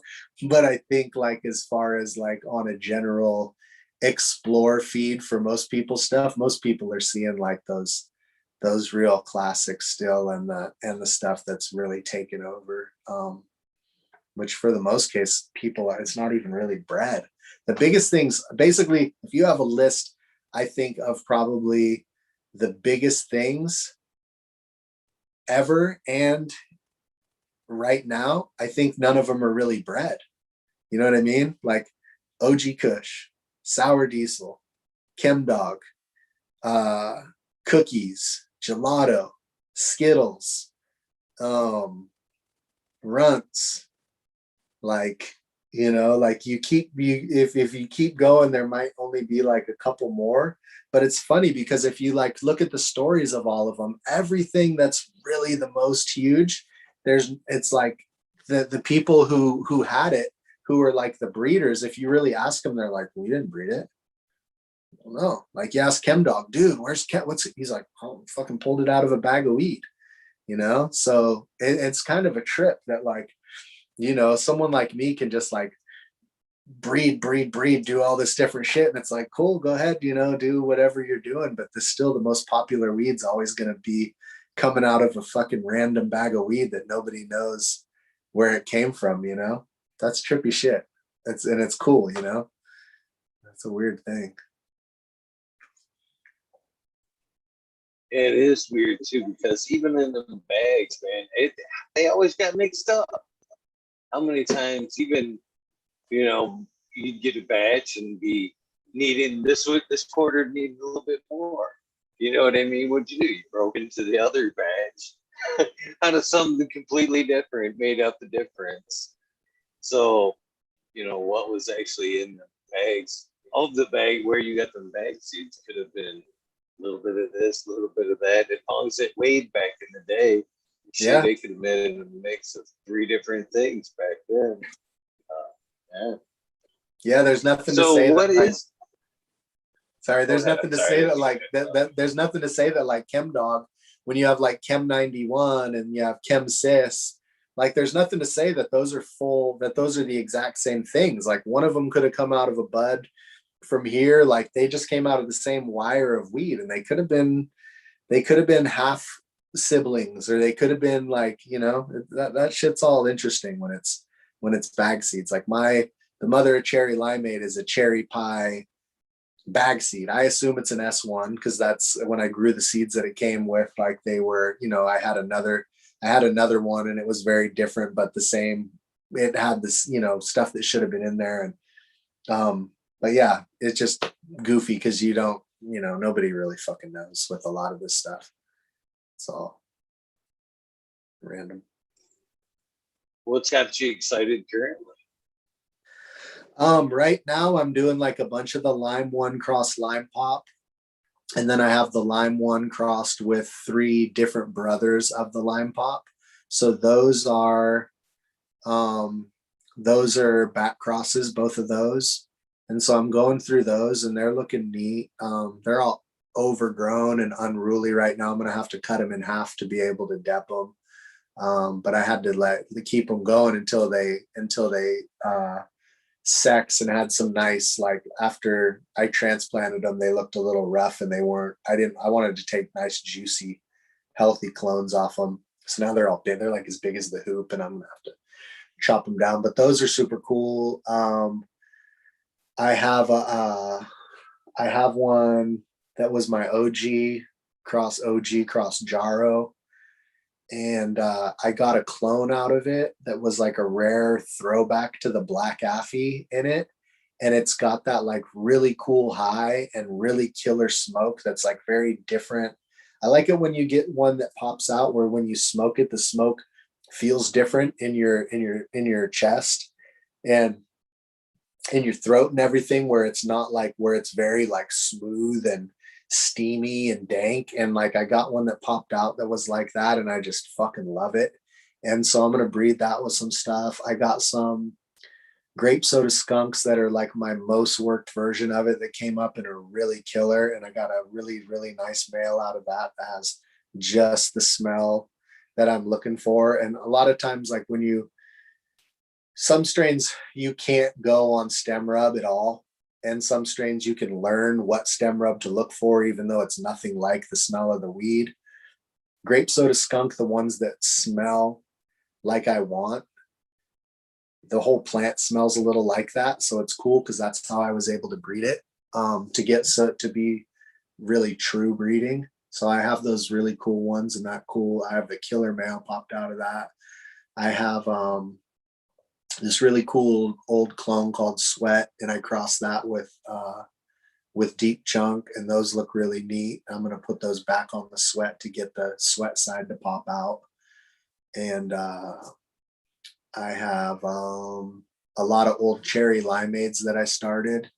But I think like as far as like on a general explore feed for most people's stuff, most people are seeing like those real classics still, and the stuff that's really taken over. Which for the most case, people are, it's not even really bred. The biggest things, basically, if you have a list, I think of probably the biggest things ever, and right now, I think none of them are really bred. You know what I mean? Like OG Kush, Sour Diesel, Chem Dog, cookies, gelato, Skittles, runts. Like, you know, like if you keep going, there might only be like a couple more. But it's funny because if you like look at the stories of all of them, everything that's really the most huge, it's like the people who had it, who are like the breeders. If you really ask them, they're like, we didn't breed it. Well, no, like you ask Chem Dog, dude, where's Chem? What's it? He's like, oh, fucking pulled it out of a bag of weed, you know. So it's kind of a trip that like, you know, someone like me can just like breed, do all this different shit. And it's like, cool, go ahead, you know, do whatever you're doing. But still the most popular weed's always going to be coming out of a fucking random bag of weed that nobody knows where it came from, you know. That's trippy shit. It's cool, you know. That's a weird thing. It is weird too, because even in the bags, man, they always got mixed up. How many times, even, you know, you'd get a batch and be needing this quarter needed a little bit more. You know what I mean? What'd you do? You broke into the other batch out of something completely different, made up the difference. So, you know, what was actually in the bags of the bag, where you got the bag seeds, could have been a little bit of this, a little bit of that. As long as it weighed back in the day, Yeah, they could have made a mix of 3 different things back then. Yeah, there's nothing to So say what that like, is? sorry, there's Go ahead, nothing I'm to sorry. say that like that there's nothing to say that like Chem Dog, when you have like Chem 91 and you have Chem Sis, like there's nothing to say that those are the exact same things. Like one of them could have come out of a bud from here, like they just came out of the same wire of weed, and they could have been half siblings, or they could have been like, you know, that shit's all interesting when it's bag seeds. Like the mother of cherry limeade is a cherry pie bag seed. I assume it's an S1 because that's when I grew the seeds that it came with. Like they were, you know, I had another I had another one and it was very different, but the same. It had this, stuff that should have been in there. And but yeah, it's just goofy because you don't, nobody really fucking knows with a lot of this stuff. It's all random. What's got you excited currently? Right now I'm doing like a bunch of the Lime One cross Lime Pop. And then I have the Lime One crossed with 3 different brothers of the Lime Pop. So those are back crosses, both of those. And so I'm going through those and they're looking neat. They're all overgrown and unruly right now. I'm going to have to cut them in half to be able to dep them. But I had to keep them going until they sex and had some nice, like after I transplanted them, they looked a little rough and I wanted to take nice, juicy, healthy clones off them. So now they're all big. They're like as big as the hoop and I'm going to have to chop them down, but those are super cool. I have one that was my OG cross Jaro. And I got a clone out of it that was like a rare throwback to the Black Affy in it. And it's got that like really cool high and really killer smoke that's like very different. I like it when you get one that pops out where when you smoke it, the smoke feels different in your chest and in your throat and everything, where it's not like where it's very like smooth and steamy and dank. And like I got one that popped out that was like that and I just fucking love it. And so I'm going to breed that with some stuff. I got some grape soda skunks that are like my most worked version of it that came up and are really killer. And I got a really, really nice male out of that has just the smell that I'm looking for. And a lot of times, like some strains you can't go on stem rub at all. And some strains you can learn what stem rub to look for, even though it's nothing like the smell of the weed. Grape soda skunk, the ones that smell like I want, the whole plant smells a little like that. So it's cool because that's how I was able to breed it to be really true breeding. So I have those really cool ones and that cool. I have the killer male popped out of that. I have this really cool old clone called Sweat, and I crossed that with Deep Chunk, and those look really neat. I'm going to put those back on the Sweat to get the Sweat side to pop out. And I have a lot of old cherry limeades that I started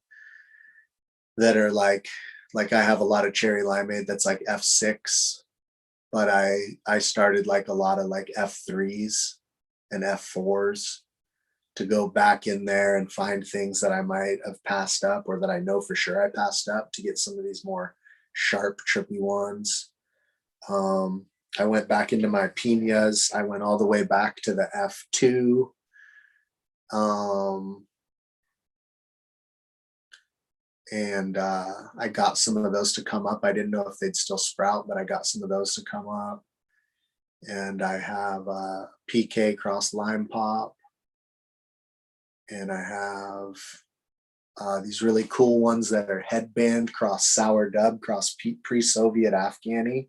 that are like I have a lot of cherry limeade that's like F6, but I started like a lot of like F3s and F4s to go back in there and find things that I might have passed up or that I know for sure I passed up to get some of these more sharp, trippy ones. I went back into my pinas. I went all the way back to the F2. And I got some of those to come up. I didn't know if they'd still sprout, but I got some of those to come up. And I have PK cross Lime Pop. And I have these really cool ones that are headband cross Sour Dub cross pre-Soviet Afghani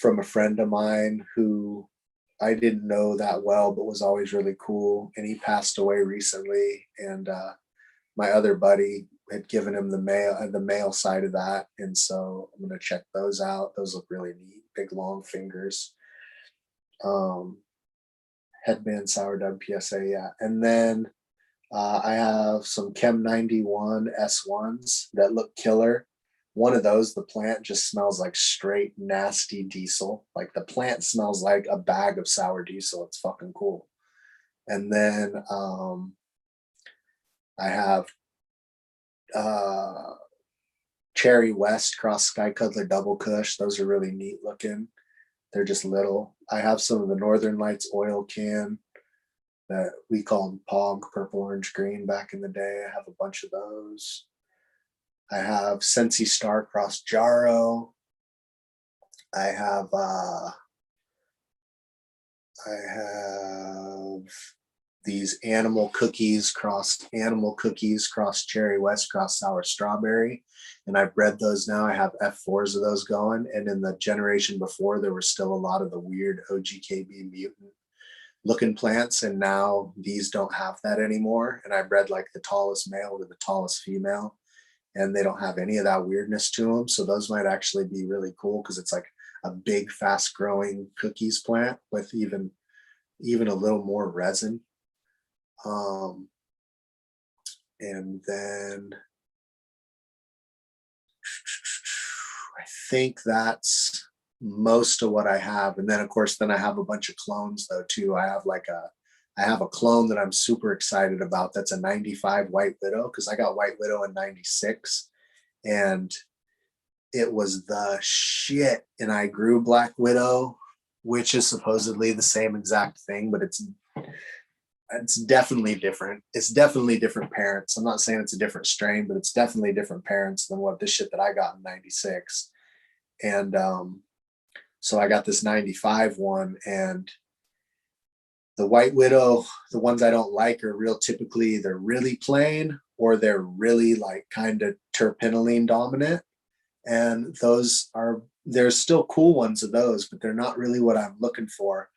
from a friend of mine who I didn't know that well, but was always really cool. And he passed away recently. And my other buddy had given him the male side of that. And so I'm going to check those out. Those look really neat. Big, long fingers. Headband Sour Dub PSA, yeah. And then I have some Chem 91 S1s that look killer. One of those, the plant just smells like straight nasty diesel. Like the plant smells like a bag of sour diesel. It's fucking cool. And then I have Cherry West cross Sky Cuddler Double Kush. Those are really neat looking. They're just little. I have some of the Northern Lights oil can that we called Pog, purple, orange, green back in the day. I have a bunch of those. I have Sensi Star Cross Jaro. I have these animal cookies cross cherry west cross sour strawberry, and I've bred those now. I have F4s of those going, and in the generation before there were still a lot of the weird OGKB mutant looking plants, and now these don't have that anymore. And I bred like the tallest male to the tallest female, and they don't have any of that weirdness to them. So those might actually be really cool because it's like a big fast growing cookies plant with even a little more resin. And then I think that's most of what I have. And then of course, then I have a bunch of clones though too. I have a clone that I'm super excited about. That's a 95 White Widow, because I got White Widow in 96 and it was the shit. And I grew Black Widow, which is supposedly the same exact thing, but it's definitely different. It's definitely different parents. I'm not saying it's a different strain, but it's definitely different parents than what this shit that I got in 96. And so I got this 95 one, and the White Widow, the ones I don't like are typically they're really plain or they're really like kind of terpenoline dominant. And there's still cool ones of those, but they're not really what I'm looking for.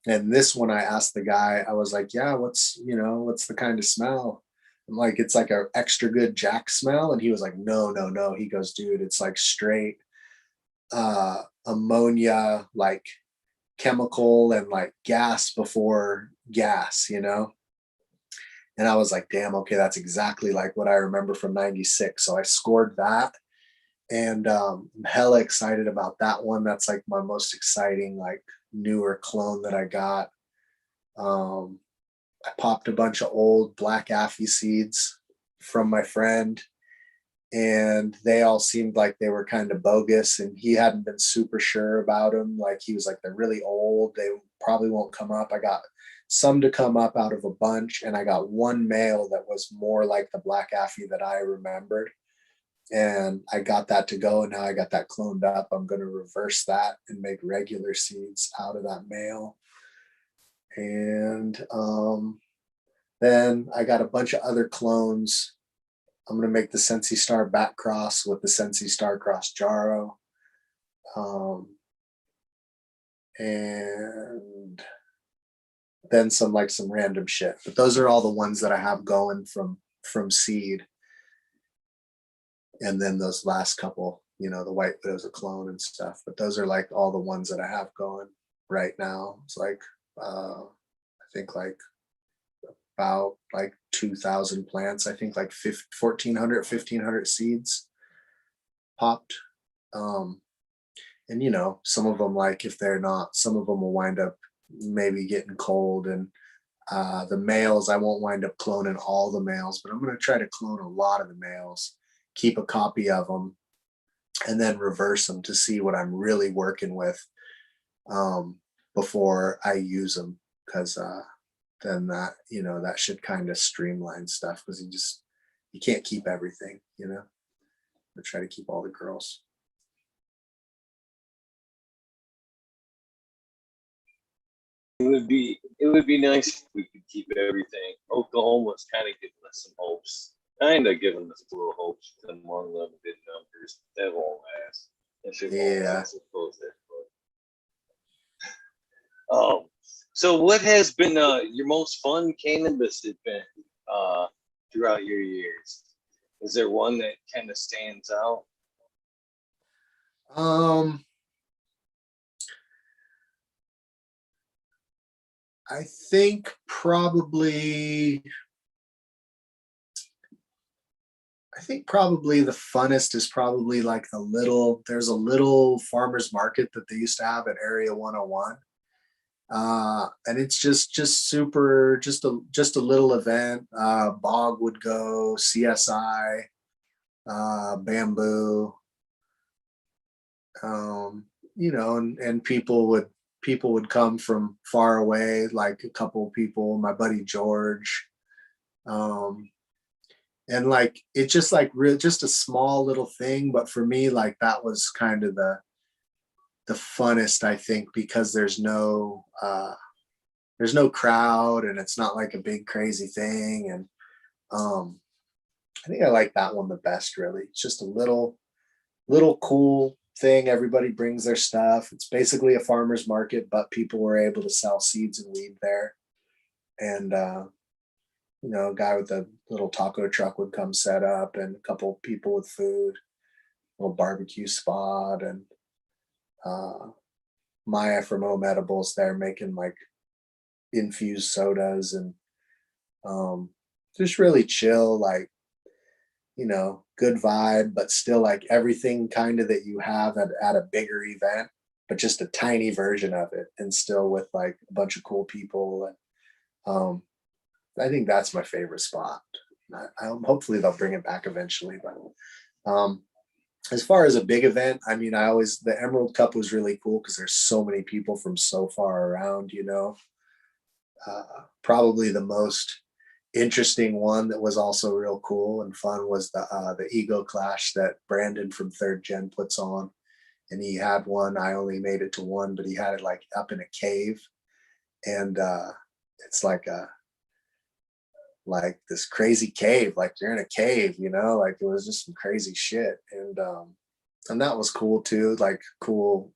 And this one, I asked the guy, I was like, yeah, what's the kind of smell? I'm like, it's like an extra good Jack smell. And he was like, no. He goes, dude, it's like straight ammonia, like chemical and like gas before gas, And I was like, damn, okay, that's exactly like what I remember from 96. So I scored that. And I'm hella excited about that one. That's like my most exciting, like newer clone that I got. I popped a bunch of old black Affy seeds from my friend, and they all seemed like they were kind of bogus, and he hadn't been super sure about them. Like he was like, they're really old, they probably won't come up. I got some to come up out of a bunch, and I got one male that was more like the black Affy that I remembered, and I got that to go. And now I got that cloned up. I'm going to reverse that and make regular seeds out of that male. And then I got a bunch of other clones. I'm going to make the Sensi Star back cross with the Sensi Star cross Jaro. And then some random shit. But those are all the ones that I have going from seed. And then those last couple, the White Widow's a clone and stuff. But those are like all the ones that I have going right now. It's like, I think like about like 2,000 plants. I think like 1,400 seeds popped. And some of them, like if they're not, some of them will wind up maybe getting cold. And the males, I won't wind up cloning all the males, but I'm going to try to clone a lot of the males, keep a copy of them, and then reverse them to see what I'm really working with before I use them. Because then that, that should kind of streamline stuff, because you can't keep everything, I try to keep all the girls. It would be nice if we could keep everything. Oklahoma's kind of giving us some hopes. Kind of giving us a little hopes with them unlimited numbers. That won't last. That should won't last. So what has been your most fun cannabis event throughout your years? Is there one that kind of stands out? I think probably the funnest is probably like there's a little farmer's market that they used to have at Area 101. And it's just super, just a little event. Bog would go, CSI, Bamboo, and people would come from far away, like a couple of people, my buddy George, and like it's just like just a small little thing, but for me, like that was kind of the funnest, I think, because there's no there's no crowd and it's not like a big crazy thing. And I think I like that one the best, really. It's just a little cool thing. Everybody brings their stuff. It's basically a farmer's market, but people were able to sell seeds and weed there. And you know, a guy with a little taco truck would come set up, and a couple people with food, little barbecue spot, and Maya from Home Edibles there making like infused sodas, and just really chill, like, you know, good vibe, but still like everything kind of that you have at a bigger event, but just a tiny version of it, and still with like a bunch of cool people. And I think that's my favorite spot. Hopefully they'll bring it back eventually. But as far as a big event, I mean, the Emerald Cup was really cool because there's so many people from so far around, you know. Probably the most interesting one that was also real cool and fun was the Ego Clash that Brandon from Third Gen puts on. And he had one. I only made it to one, but he had it like up in a cave. And it's like this crazy cave, like you're in a cave, you know, like it was just some crazy shit. And that was cool too, like cool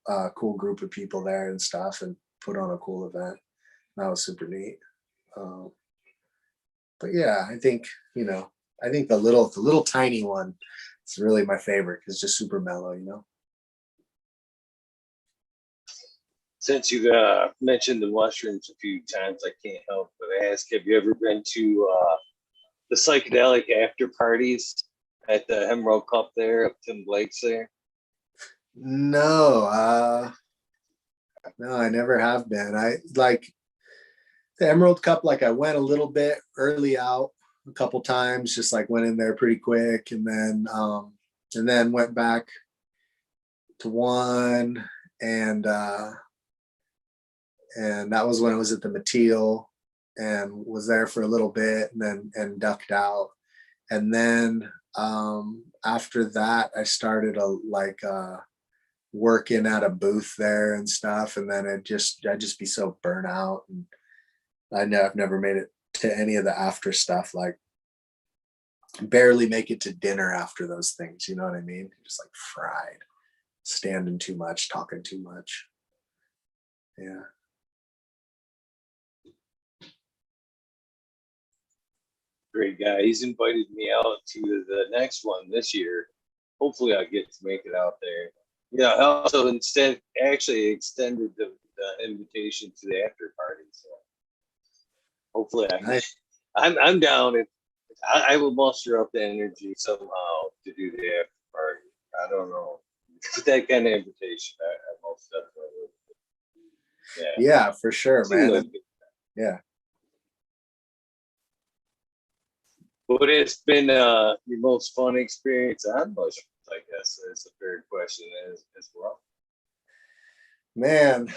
group of people there and stuff, and put on a cool event. That was super neat. But yeah, I think, you know, I think the little tiny one is really my favorite. It's just super mellow, you know. Since you mentioned the mushrooms a few times, I can't help but ask, have you ever been to the psychedelic after parties at the Emerald Cup there up Tim Blake's there? No, no, I never have been. I like the Emerald Cup, like I went a little bit early out a couple times, just like went in there pretty quick, and then went back to one, and that was when I was at the Mateel and was there for a little bit, and ducked out. And then after that, I started working at a booth there and stuff, and then I'd just be so burnt out, and I've never made it to any of the after stuff. Like barely make it to dinner after those things. You know what I mean? Just like fried, standing too much, talking too much. Yeah. Great guy. He's invited me out to the next one this year. Hopefully I get to make it out there. Yeah, I also actually extended the invitation to the after party. So hopefully I'm down. If I will muster up the energy somehow to do the after party. I don't know. That kind of invitation, I most definitely would. Yeah, for sure, man. Yeah. What has been your most fun experience on mushrooms? I guess is a fair question as well. Man,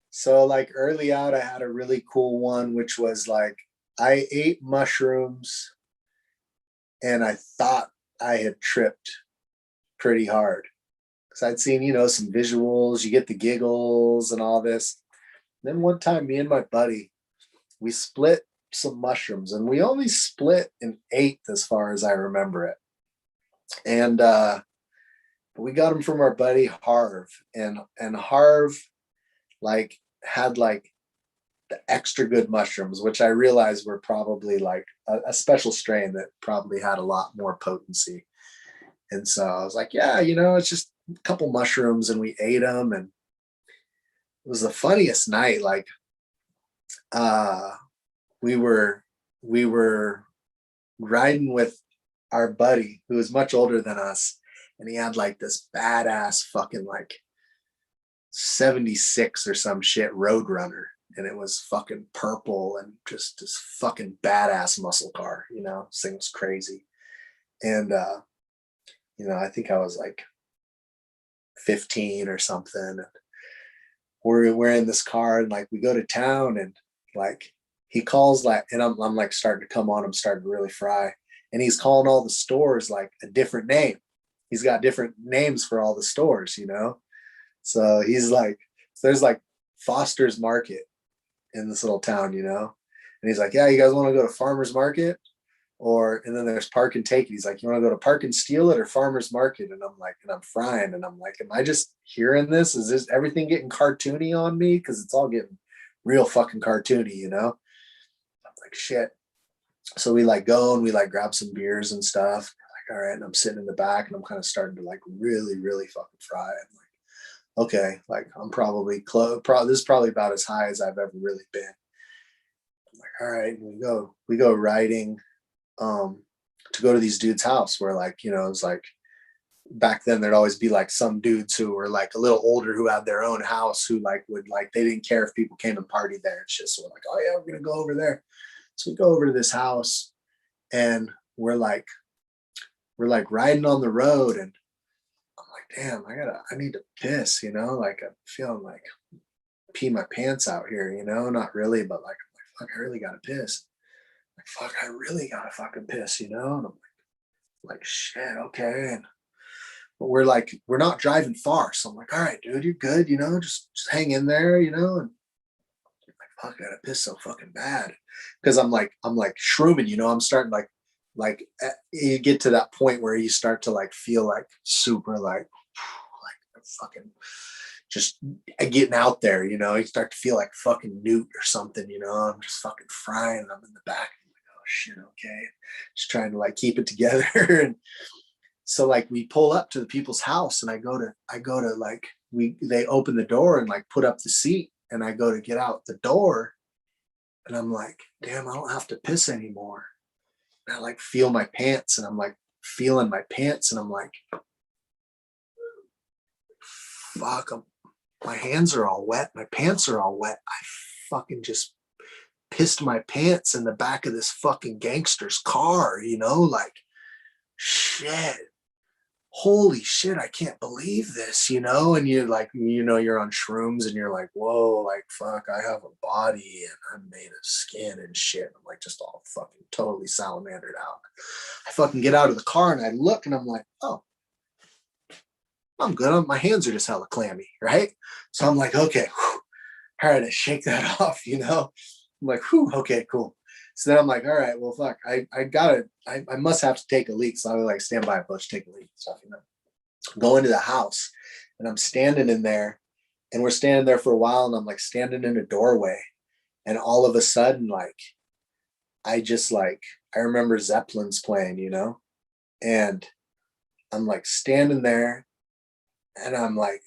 so like early out, I had a really cool one, which was like I ate mushrooms and I thought I had tripped pretty hard because I'd seen, you know, some visuals, you get the giggles and all this. And then one time, me and my buddy, we split some mushrooms, and we only split an eighth as far as I remember it. And we got them from our buddy Harv, and Harv like had like the extra good mushrooms, which I realized were probably like a special strain that probably had a lot more potency. And so I was like, yeah, you know, it's just a couple mushrooms, and we ate them, and it was the funniest night. Like we were riding with our buddy who was much older than us, and he had like this badass fucking like 76 or some shit Roadrunner, and it was fucking purple and just this fucking badass muscle car, you know. This thing was crazy. And you know, I think I was like 15 or something, and we're in this car, and like we go to town, and like he calls like, and I'm like starting to come on, I'm starting to really fry, and he's calling all the stores like a different name. He's got different names for all the stores, you know. So he's like So there's like Foster's Market in this little town, you know? And he's like, yeah, you guys want to go to Farmer's Market? And then there's Park and Take It. He's like, you want to go to Park and Steal It or Farmer's Market? And I'm like, and I'm frying. And I'm like, am I just hearing this? Is this everything getting cartoony on me? Because it's all getting real fucking cartoony, you know? I'm like, shit. So we like go and we like grab some beers and stuff. Like, all right. And I'm sitting in the back and I'm kind of starting to like really, really fucking fry. I'm like, okay, like I'm probably close. This is probably about as high as I've ever really been. I'm like, all right. And we go riding to go to these dudes' house where like, you know, it's like back then there'd always be like some dudes who were like a little older who had their own house who like would like, they didn't care if people came and partied there and shit. So we're like, oh yeah, we're going to go over there. So we go over to this house and we're like riding on the road and I'm like, damn, I need to piss, you know, like I'm feeling like pee my pants out here, you know, not really, but like, I'm like, fuck, I really got to piss. Like, fuck, I really got to fucking piss, you know? And I'm like, shit, okay. And but we're not driving far. So I'm like, all right, dude, you're good, you know, just hang in there, you know? And I'm like, fuck, I gotta piss so fucking bad. Cause I'm like shrooming, you know, I'm starting you get to that point where you start to like feel like super like fucking just getting out there, you know, you start to feel like fucking Newt or something, you know, I'm just fucking frying and I'm in the back. I'm like, oh shit, okay. Just trying to like keep it together. And so like we pull up to the people's house and I go to like, they open the door and like put up the seat and I go to get out the door and I'm like, damn, I don't have to piss anymore. And I like feel my pants and I'm like feeling my pants and I'm like, fuck, my hands are all wet. My pants are all wet. I fucking just pissed my pants in the back of this fucking gangster's car, you know, like shit. Holy shit, I can't believe this, you know? And you're like, you know, you're on shrooms and you're like, whoa, like, fuck, I have a body and I'm made of skin and shit. I'm like, just all fucking totally salamandered out. I fucking get out of the car and I look and I'm like, oh, I'm good. My hands are just hella clammy, right? So I'm like, okay, whew, all right, I shake that off, you know? I'm like, whew, okay, cool. So then I'm like, all right, well, fuck, I must have to take a leak. So I would like stand by a bush, take a leak and stuff, you know. Go into the house and I'm standing in there and we're standing there for a while and I'm like standing in a doorway. And all of a sudden, like, I remember Zeppelin's playing, you know, and I'm like standing there and I'm like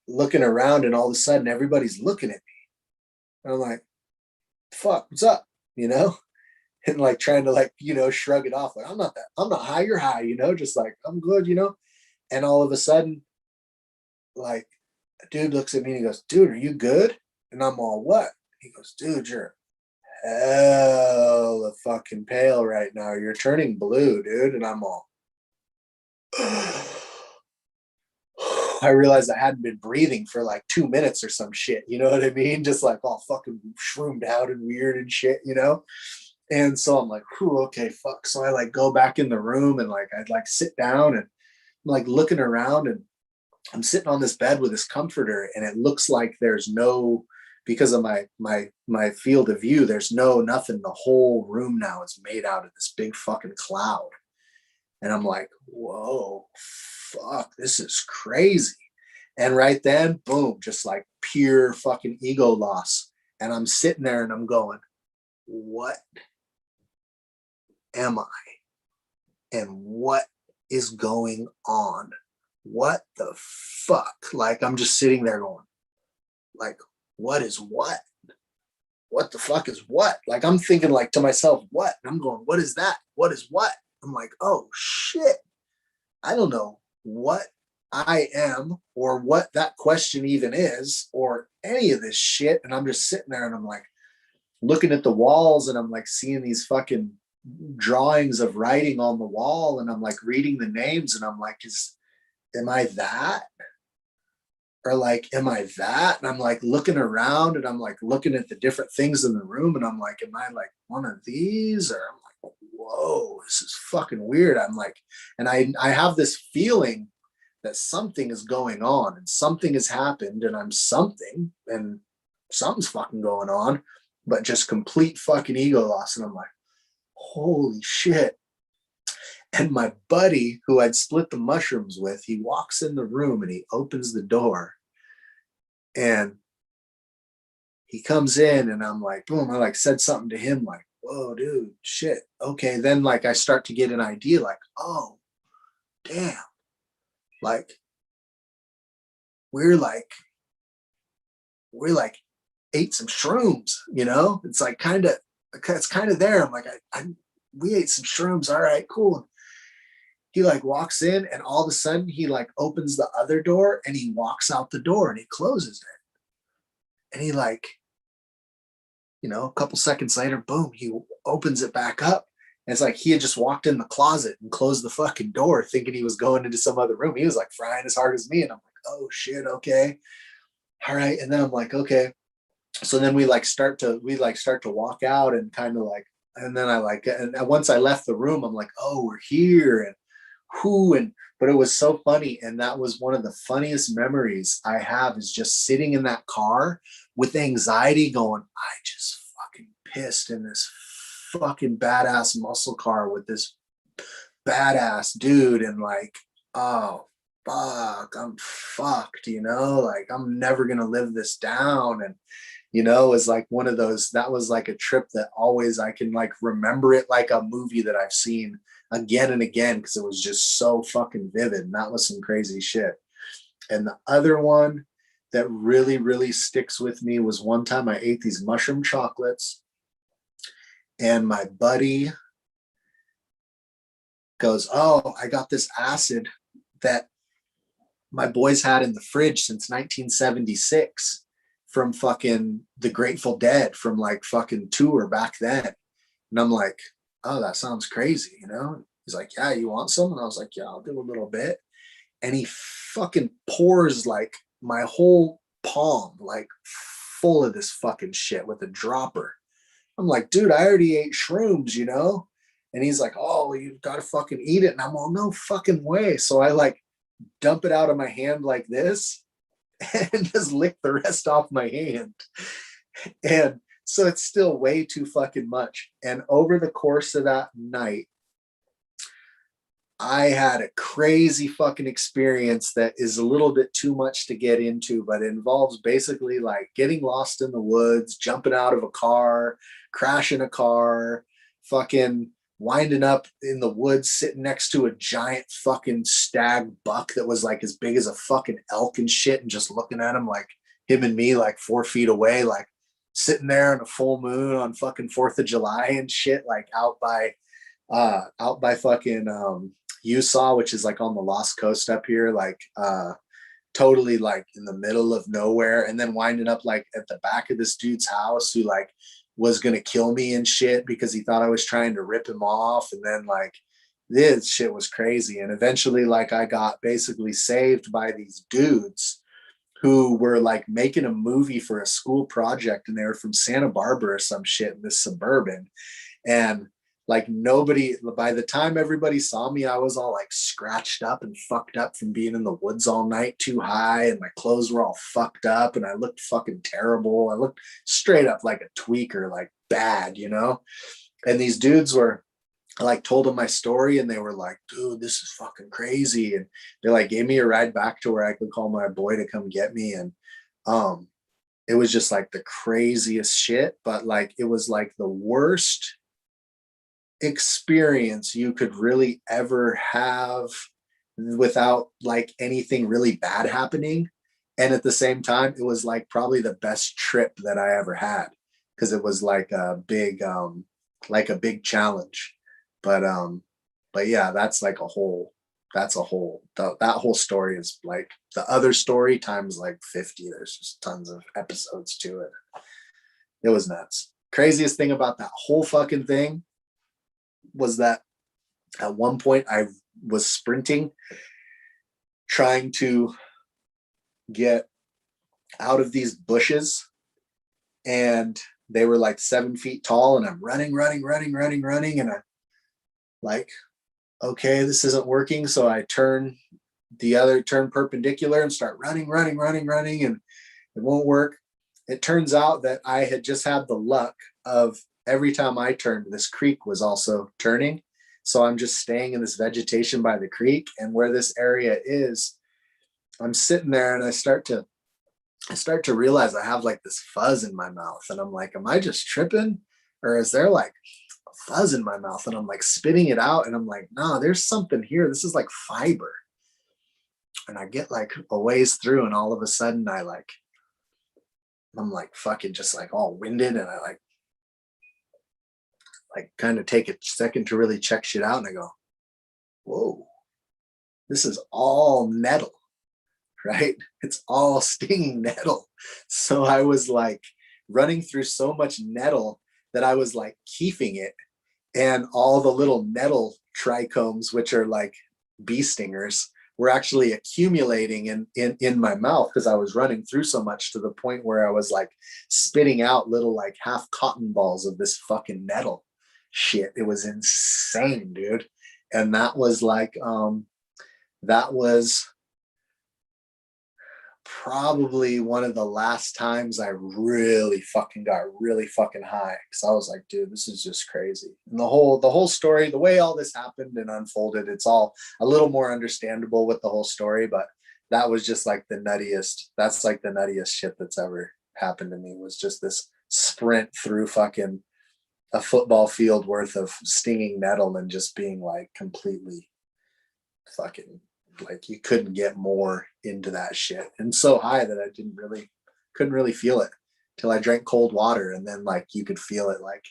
looking around and all of a sudden everybody's looking at me. And I'm like, fuck, what's up? You know, and like trying to like, you know, shrug it off. Like, I'm not high, you're high, you know, just like, I'm good, you know? And all of a sudden, like a dude looks at me and he goes, dude, are you good? And I'm all, what? He goes, dude, you're hella fucking pale right now. You're turning blue, dude. And I'm all, I realized I hadn't been breathing for like 2 minutes or some shit. You know what I mean? Just like all fucking shroomed out and weird and shit, you know? And so I'm like, whew, okay, fuck. So I like go back in the room and like, I'd like sit down and I'm like looking around and I'm sitting on this bed with this comforter and it looks like there's no, because of my field of view, there's nothing. The whole room now is made out of this big fucking cloud. And I'm like, whoa, fuck, this is crazy. And right then, boom, just like pure fucking ego loss. And I'm sitting there and I'm going, what am I? And what is going on? What the fuck? Like, I'm just sitting there going, like, what is what? What the fuck is what? Like, I'm thinking like to myself, what? And I'm going, what is that? What is what? I'm like, oh shit. I don't know what I am or what that question even is or any of this shit. And I'm just sitting there and I'm like looking at the walls and I'm like seeing these fucking drawings of writing on the wall and I'm like reading the names and I'm like, am I that? Or like, am I that? And I'm like looking around and I'm like looking at the different things in the room and I'm like, am I like one of these? Or I'm like, whoa, this is fucking weird. I'm like, and I have this feeling that something is going on and something has happened and I'm something and something's fucking going on, but just complete fucking ego loss. And I'm like, holy shit. And my buddy who I'd split the mushrooms with, he walks in the room and he opens the door and he comes in and I'm like, boom, I like said something to him like, whoa, dude, shit. Okay. Then like I start to get an idea like, oh, damn. Like we're like ate some shrooms, you know? It's like it's kind of there. I'm like, we ate some shrooms. All right, cool. He like walks in and all of a sudden he like opens the other door and he walks out the door and he closes it. And he like, you know, a couple seconds later, boom, he opens it back up. And it's like he had just walked in the closet and closed the fucking door thinking he was going into some other room. He was like frying as hard as me. And I'm like, oh shit, okay. All right. And then I'm like, okay. So then we start to walk out and kind of like, and then and once I left the room, I'm like, oh, we're here. And but it was so funny. And that was one of the funniest memories I have is just sitting in that car with anxiety going, I just fucking pissed in this fucking badass muscle car with this badass dude. And like, oh, fuck, I'm fucked, you know, like I'm never going to live this down. And, you know, it was like one of those, that was like a trip that always I can like remember it like a movie that I've seen again and again because it was just so fucking vivid. And that was some crazy shit. And the other one that really, really sticks with me was one time I ate these mushroom chocolates and my buddy goes, oh, I got this acid that my boys had in the fridge since 1976 from fucking the Grateful Dead from like fucking tour back then. And I'm like, oh, that sounds crazy, you know? He's like, yeah, you want some? And I was like, yeah, I'll do a little bit. And he fucking pours like my whole palm, like full of this fucking shit with a dropper. I'm like, dude, I already ate shrooms, you know? And he's like, oh, you've got to fucking eat it. And I'm all, no fucking way. So I like dump it out of my hand like this and just lick the rest off my hand. And so it's still way too fucking much. And over the course of that night, I had a crazy fucking experience that is a little bit too much to get into, but it involves basically like getting lost in the woods, jumping out of a car, crashing a car, fucking winding up in the woods, sitting next to a giant fucking stag buck that was like as big as a fucking elk and shit, and just looking at him like him and me like 4 feet away, like sitting there in a full moon on fucking 4th of July and shit, like out by fucking Utah, which is like on the Lost Coast up here, like totally like in the middle of nowhere, and then winding up like at the back of this dude's house who like was gonna kill me and shit because he thought I was trying to rip him off. And then like this shit was crazy. And eventually like I got basically saved by these dudes who were like making a movie for a school project, and they were from Santa Barbara or some shit in this suburban. And like nobody, by the time everybody saw me, I was all like scratched up and fucked up from being in the woods all night too high, and my clothes were all fucked up and I looked fucking terrible. I looked straight up like a tweaker, like bad, you know? And these dudes were, I like told them my story and they were like, dude, this is fucking crazy. And they like gave me a ride back to where I could call my boy to come get me. And it was just like the craziest shit, but like it was like the worst experience you could really ever have without like anything really bad happening. And at the same time, it was like probably the best trip that I ever had because it was like a big challenge. But yeah, that's like that whole story is like the other story times like 50. There's just tons of episodes to it. It was nuts. Craziest thing about that whole fucking thing was that at one point I was sprinting, trying to get out of these bushes, and they were like 7 feet tall, and I'm running. And I'm like, okay, this isn't working. So I turn the other, turn perpendicular and start running, and it won't work. It turns out that I had just had the luck of every time I turned, this creek was also turning. So I'm just staying in this vegetation by the creek, and where this area is, I'm sitting there and I start to realize I have like this fuzz in my mouth, and I'm like, am I just tripping, or is there like a fuzz in my mouth? And I'm like spitting it out, and I'm like, no, there's something here. This is like fiber. And I get like a ways through, and all of a sudden I'm like fucking just like all winded, and I like kind of take a second to really check shit out, and I go, whoa, this is all nettle, right? It's all stinging nettle. So I was like running through so much nettle that I was like keefing it, and all the little nettle trichomes, which are like bee stingers, were actually accumulating in my mouth because I was running through so much, to the point where I was like spitting out little like half cotton balls of this fucking nettle shit. It was insane, dude. And that was like that was probably one of the last times I really fucking got really fucking high, because I was like, dude, this is just crazy. And the whole story, the way all this happened and unfolded, it's all a little more understandable with the whole story. But that was just like the nuttiest. That's like the nuttiest shit that's ever happened to me, was just this sprint through fucking a football field worth of stinging nettle, and just being like completely fucking, like, you couldn't get more into that shit, and so high that I couldn't really feel it till I drank cold water, and then like you could feel it, like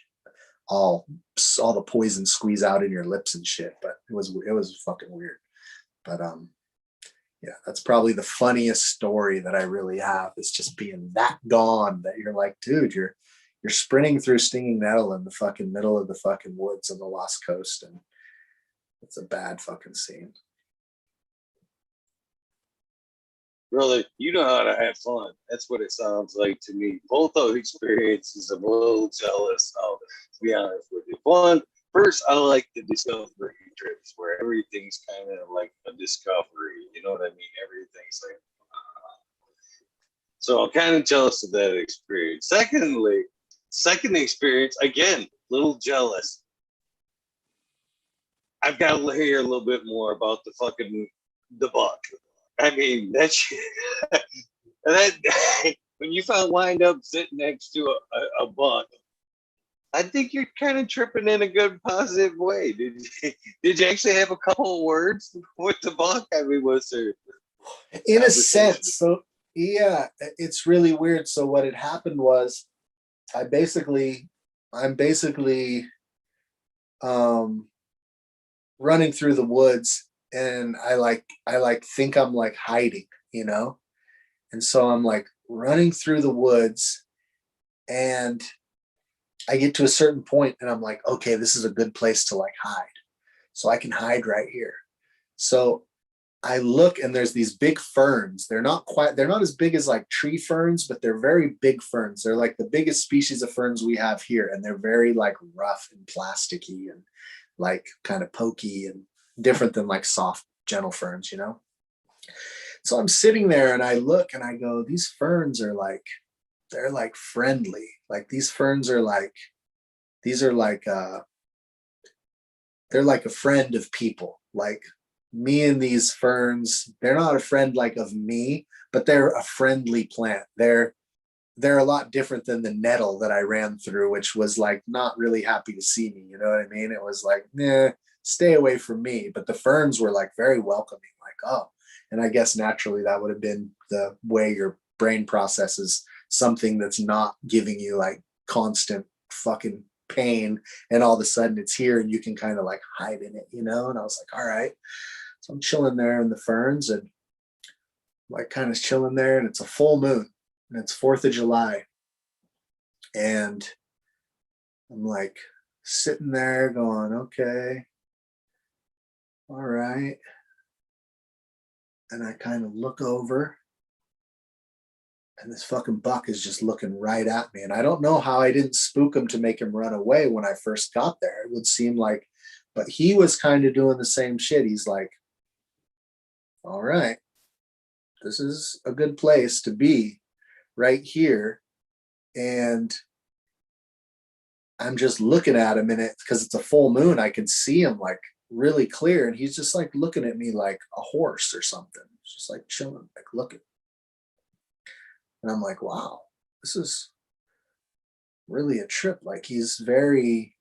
all the poison squeeze out in your lips and shit. But it was fucking weird. But yeah, that's probably the funniest story that I really have, is just being that gone that you're like, dude, you're sprinting through stinging nettle in the fucking middle of the fucking woods on the Lost Coast, and it's a bad fucking scene. Brother, you know how to have fun. That's what it sounds like to me. Both those experiences, I'm a little jealous of, to be honest with you. One, first, I like the discovery trips where everything's kind of like a discovery. You know what I mean? Everything's like, so I'm kind of jealous of that experience. Second experience, again, little jealous. I've got to hear a little bit more about the buck. I mean, that shit, that when you wind up sitting next to a buck, I think you're kind of tripping in a good, positive way. Did you actually have a couple of words with the buck? I mean, was there? In a sense, so yeah, it's really weird. So what had happened was, I'm basically running through the woods, and I think I'm like hiding, you know? And so I'm like running through the woods, and I get to a certain point, and I'm like, okay, this is a good place to like hide. So I can hide right here. So I look, and there's these big ferns. They're not as big as like tree ferns, but they're very big ferns. They're like the biggest species of ferns we have here. And they're very like rough and plasticky and like kind of pokey and different than like soft, gentle ferns, you know? So I'm sitting there, and I look, and I go, these ferns are like, they're like friendly. Like these ferns are like, they're like a friend of people. Like, me and these ferns, they're not a friend like of me, but they're a friendly plant. They're a lot different than the nettle that I ran through, which was like not really happy to see me. You know what I mean? It was like, nah, stay away from me. But the ferns were like very welcoming, like, oh. And I guess naturally that would have been the way your brain processes something that's not giving you like constant fucking pain, and all of a sudden it's here and you can kind of like hide in it, you know? And I was like, all right. So I'm chilling there in the ferns, and like kind of chilling there, and it's a full moon, and it's 4th of July. And I'm like sitting there going, okay, all right. And I kind of look over, and this fucking buck is just looking right at me. And I don't know how I didn't spook him to make him run away when I first got there. It would seem like, but he was kind of doing the same shit. He's like, all right, this is a good place to be right here. And I'm just looking at him, and it, because it's a full moon, I can see him like really clear. And he's just like looking at me like a horse or something, just like chilling, like looking. And I'm like, wow, this is really a trip. Like he's very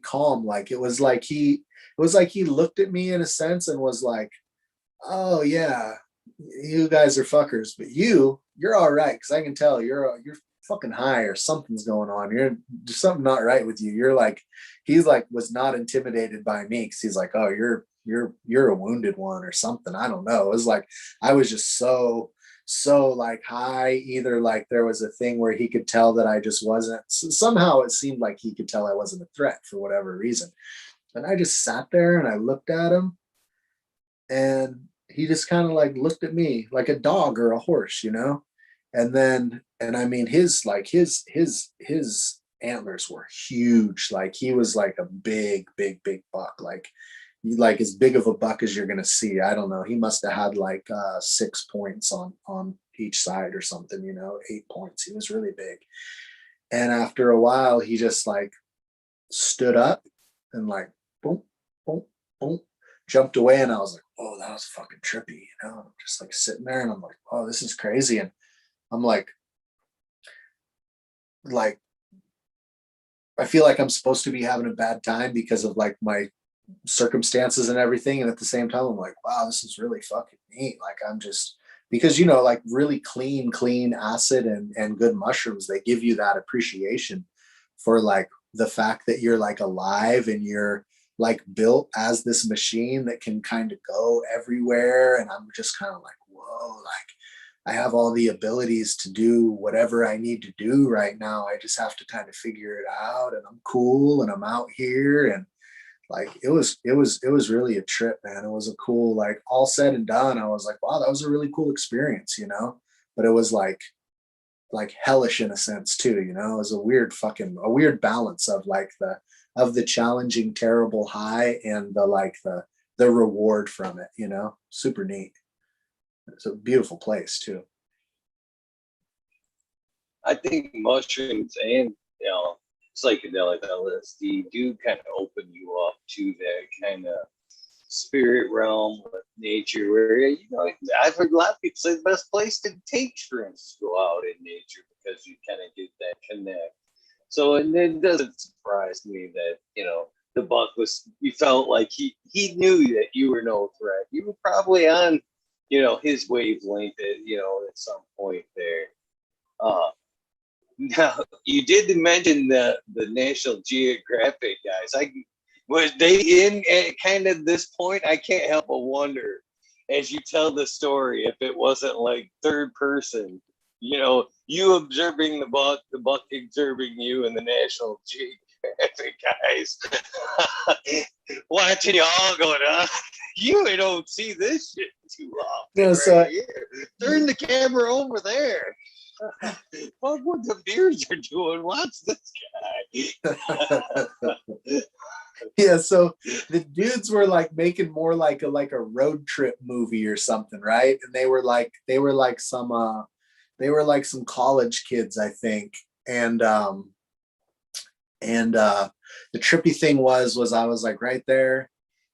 calm. Like it was like he looked at me in a sense and was like, oh yeah, you guys are fuckers, but you're all right, because I can tell you're fucking high or something's going on. There's something not right with you. You're like, he's like was not intimidated by me, because he's like, oh, you're a wounded one or something. I don't know. It was like I was just so like high, either like there was a thing where he could tell that I just wasn't, somehow it seemed like he could tell I wasn't a threat for whatever reason. And I just sat there and I looked at him, and he just kind of like looked at me like a dog or a horse, you know? And I mean, his antlers were huge. Like he was like a big buck, like as big of a buck as you're gonna see. I don't know. He must have had like 6 points on each side or something, you know, 8 points. He was really big. And after a while, he just like stood up and like boom, boom, boom, jumped away. And I was like, oh, that was fucking trippy, you know? I'm just like sitting there and I'm like, oh, this is crazy. And I'm like I feel like I'm supposed to be having a bad time because of like my circumstances and everything. And at the same time, I'm like, wow, this is really fucking neat. Like I'm just, because, you know, like really clean acid and good mushrooms, they give you that appreciation for like the fact that you're like alive and you're like built as this machine that can kind of go everywhere. And I'm just kind of like, whoa, like I have all the abilities to do whatever I need to do right now. I just have to kind of figure it out, and I'm cool and I'm out here. And like it was really a trip, man. It was a cool, like all said and done, I was like, wow, that was a really cool experience, you know? But it was like hellish in a sense too, you know? It was a weird balance of like the challenging, terrible high and the reward from it, you know? Super neat. It's a beautiful place too. I think mushrooms and psychedelic LSD do kind of open you up to that kind of spirit realm with nature, where I've heard a lot of people say the best place to take shrooms is go out in nature, because you kind of get that connect. So, and it doesn't surprise me that the buck you felt like he knew that you were no threat. You were probably on his wavelength at some point there. uh Now, you did mention the National Geographic guys. Was they in at kind of this point? I can't help but wonder, as you tell the story, if it wasn't like third person, you observing the buck observing you, and the National Geographic guys watching you all going on. You don't see this shit too often. You know, so right here. Turn the camera over there. Fuck what the beers are doing. Watch this guy. yeah, so the dudes were like making more like a road trip movie or something, right? And they were like some college kids, I think. And the trippy thing was I was like right there,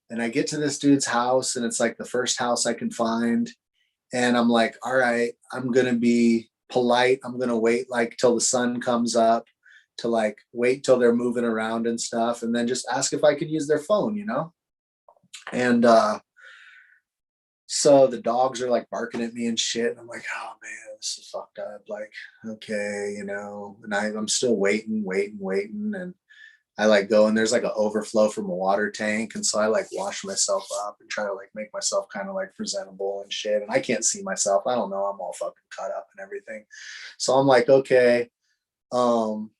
and I get to this dude's house, and it's like the first house I can find. And I'm like, all right, I'm gonna be polite. I'm gonna wait like till the sun comes up, to like wait till they're moving around and stuff, and then just ask if I can use their phone, you know? And so the dogs are like barking at me and shit. And I'm like, oh man, this is fucked up. Like, okay, you know, and I'm still waiting. And I like go, and there's like an overflow from a water tank. And so I like wash myself up and try to like make myself kind of like presentable and shit. And I can't see myself. I don't know. I'm all fucking cut up and everything. So I'm like, okay, I'll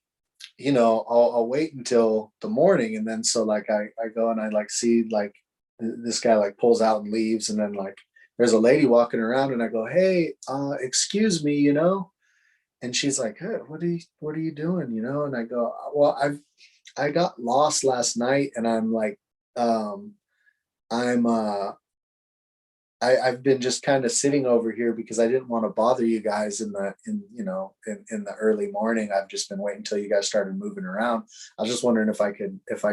wait until the morning. And then so like I go and I like see like this guy like pulls out and leaves. And then like there's a lady walking around, and I go, hey, excuse me, you know? And she's like, hey, what are you doing? You know? And I go, well, I got lost last night, and I'm like, I'm I've been just kind of sitting over here because I didn't want to bother you guys in the early morning. I've just been waiting until you guys started moving around. I was just wondering if I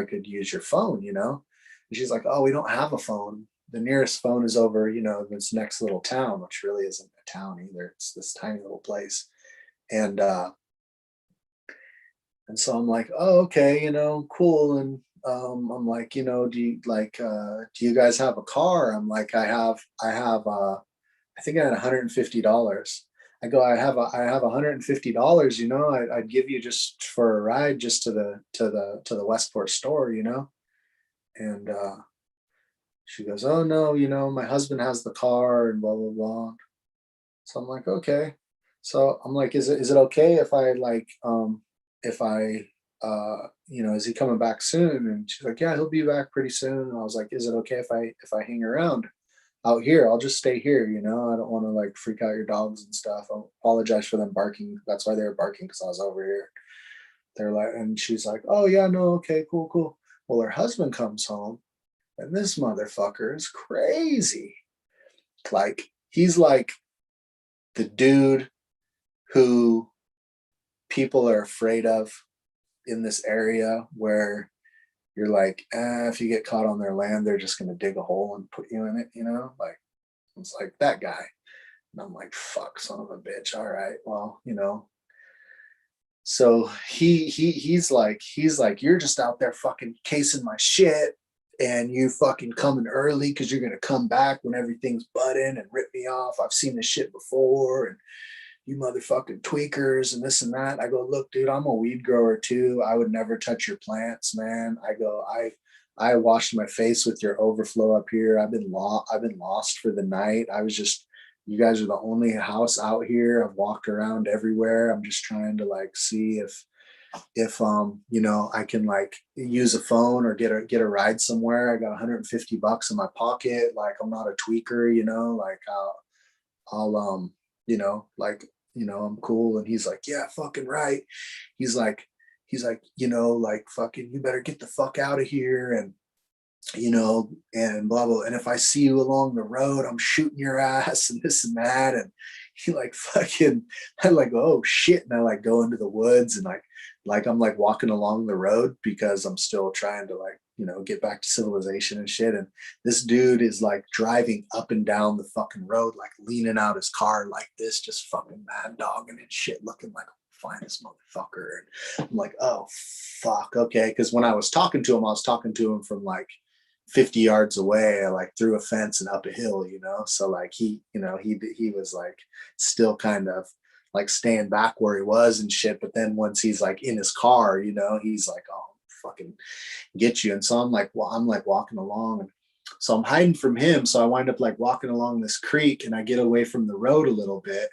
could use your phone, you know? And she's like, oh, we don't have a phone. The nearest phone is over, you know, this next little town, which really isn't a town either. It's this tiny little place. And so I'm like, oh, okay, you know, cool. And I'm like, you know, do you guys have a car? I'm like, I think I had $150. I go, I have $150, you know, I'd give you just for a ride just to the Westport store, you know? And she goes, oh no, you know, my husband has the car and blah, blah, blah. So I'm like, okay. So I'm like, is it okay if I if I you know, is he coming back soon? And she's like, yeah, he'll be back pretty soon. And I was like, is it okay if I hang around out here? I'll just stay here, you know. I don't want to like freak out your dogs and stuff. I apologize for them barking. That's why they were barking, because I was over here. They're like, and she's like, oh yeah, no, okay, cool, cool. Well, her husband comes home, and this motherfucker is crazy. Like, he's like the dude who people are afraid of in this area, where you're like, if you get caught on their land, they're just going to dig a hole and put you in it, you know? Like, it's like that guy. And I'm like, fuck, son of a bitch. All right, well, you know. So he's like, you're just out there fucking casing my shit, and you fucking coming early because you're going to come back when everything's budding and rip me off. I've seen this shit before, and you motherfucking tweakers and this and that. I go, look, dude, I'm a weed grower too. I would never touch your plants, man. I go, I washed my face with your overflow up here. I've been lost for the night. I was just, you guys are the only house out here. I've walked around everywhere. I'm just trying to like see if you know, I can like use a phone or get a ride somewhere. I got $150 in my pocket. Like, I'm not a tweaker, you know, like I'll you know, like, you know, I'm cool. And he's like, yeah, fucking right. He's like, you know, like, fucking, you better get the fuck out of here. And, you know, and blah, blah. And if I see you along the road, I'm shooting your ass and this and that. And he like fucking, I like, oh shit. And I like go into the woods, and like I'm like walking along the road because I'm still trying to like, you know, get back to civilization and shit. And this dude is like driving up and down the fucking road, like leaning out his car like this, just fucking mad dogging and shit, looking like a finest motherfucker. And I'm like, oh fuck, okay. Because when I was talking to him from like 50 yards away, like through a fence and up a hill, you know. So like he, you know, he was like still kind of like staying back where he was and shit. But then once he's like in his car, you know, he's like, oh, fucking get you. And so I'm like, well, I'm like walking along, and so I'm hiding from him. So I wind up like walking along this creek, and I get away from the road a little bit.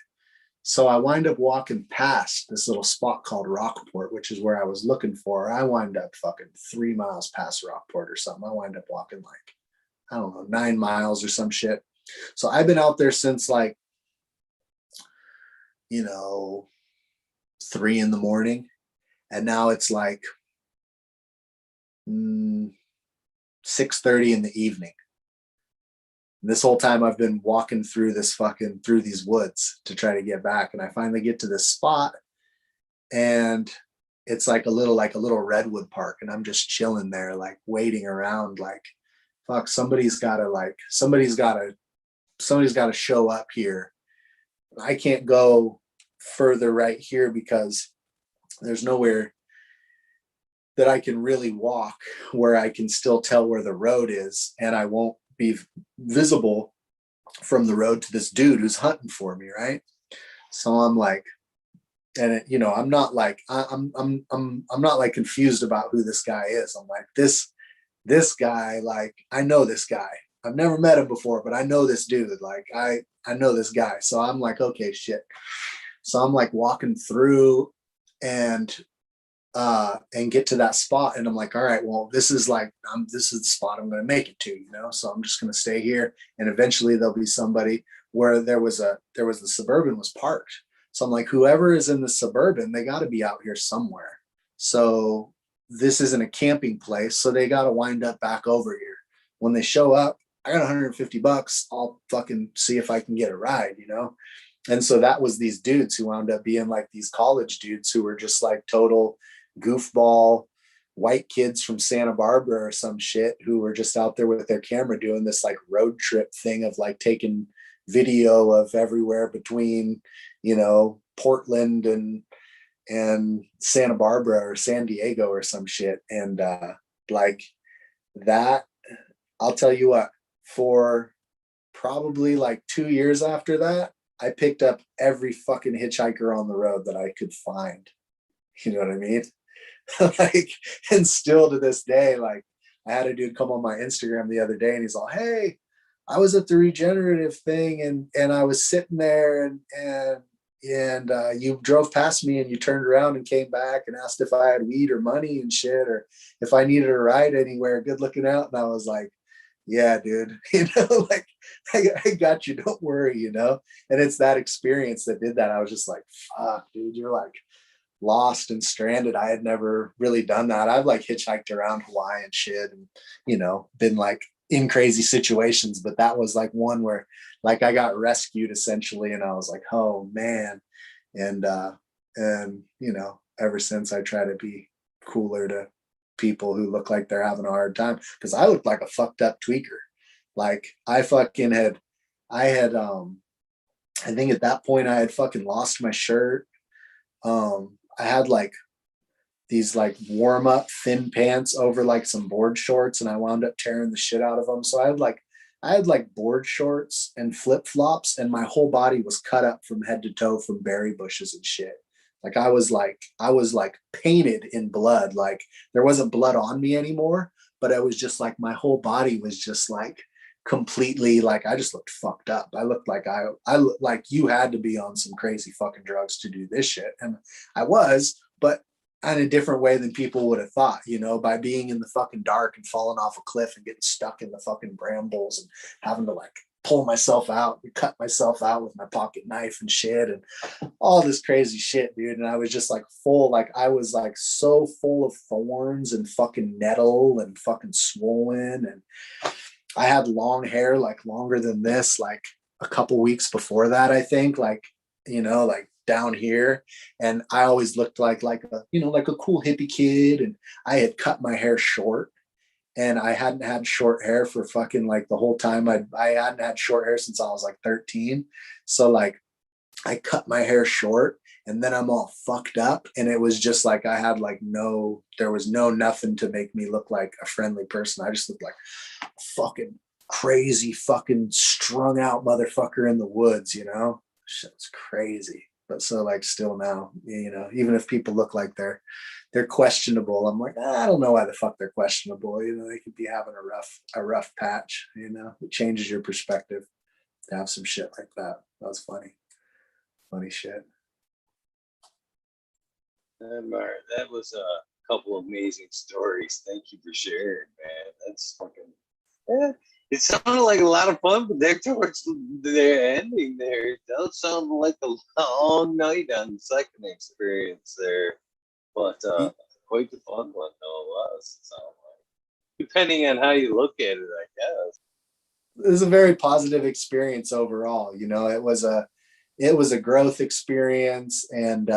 So I wind up walking past this little spot called Rockport, which is where I was looking for. I wind up fucking 3 miles past Rockport or something. I wind up walking like, I don't know, 9 miles or some shit. So I've been out there since like, you know, 3 a.m. And now it's like 6:30 in the evening. And this whole time I've been walking through these woods to try to get back. And I finally get to this spot, and it's like a little redwood park. And I'm just chilling there, like waiting around, like, fuck, somebody's gotta show up here. I can't go further right here because there's nowhere that I can really walk where I can still tell where the road is, and I won't be visible from the road to this dude who's hunting for me, right? So I'm like, and it, you know, I'm not like I'm not like confused about who this guy is. I'm like, this guy, like, I know this guy. I've never met him before, but I know this dude. Like, I know this guy. So I'm like, okay, shit. So I'm like walking through and get to that spot, and I'm like, all right, well, this is the spot I'm going to make it to, you know. So I'm just going to stay here, and eventually there'll be somebody where the Suburban was parked. So I'm like, whoever is in the Suburban, they got to be out here somewhere. So this isn't a camping place, so they got to wind up back over here. When they show up, I got $150. I'll fucking see if I can get a ride, you know? And so that was these dudes who wound up being like these college dudes who were just like total goofball white kids from Santa Barbara or some shit who were just out there with their camera doing this like road trip thing of like taking video of everywhere between, you know, Portland and Santa Barbara or San Diego or some shit. And like that, I'll tell you what, for probably like 2 years after that, I picked up every fucking hitchhiker on the road that I could find. You know what I mean? Like, and still to this day, like I had a dude come on my Instagram the other day and he's all, hey, I was at the regenerative thing and I was sitting there and you drove past me and you turned around and came back and asked if I had weed or money and shit, or if I needed a ride anywhere, good looking out. And I was like, yeah, dude, you know, like I got you, don't worry, you know? And it's that experience that did that. I was just like, fuck, dude, you're like lost and stranded. I had never really done that. I've like hitchhiked around Hawaii and shit and, you know, been like in crazy situations, but that was like one where like I got rescued essentially. And I was like, oh man. And you know, ever since I try to be cooler to people who look like they're having a hard time, because I looked like a fucked up tweaker. Like I fucking had, I think at that point I had fucking lost my shirt. I had like these like warm up thin pants over like some board shorts and I wound up tearing the shit out of them. So I had like board shorts and flip flops and my whole body was cut up from head to toe from berry bushes and shit. Like I was like painted in blood. Like there wasn't blood on me anymore, but it was just like my whole body was just like completely like I just looked fucked up. I looked like I looked like you had to be on some crazy fucking drugs to do this shit. And I was, but in a different way than people would have thought, you know, by being in the fucking dark and falling off a cliff and getting stuck in the fucking brambles and having to like pull myself out and cut myself out with my pocket knife and shit and all this crazy shit, dude. And I was just like full, like I was like so full of thorns and fucking nettle and fucking swollen. And I had long hair, like longer than this, like a couple weeks before that, I think, like, you know, like down here. And I always looked like a, you know, like a cool hippie kid. And I had cut my hair short and I hadn't had short hair for fucking like the whole time. I hadn't had short hair since I was like 13. So like I cut my hair short and then I'm all fucked up. And it was just like, I had like there was nothing to make me look like a friendly person. I just looked like a fucking crazy, fucking strung out motherfucker in the woods, you know? Shit's crazy. But so like still now, you know, even if people look like they're questionable, I'm like, I don't know why the fuck they're questionable. You know, they could be having a rough patch, you know, it changes your perspective to have some shit like that. That was funny. Funny shit. That was a couple of amazing stories. Thank you for sharing, man. That's fucking. Yeah. It sounded like a lot of fun, but there towards the ending there, it does sound like a long night on the second experience there. But quite the fun one, though, it was. It sounded like. Depending on how you look at it, I guess. It was a very positive experience overall. You know, it was a growth experience, and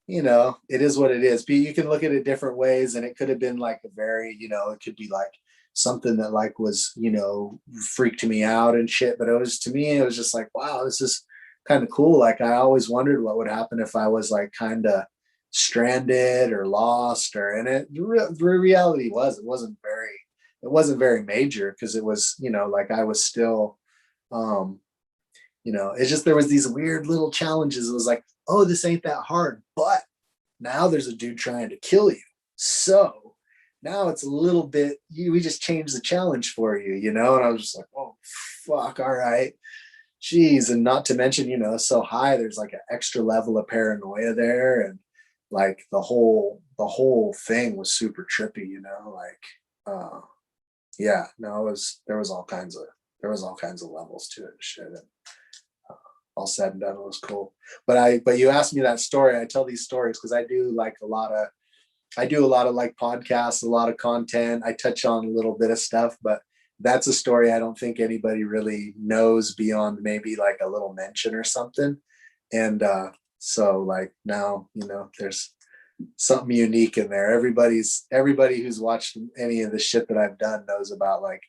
you know, it is what it is. But you can look at it different ways, and it could have been like a very, you know, it could be like something that like was, you know, freaked me out and shit. But it was, to me, it was just like, wow, this is kind of cool. Like I always wondered what would happen if I was like kind of stranded or lost, or in it. The reality was it wasn't very major because it was, you know, like I was still you know, it's just there was these weird little challenges. It was like, oh, this ain't that hard, but now there's a dude trying to kill you. So now it's a little bit, we just changed the challenge for you, you know? And I was just like, oh, fuck, all right. Jeez. And not to mention, you know, so high, there's like an extra level of paranoia there. And like the whole thing was super trippy, you know, like, yeah, no, there was all kinds of levels to it and shit. And all said and done, it was cool. But you asked me that story. I tell these stories because I do a lot of like podcasts, a lot of content. I touch on a little bit of stuff, but that's a story I don't think anybody really knows beyond maybe like a little mention or something. And so like now, you know, there's something unique in there. Everybody who's watched any of the shit that I've done knows about like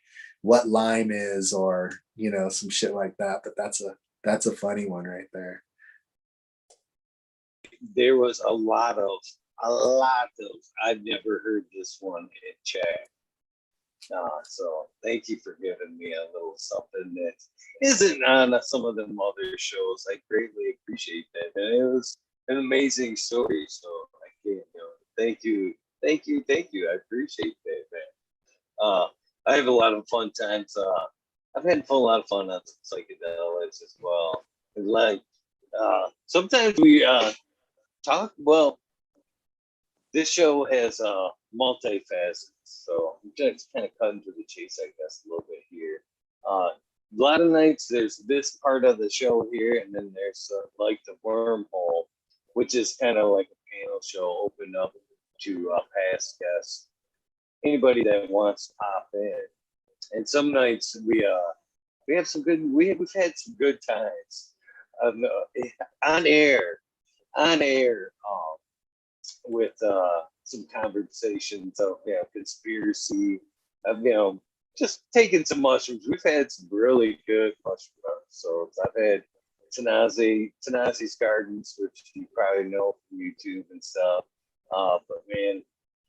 what lime is, or, you know, some shit like that. But that's a funny one right there. There was a lot of, I've never heard this one in chat. So thank you for giving me a little something that isn't on some of them other shows. I greatly appreciate that. And it was an amazing story. So I can't, you know, thank you. I appreciate that, man. I have a lot of fun times. I've had a lot of fun on psychedelics as well. And like, sometimes we talk, well, this show has multifacets, so I'm just kind of cutting to the chase, I guess, a little bit here. A lot of nights there's this part of the show here, and then there's like the wormhole, which is kind of like a panel show open up to past guests, anybody that wants to pop in. And some nights we have some good, we've had some good times on air, on air. With some conversations of, you know, conspiracy, of, you know, just taking some mushrooms. We've had some really good mushroom episodes. I've had Tanazi's Gardens, which you probably know from YouTube and stuff. But man,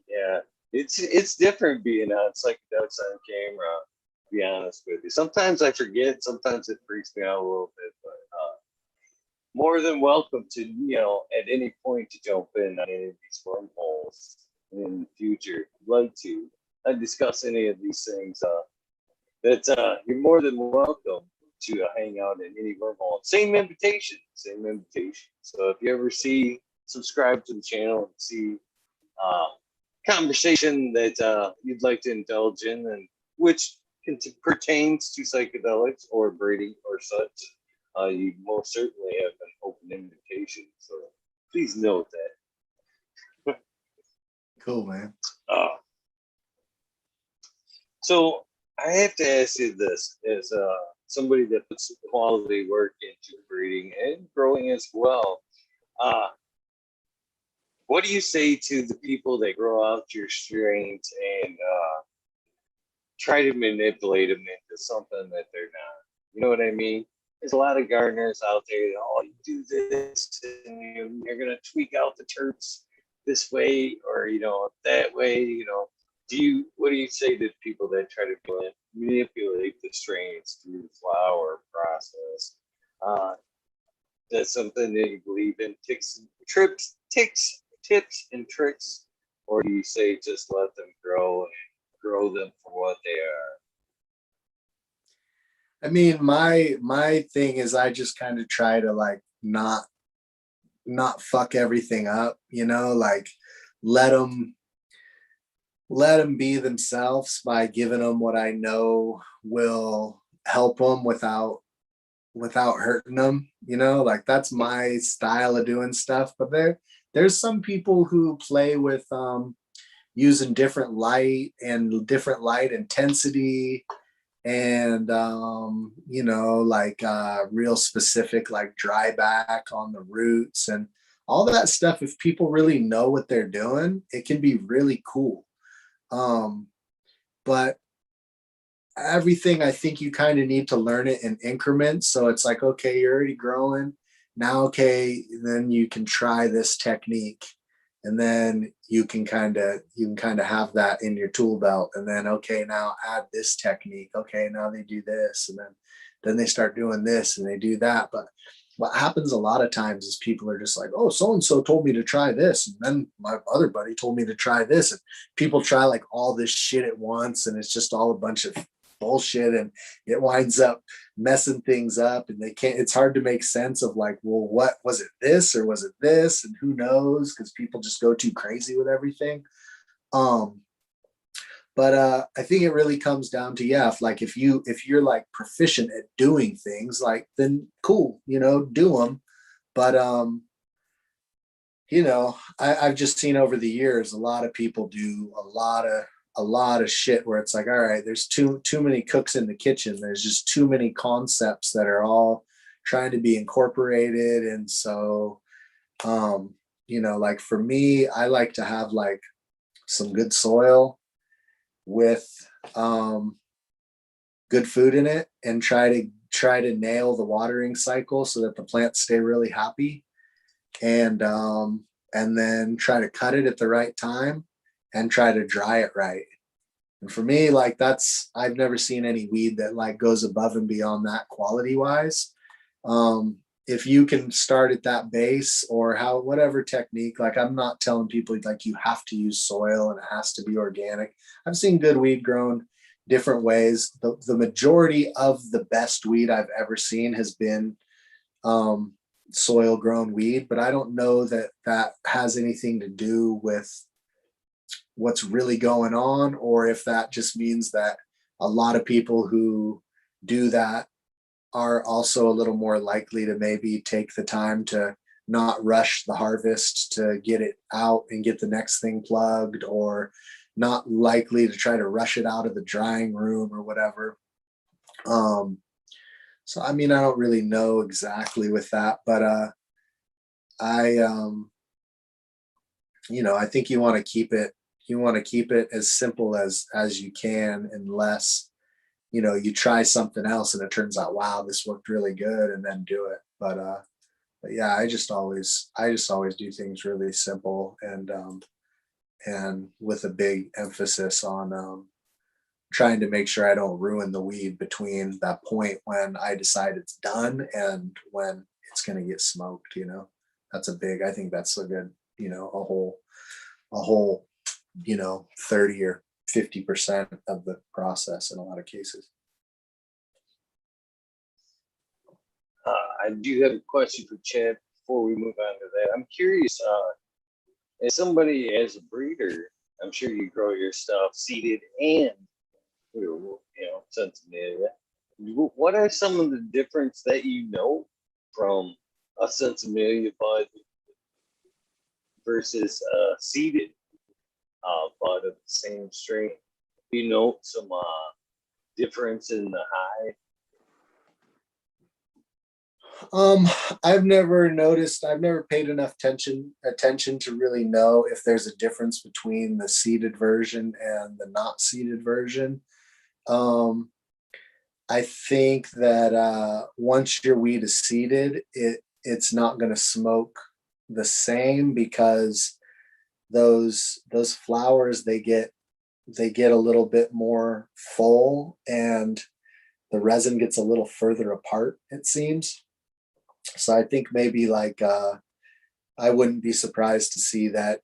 yeah, it's different being on psychedelics on camera, to be honest with you. Sometimes I forget, sometimes it freaks me out a little bit, but more than welcome to, you know, at any point to jump in on any of these wormholes in the future. I'd like to discuss any of these things. You're more than welcome to hang out in any wormhole. Same invitation. So if you ever subscribe to the channel and see conversation that you'd like to indulge in, and which pertains to psychedelics or breeding or such, you most certainly have an open invitation. So please note that. Cool, man. So I have to ask you this, as somebody that puts quality work into breeding and growing as well. What do you say to the people that grow out your strains and try to manipulate them into something that they're not? You know what I mean? There's a lot of gardeners out there that, oh, you do this and you're going to tweak out the terps this way, or, you know, that way, you know. What do you say to people that try to manipulate the strains through the flower process? That's something that you believe in, tips and tricks, or do you say just let them grow and grow them for what they are? I mean, my thing is I just kind of try to like not fuck everything up, you know, like let them be themselves by giving them what I know will help them without hurting them, you know, like that's my style of doing stuff. But there's some people who play with using different light intensity, and you know, like real specific like dry back on the roots and all that stuff. If people really know what they're doing, it can be really cool. But everything, I think you kind of need to learn it in increments. So it's like, okay, you're already growing now, okay, then you can try this technique, and then you can kind of have that in your tool belt. And then, okay, now add this technique. Okay, now they do this, and then they start doing this and they do that. But what happens a lot of times is people are just like, oh, so-and-so told me to try this, and then my other buddy told me to try this, and people try like all this shit at once, and it's just all a bunch of bullshit, and it winds up messing things up, and it's hard to make sense of like, well, what was it, this or was it this, and who knows, because people just go too crazy with everything. But I think it really comes down to, yeah, if you're like proficient at doing things, like, then cool, you know, do them. But you know, I've just seen over the years a lot of people do a lot a lot of shit where it's like, all right, there's too many cooks in the kitchen. There's just too many concepts that are all trying to be incorporated. And so, you know, like for me, I like to have like some good soil with good food in it, and try to nail the watering cycle so that the plants stay really happy, and then try to cut it at the right time and try to dry it right. And for me, like I've never seen any weed that like goes above and beyond that quality wise. If you can start at that base or whatever technique, like I'm not telling people like you have to use soil and it has to be organic. I've seen good weed grown different ways. The majority of the best weed I've ever seen has been soil grown weed, but I don't know that that has anything to do with what's really going on, or if that just means that a lot of people who do that are also a little more likely to maybe take the time to not rush the harvest to get it out and get the next thing plugged, or not likely to try to rush it out of the drying room or whatever. So I mean, I don't really know exactly with that, but I you know, I think you want to keep it as simple as you can, unless you know you try something else and it turns out, wow, this worked really good, and then do it. But yeah, I just always do things really simple, and with a big emphasis on trying to make sure I don't ruin the weed between that point when I decide it's done and when it's going to get smoked. You know, I think that's a good, you know, a whole, you know, 30 or 50% of the process in a lot of cases. I do have a question for Chad before we move on to that. I'm curious, as somebody, as a breeder, I'm sure you grow your stuff seeded and, you know, Sensimelia. What are some of the difference that you know from a Sensimelia bud versus a seeded bud of the same strain? Do you know some difference in the high? I've never paid enough attention to really know if there's a difference between the seeded version and the not seeded version. I think that once your weed is seeded, it's not going to smoke the same, because those flowers, they get a little bit more full, and the resin gets a little further apart, it seems. So I think maybe like I wouldn't be surprised to see that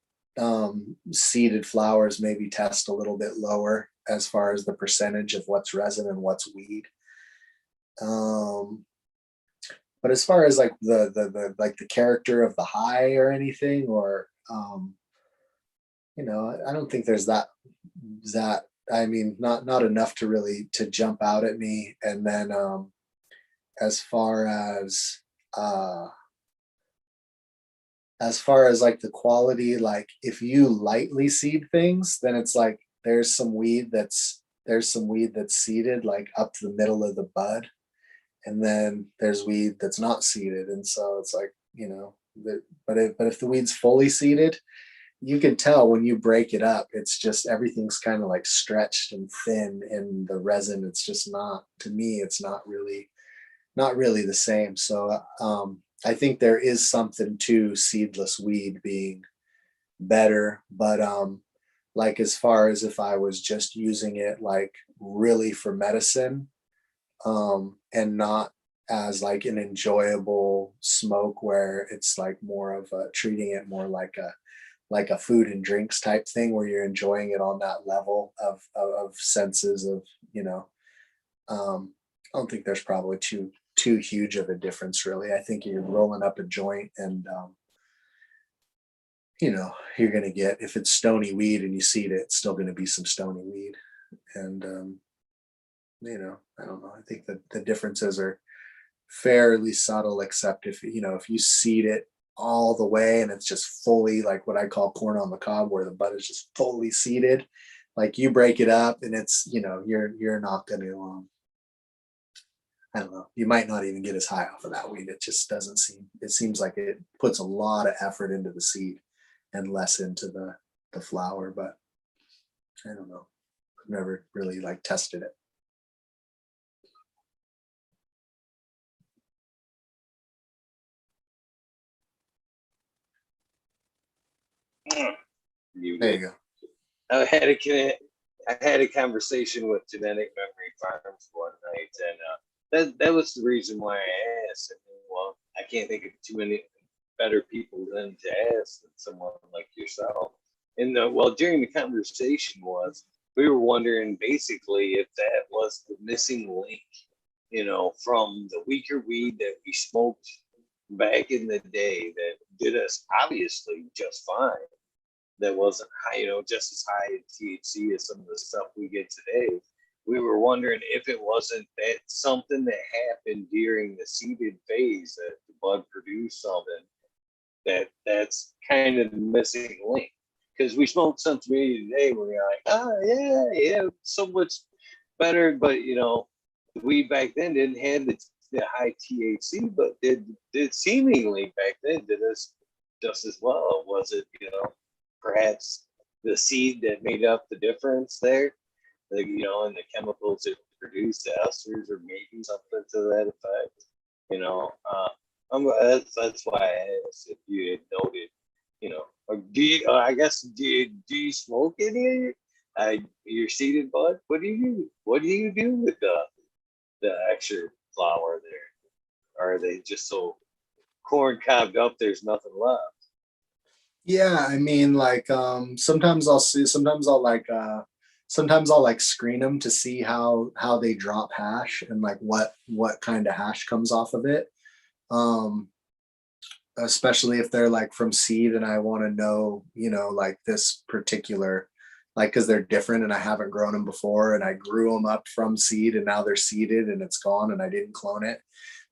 seeded flowers maybe test a little bit lower as far as the percentage of what's resin and what's weed. But as far as like the like the character of the high or anything, or you know, I don't think there's that I mean, not enough to really to jump out at me. And then as far as like the quality, like if you lightly seed things, then it's like there's some weed that's seeded like up to the middle of the bud, and then there's weed that's not seeded. And so it's like, you know, but if the weed's fully seeded, you can tell when you break it up, it's just everything's kind of like stretched and thin, and the resin, it's just not, to me, it's not really the same. So I think there is something to seedless weed being better, but like as far as if I was just using it like really for medicine, and not as like an enjoyable smoke where it's like more of a treating it more like a food and drinks type thing where you're enjoying it on that level of senses of, you know, I don't think there's probably too huge of a difference really. I think you're rolling up a joint, and you know, you're gonna get, if it's stony weed and you seed it, it's still gonna be some stony weed. And you know, I don't know. I think that the differences are fairly subtle, except if, you know, if you seed it all the way and it's just fully like what I call corn on the cob, where the bud is just fully seeded, like you break it up and it's, you know, you're not going to, I don't know, you might not even get as high off of that weed. It just doesn't seem, it seems like it puts a lot of effort into the seed and less into the flower, but I don't know. I've never really like tested it. There you go. I had a conversation with Genetic Memory Farms one night, and that was the reason why I asked. I mean, well, I can't think of too many better people than to ask than someone like yourself. And well, during the conversation was we were wondering basically if that was the missing link, you know, from the weaker weed that we smoked back in the day that did us obviously just fine, that wasn't high, you know, just as high in THC as some of the stuff we get today. We were wondering if it wasn't that something that happened during the seeded phase that the bud produced something that's kind of the missing link. Because we smoked some today where you're like, oh yeah, so much better, but you know, the weed back then didn't have the high THC, but did seemingly back then did us just as well. Was it, you know, perhaps the seed that made up the difference there, you know, and the chemicals that produce the esters, or maybe something to that effect, you know. That's why I asked if you had noted, you know, or do you, I guess, do you smoke any of your seeded bud? What do you do with the extra flower there? Are they just so corn cobbed up there's nothing left? Yeah, I mean, like sometimes I'll see, sometimes I'll like screen them to see how they drop hash and like what kind of hash comes off of it. Um, Especially if they're like from seed and I want to know, you know, like this particular, like because they're different and I haven't grown them before and I grew them up from seed and now they're seeded and it's gone and I didn't clone it.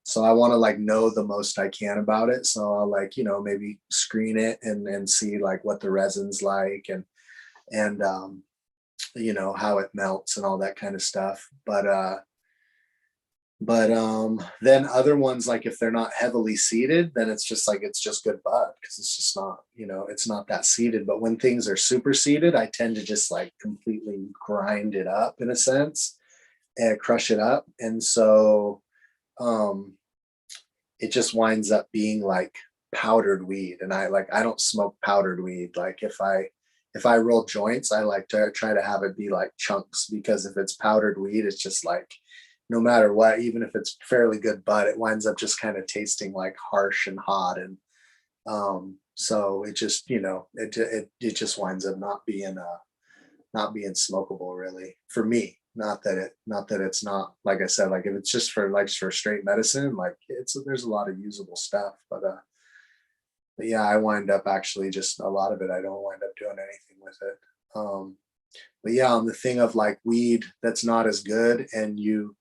So I want to like know the most I can about it. So I'll like, you know, maybe screen it and see like what the resin's like and you know, how it melts and all that kind of stuff. But then other ones, like if they're not heavily seeded, then it's just like it's just good bud because it's just not, you know, it's not that seeded. But when things are super seeded, I tend to just like completely grind it up in a sense and crush it up. And so um it just winds up being like powdered weed. And I don't smoke powdered weed. Like if I roll joints, I like to try to have it be like chunks, because if it's powdered weed, it's just like no matter what, even if it's fairly good bud, it winds up just kind of tasting like harsh and hot. And so it just, you know, it just winds up not being smokable really for me. Not that it's not, like I said, like if it's just for straight medicine, like there's a lot of usable stuff, but yeah, I wind up actually just a lot of it, I don't wind up doing anything with it. But yeah, on the thing of like weed that's not as good and you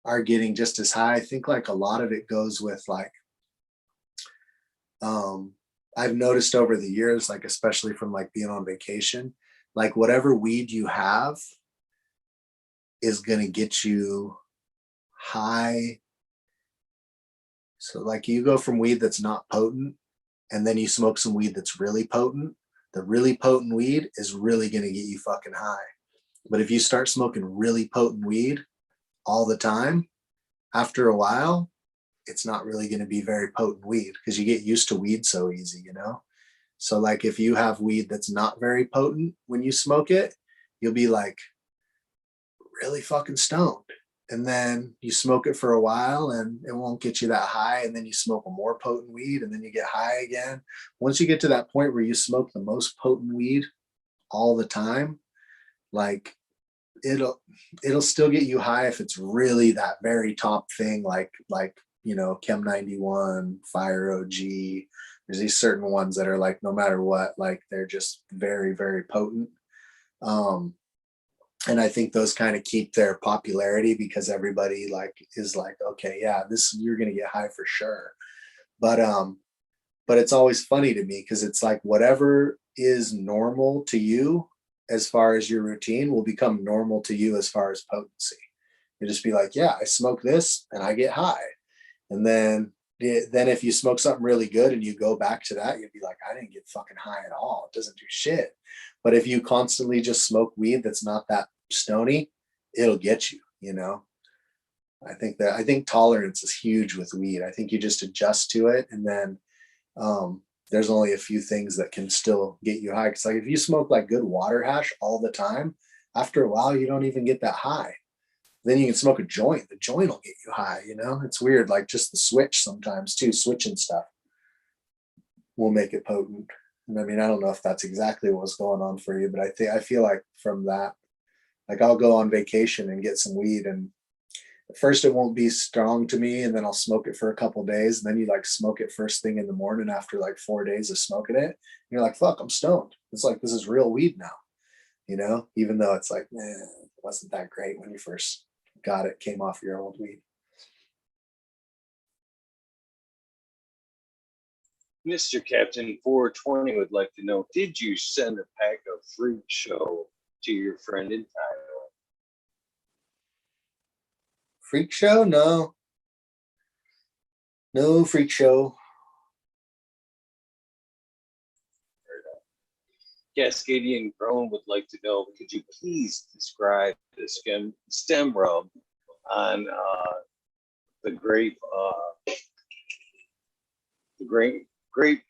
are getting just as high, I think like a lot of it goes with like um I've noticed over the years, like especially from like being on vacation, like whatever weed you have is going to get you high. So like you go from weed that's not potent and then you smoke some weed that's really potent. The really potent weed is really going to get you fucking high. But if you start smoking really potent weed all the time, after a while, it's not really going to be very potent weed because you get used to weed so easy, you know? So like if you have weed that's not very potent when you smoke it, you'll be like really fucking stoned. And then you smoke it for a while and it won't get you that high. And then you smoke a more potent weed and then you get high again. Once you get to that point where you smoke the most potent weed all the time, like it'll still get you high if it's really that very top thing, like you know, Chem 91, Fire OG. There's these certain ones that are like no matter what, like they're just very, very potent. And I think those kind of keep their popularity because everybody like is like, okay, yeah, this you're gonna get high for sure. But it's always funny to me because it's like whatever is normal to you as far as your routine will become normal to you as far as potency. You just be like, yeah, I smoke this and I get high. And then if you smoke something really good and you go back to that, you'd be like, I didn't get fucking high at all. It doesn't do shit. But if you constantly just smoke weed that's not that stony, it'll get you, you know? I think tolerance is huge with weed. I think you just adjust to it, and then there's only a few things that can still get you high. Cause like if you smoke like good water hash all the time, after a while you don't even get that high. Then you can smoke a joint. The joint will get you high, you know? It's weird, like just the switch sometimes too, switching stuff will make it potent. And I mean, I don't know if that's exactly what's going on for you, but I feel like from that, like I'll go on vacation and get some weed, and at first it won't be strong to me, and then I'll smoke it for a couple of days, and then you like smoke it first thing in the morning after like 4 days of smoking it, and you're like, fuck, I'm stoned. It's like, this is real weed now, you know, even though it's like, it wasn't that great when you first got it, came off your old weed. Mr. Captain 420 would like to know, did you send a pack of Freak Show to your friend in Thailand? Freak Show? No. No Freak Show. Cascadian Grown would like to know, could you please describe the stem rub on the grape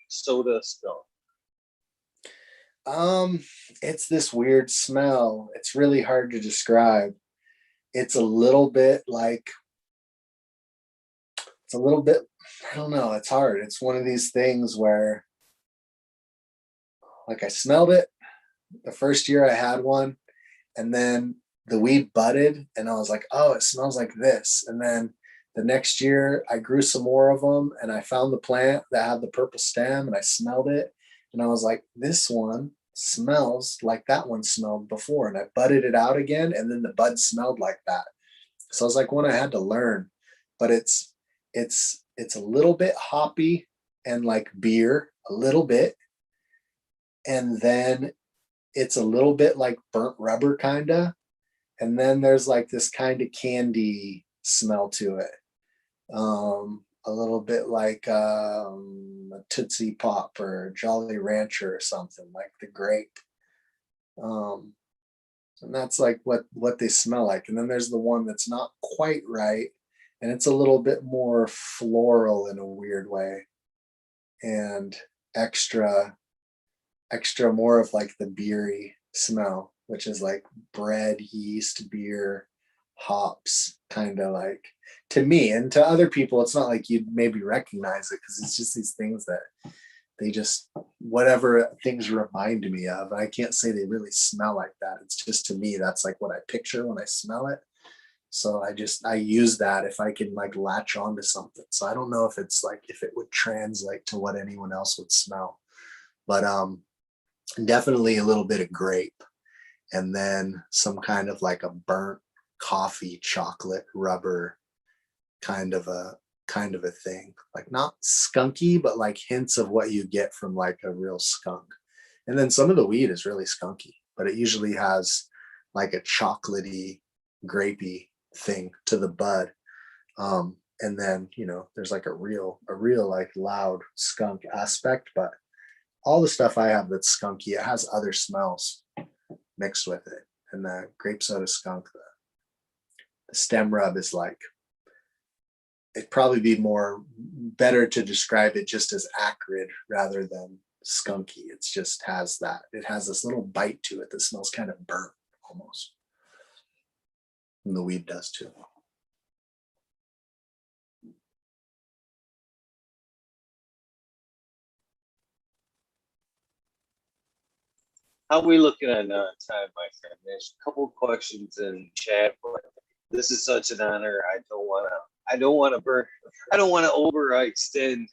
soda skunk? It's this weird smell. It's really hard to describe. It's a little bit, I don't know, it's hard. It's one of these things where like I smelled it the first year I had one, and then the weed budded and I was like, oh, it smells like this. And then the next year I grew some more of them, and I found the plant that had the purple stem, and I smelled it and I was like, this one smells like that one smelled before. And I budded it out again, and then the bud smelled like that. So I was like, one I had to learn. But it's a little bit hoppy and like beer, a little bit. And then it's a little bit like burnt rubber kind of. And then there's like this kind of candy smell to it. A little bit like a Tootsie Pop or Jolly Rancher or something, like the grape. And that's like what they smell like. And then there's the one that's not quite right, and it's a little bit more floral in a weird way, and extra more of like the beery smell, which is like bread, yeast, beer, hops, kind of like, to me. And to other people it's not like you'd maybe recognize it, because it's just these things that they just, whatever things remind me of. I can't say they really smell like that. It's just, to me, that's like what I picture when I smell it. So I use that if I can like latch onto something. So I don't know if it's like, if it would translate to what anyone else would smell, but definitely a little bit of grape, and then some kind of like a burnt coffee, chocolate, rubber kind of a thing, like not skunky, but like hints of what you get from like a real skunk. And then some of the weed is really skunky, but it usually has like a chocolatey, grapey thing to the bud. And then, you know, there's like a real like loud skunk aspect, but all the stuff I have that's skunky, it has other smells mixed with it. And the grape soda skunk, the stem rub is like, it'd probably be better to describe it just as acrid rather than skunky. It's just it has this little bite to it that smells kind of burnt almost. And the weed does too. How are we looking at time, my friend? There's a couple questions in chat, but this is such an honor. I don't want to overextend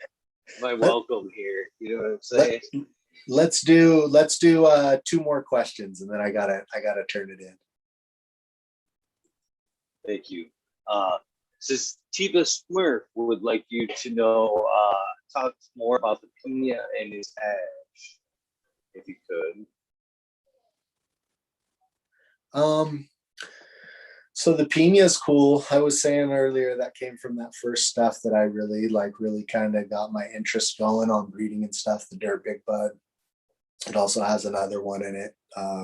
my welcome here. You know what I'm saying? Let's do 2 more questions, and then I gotta turn it in. Thank you. Says Tiva Smurf would like you to know, talk more about the pina and his hash, if you could. So the pina is cool. I was saying earlier that came from that first stuff that I really kind of got my interest going on breeding and stuff, the Dirt Big Bud. It also has another one in it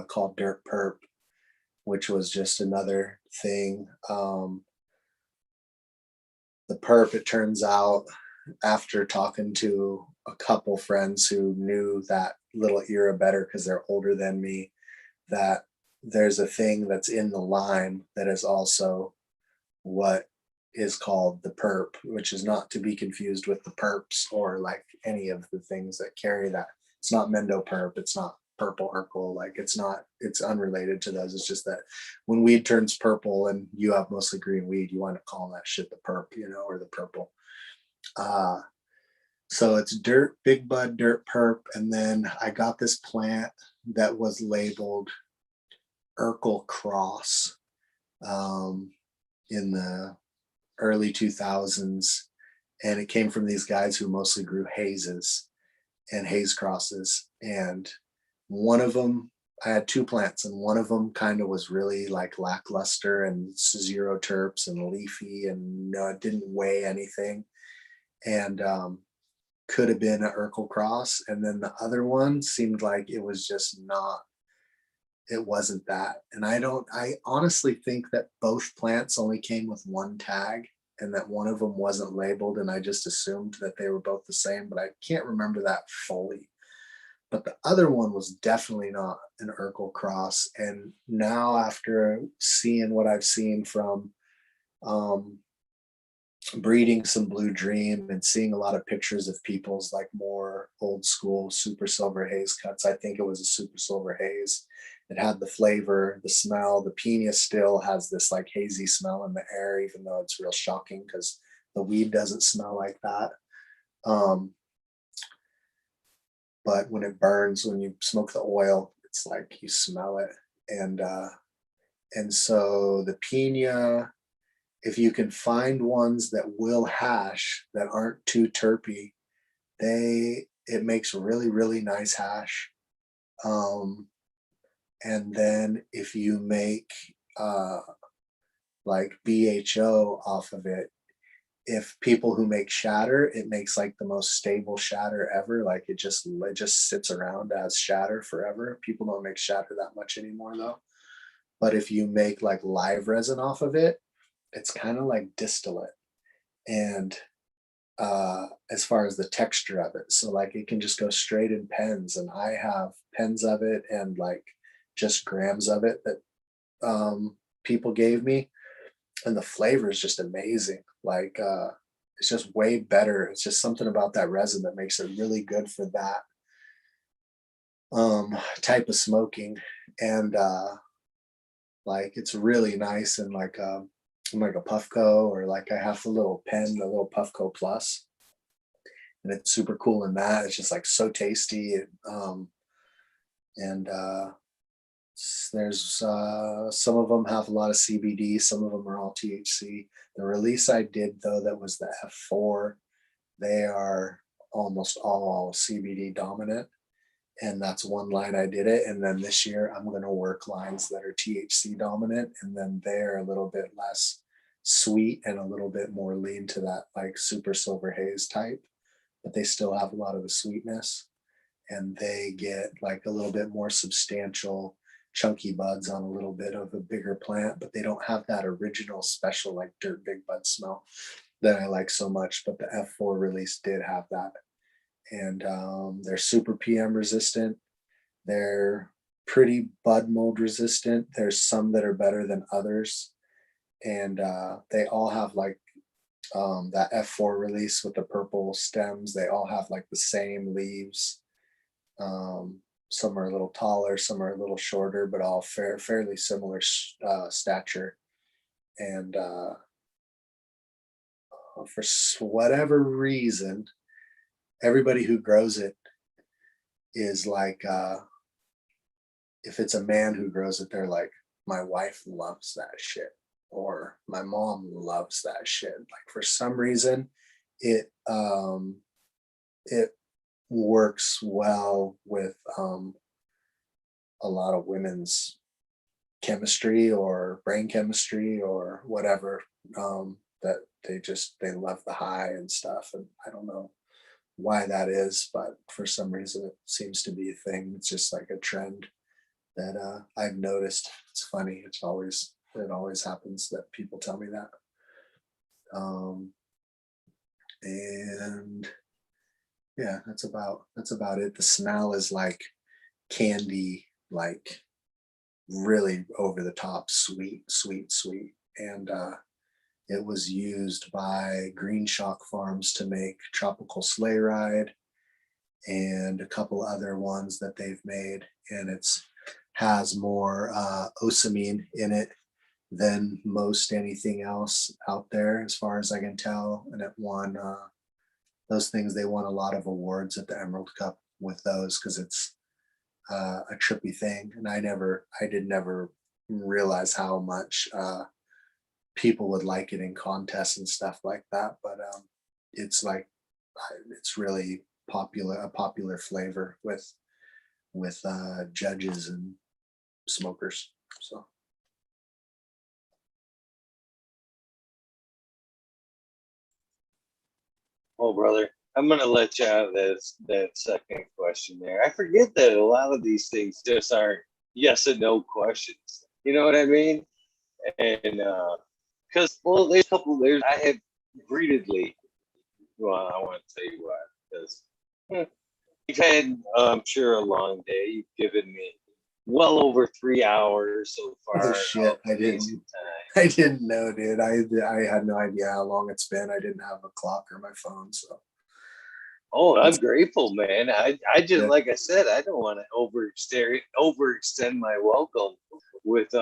called Dirt Perp, which was just another thing. The perp, it turns out, after talking to a couple friends who knew that little era better because they're older than me, that there's a thing that's in the lime that is also what is called the perp, which is not to be confused with the perps or like any of the things that carry that. It's not Mendo perp. It's not purple Urkel. Like it's unrelated to those. It's just that when weed turns purple and you have mostly green weed, you wind up calling that shit the perp, or the purple. So it's Big Bud, Dirt Perp. And then I got this plant that was labeled Urkel Cross in the early 2000s. And it came from these guys who mostly grew hazes and haze crosses. And one of them, I had two plants, and one of them kind of was really like lackluster and zero terps and leafy and didn't weigh anything. And could have been an Urkel cross. And then the other one seemed like it was just not, it wasn't that. And I honestly think that both plants only came with one tag and that one of them wasn't labeled. And I just assumed that they were both the same, but I can't remember that fully. But the other one was definitely not an Urkel cross. And now after seeing what I've seen from breeding some Blue Dream and seeing a lot of pictures of people's like more old school super silver haze cuts, I think it was a super silver haze. It had the flavor, the smell. The pina still has this like hazy smell in the air, even though it's real shocking because the weed doesn't smell like that. But when it burns, when you smoke the oil, it's like you smell it. And so the pina, if you can find ones that will hash that aren't too terpy, it makes really, really nice hash. And then if you make like BHO off of it, if people who make shatter, it makes like the most stable shatter ever. Like it just sits around as shatter forever. People don't make shatter that much anymore though. But if you make like live resin off of it, it's kind of like distillate. And as far as the texture of it, so like it can just go straight in pens, and I have pens of it and like just grams of it that people gave me, and the flavor is just amazing. Like it's just way better. It's just something about that resin that makes it really good for that type of smoking. And like it's really nice and like a Puffco, or like I have the little pen, the little Puffco Plus, and it's super cool in that. It's just like so tasty. And there's some of them have a lot of CBD, some of them are all THC. The release I did though, that was the F4, they are almost all CBD dominant, and that's one line I did it. And then this year I'm going to work lines that are THC dominant, and then they're a little bit less sweet and a little bit more lean to that like super silver haze type, but they still have a lot of the sweetness, and they get like a little bit more substantial chunky buds on a little bit of a bigger plant, but they don't have that original special like Dirt Big Bud smell that I like so much. But the F4 release did have that. And they're super PM resistant. They're pretty bud mold resistant. There's some that are better than others. And they all have like that F4 release with the purple stems. They all have like the same leaves. Some are a little taller, some are a little shorter, but all fairly similar stature. And for whatever reason, everybody who grows it is like, if it's a man who grows it, they're like, my wife loves that shit, or my mom loves that shit. Like for some reason, it works well with a lot of women's chemistry or brain chemistry or whatever, that they love the high and stuff. And I don't know why that is, but for some reason it seems to be a thing. It's just like a trend that I've noticed. It's funny. It always happens that people tell me that. And yeah, that's about it. The smell is like candy, like really over the top, sweet. And it was used by Green Shock Farms to make Tropical Sleigh Ride and a couple other ones that they've made. And it's has more osamine in it than most anything else out there, as far as I can tell. And it won those things. They won a lot of awards at the Emerald Cup with those because it's a trippy thing. And I did never realize how much people would like it in contests and stuff like that. But it's like it's really a popular flavor with judges and smokers. So. Oh, brother, I'm gonna let you out of that second question there. I forget that a lot of these things just aren't yes and no questions. You know what I mean? And because there's a couple. I have repeatedly. Well, I want to tell you why, because you've had, I'm sure, a long day. You've given me well over 3 hours so far. Oh shit! I didn't know, dude. I had no idea how long it's been. I didn't have a clock or my phone, so. Oh, I'm grateful, man. I just, like I said, I don't want to overextend my welcome with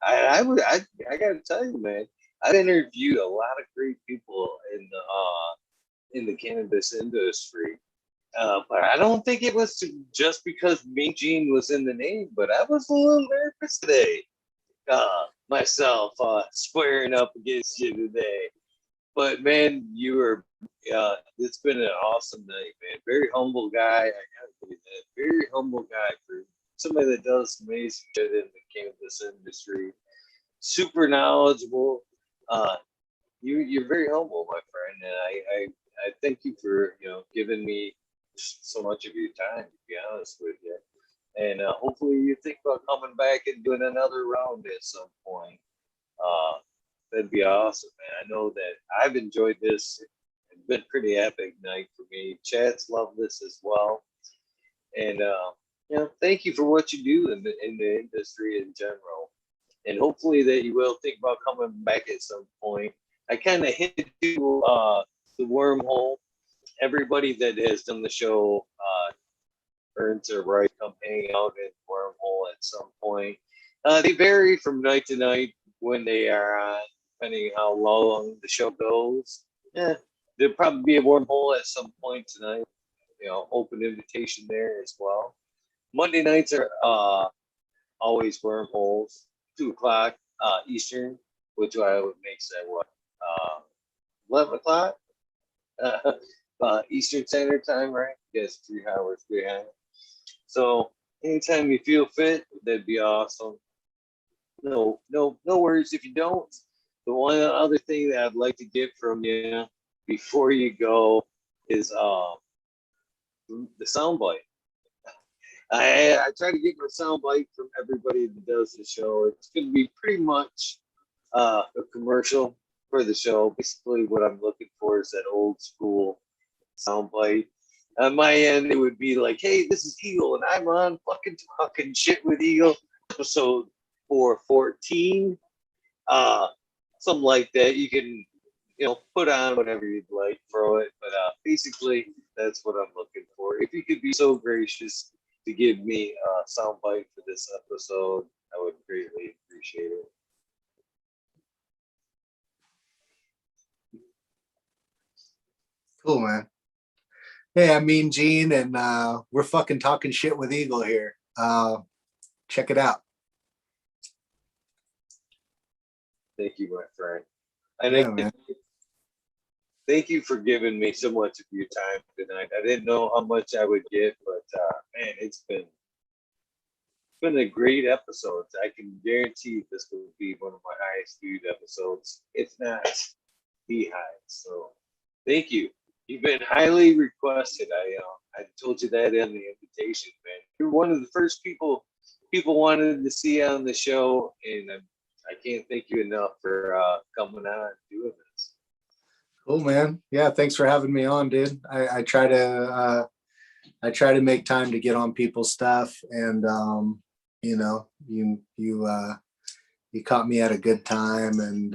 I gotta tell you, man, I've interviewed a lot of great people in the cannabis industry. But I don't think it was just because Mean Gene was in the name, but I was a little nervous today. Myself squaring up against you today. But man, it's been an awesome night, man. Very humble guy. I gotta believe that. Very humble guy for somebody that does amazing shit in the cannabis industry. Super knowledgeable. You're very humble, my friend, and I thank you for giving me so much of your time. To be honest with you, and hopefully you think about coming back and doing another round at some point. That'd be awesome, man. I know that I've enjoyed this. It's been a pretty epic night for me. Chat's loved this as well. And thank you for what you do in the industry in general. And hopefully that you will think about coming back at some point. I kind of hinted to the wormhole. Everybody that has done the show earns a right to come hang out in wormhole at some point. They vary from night to night when they are on, depending how long the show goes. Yeah, there'll probably be a wormhole at some point tonight. Open invitation there as well. Monday nights are always wormholes, 2 o'clock Eastern, which I would make that 11 o'clock Eastern Standard Time, right? Yes, 3 hours behind. So anytime you feel fit, that'd be awesome. No worries if you don't. The one other thing that I'd like to get from you before you go is the soundbite. I try to get my soundbite from everybody that does the show. It's going to be pretty much a commercial for the show. Basically, what I'm looking for is that old school soundbite. On my end, it would be like, "Hey, this is Eagle, and I'm on fucking talking shit with Eagle, episode 414." Something like that. You can, put on whatever you'd like, throw it. But basically, that's what I'm looking for. If you could be so gracious to give me a soundbite for this episode, I would greatly appreciate it. Cool, man. Hey, I'm Mean Gene, and we're fucking talking shit with Eagle here. Check it out. Thank you, my friend. And thank you for giving me so much of your time tonight. I didn't know how much I would get, but man, it's been been a great episode. I can guarantee this will be one of my highest viewed episodes, if not the highest. So thank you. You've been highly requested. I told you that in the invitation, man. You're one of the first people wanted to see on the show, and I can't thank you enough for coming on and doing this. Cool, man. Yeah, thanks for having me on, dude. I try to make time to get on people's stuff, and you know, you caught me at a good time, and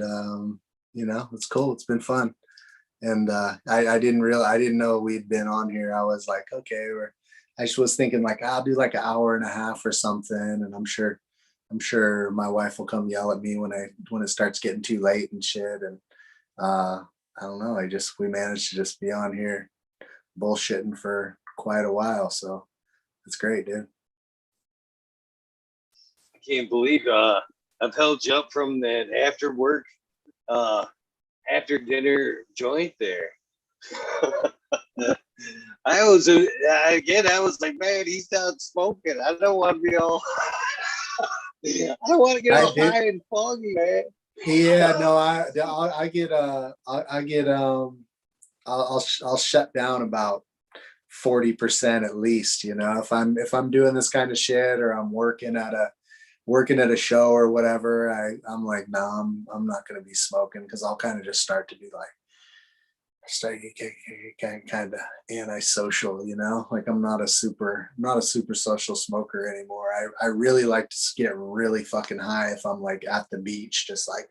you know, it's cool. It's been fun, and I didn't know we'd been on here. I was like, okay, I just was thinking like I'll do like an hour and a half or something, and I'm sure my wife will come yell at me when it starts getting too late and shit, and I don't know. We managed to just be on here bullshitting for quite a while, so it's great, dude. I can't believe I've held you up from that after work, after dinner joint there. I was like, man, he's not smoking. I don't want to be all. I don't want to get all high and foggy, man. Yeah, no, I'll shut down about 40% at least, you know, if I'm doing this kind of shit, or I'm working at a show or whatever, I'm like, no, I'm not going to be smoking, because I'll kind of just start to be like, kind of antisocial, you know, like I'm not a super social smoker anymore. I really like to get really fucking high if I'm like at the beach, just like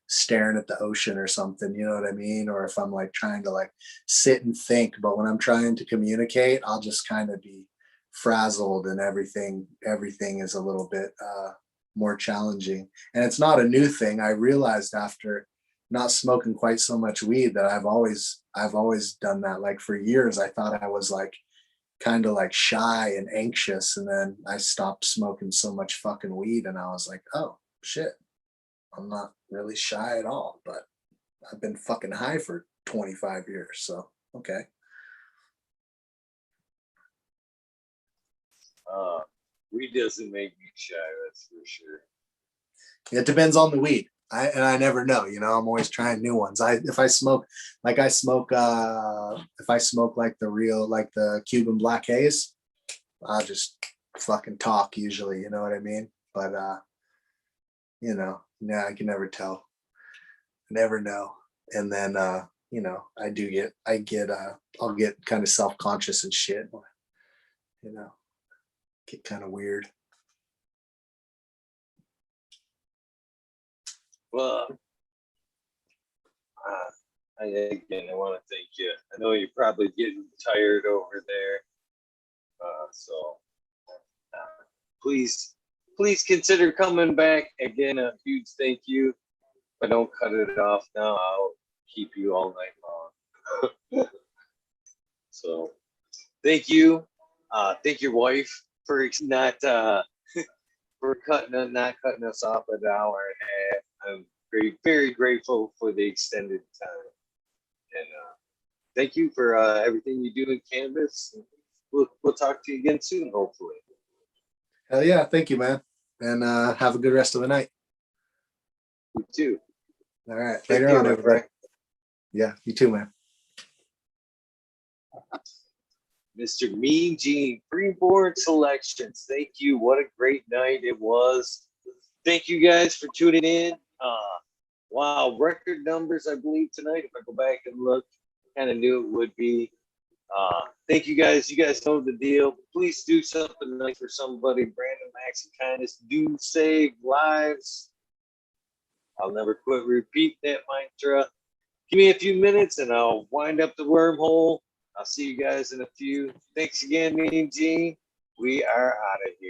staring at the ocean or something, you know what I mean? Or if I'm like trying to like sit and think, but when I'm trying to communicate, I'll just kind of be frazzled, and everything is a little bit more challenging. And it's not a new thing. I realized after not smoking quite so much weed that I've always done that. Like for years, I thought I was like kind of like shy and anxious, and then I stopped smoking so much fucking weed, and I was like, oh shit, I'm not really shy at all, but I've been fucking high for 25 years. So, okay. Weed doesn't make me shy, that's for sure. It depends on the weed. I never know, you know, I'm always trying new ones. If I smoke like the Cuban black haze, I'll just fucking talk usually, you know what I mean? But you know, yeah, I can never tell. Never know. And then you know, I'll get kind of self-conscious and shit, you know, get kind of weird. Well, I want to thank you. I know you're probably getting tired over there, so please consider coming back again. A huge thank you. If I don't cut it off now, I'll keep you all night long. So thank you. Thank your wife for not not cutting us off at an hour and a half. I'm very grateful for the extended time, and thank you for everything you do in cannabis. We'll talk to you again soon, hopefully. Hell yeah, thank you, man, and have a good rest of the night. You too. All right, later on, everybody. Yeah, you too, man. Mr. Mean Gene, Freeborn Selections. Thank you. What a great night it was. Thank you guys for tuning in. Wow, record numbers, I believe, tonight. If I go back and look, kind of knew it would be. Thank you guys. You guys know the deal. Please do something nice for somebody. Brandon Max and Kindness do save lives. I'll never quit repeat that mantra. Give me a few minutes and I'll wind up the wormhole. I'll see you guys in a few. Thanks again, Mean Gene. We are out of here.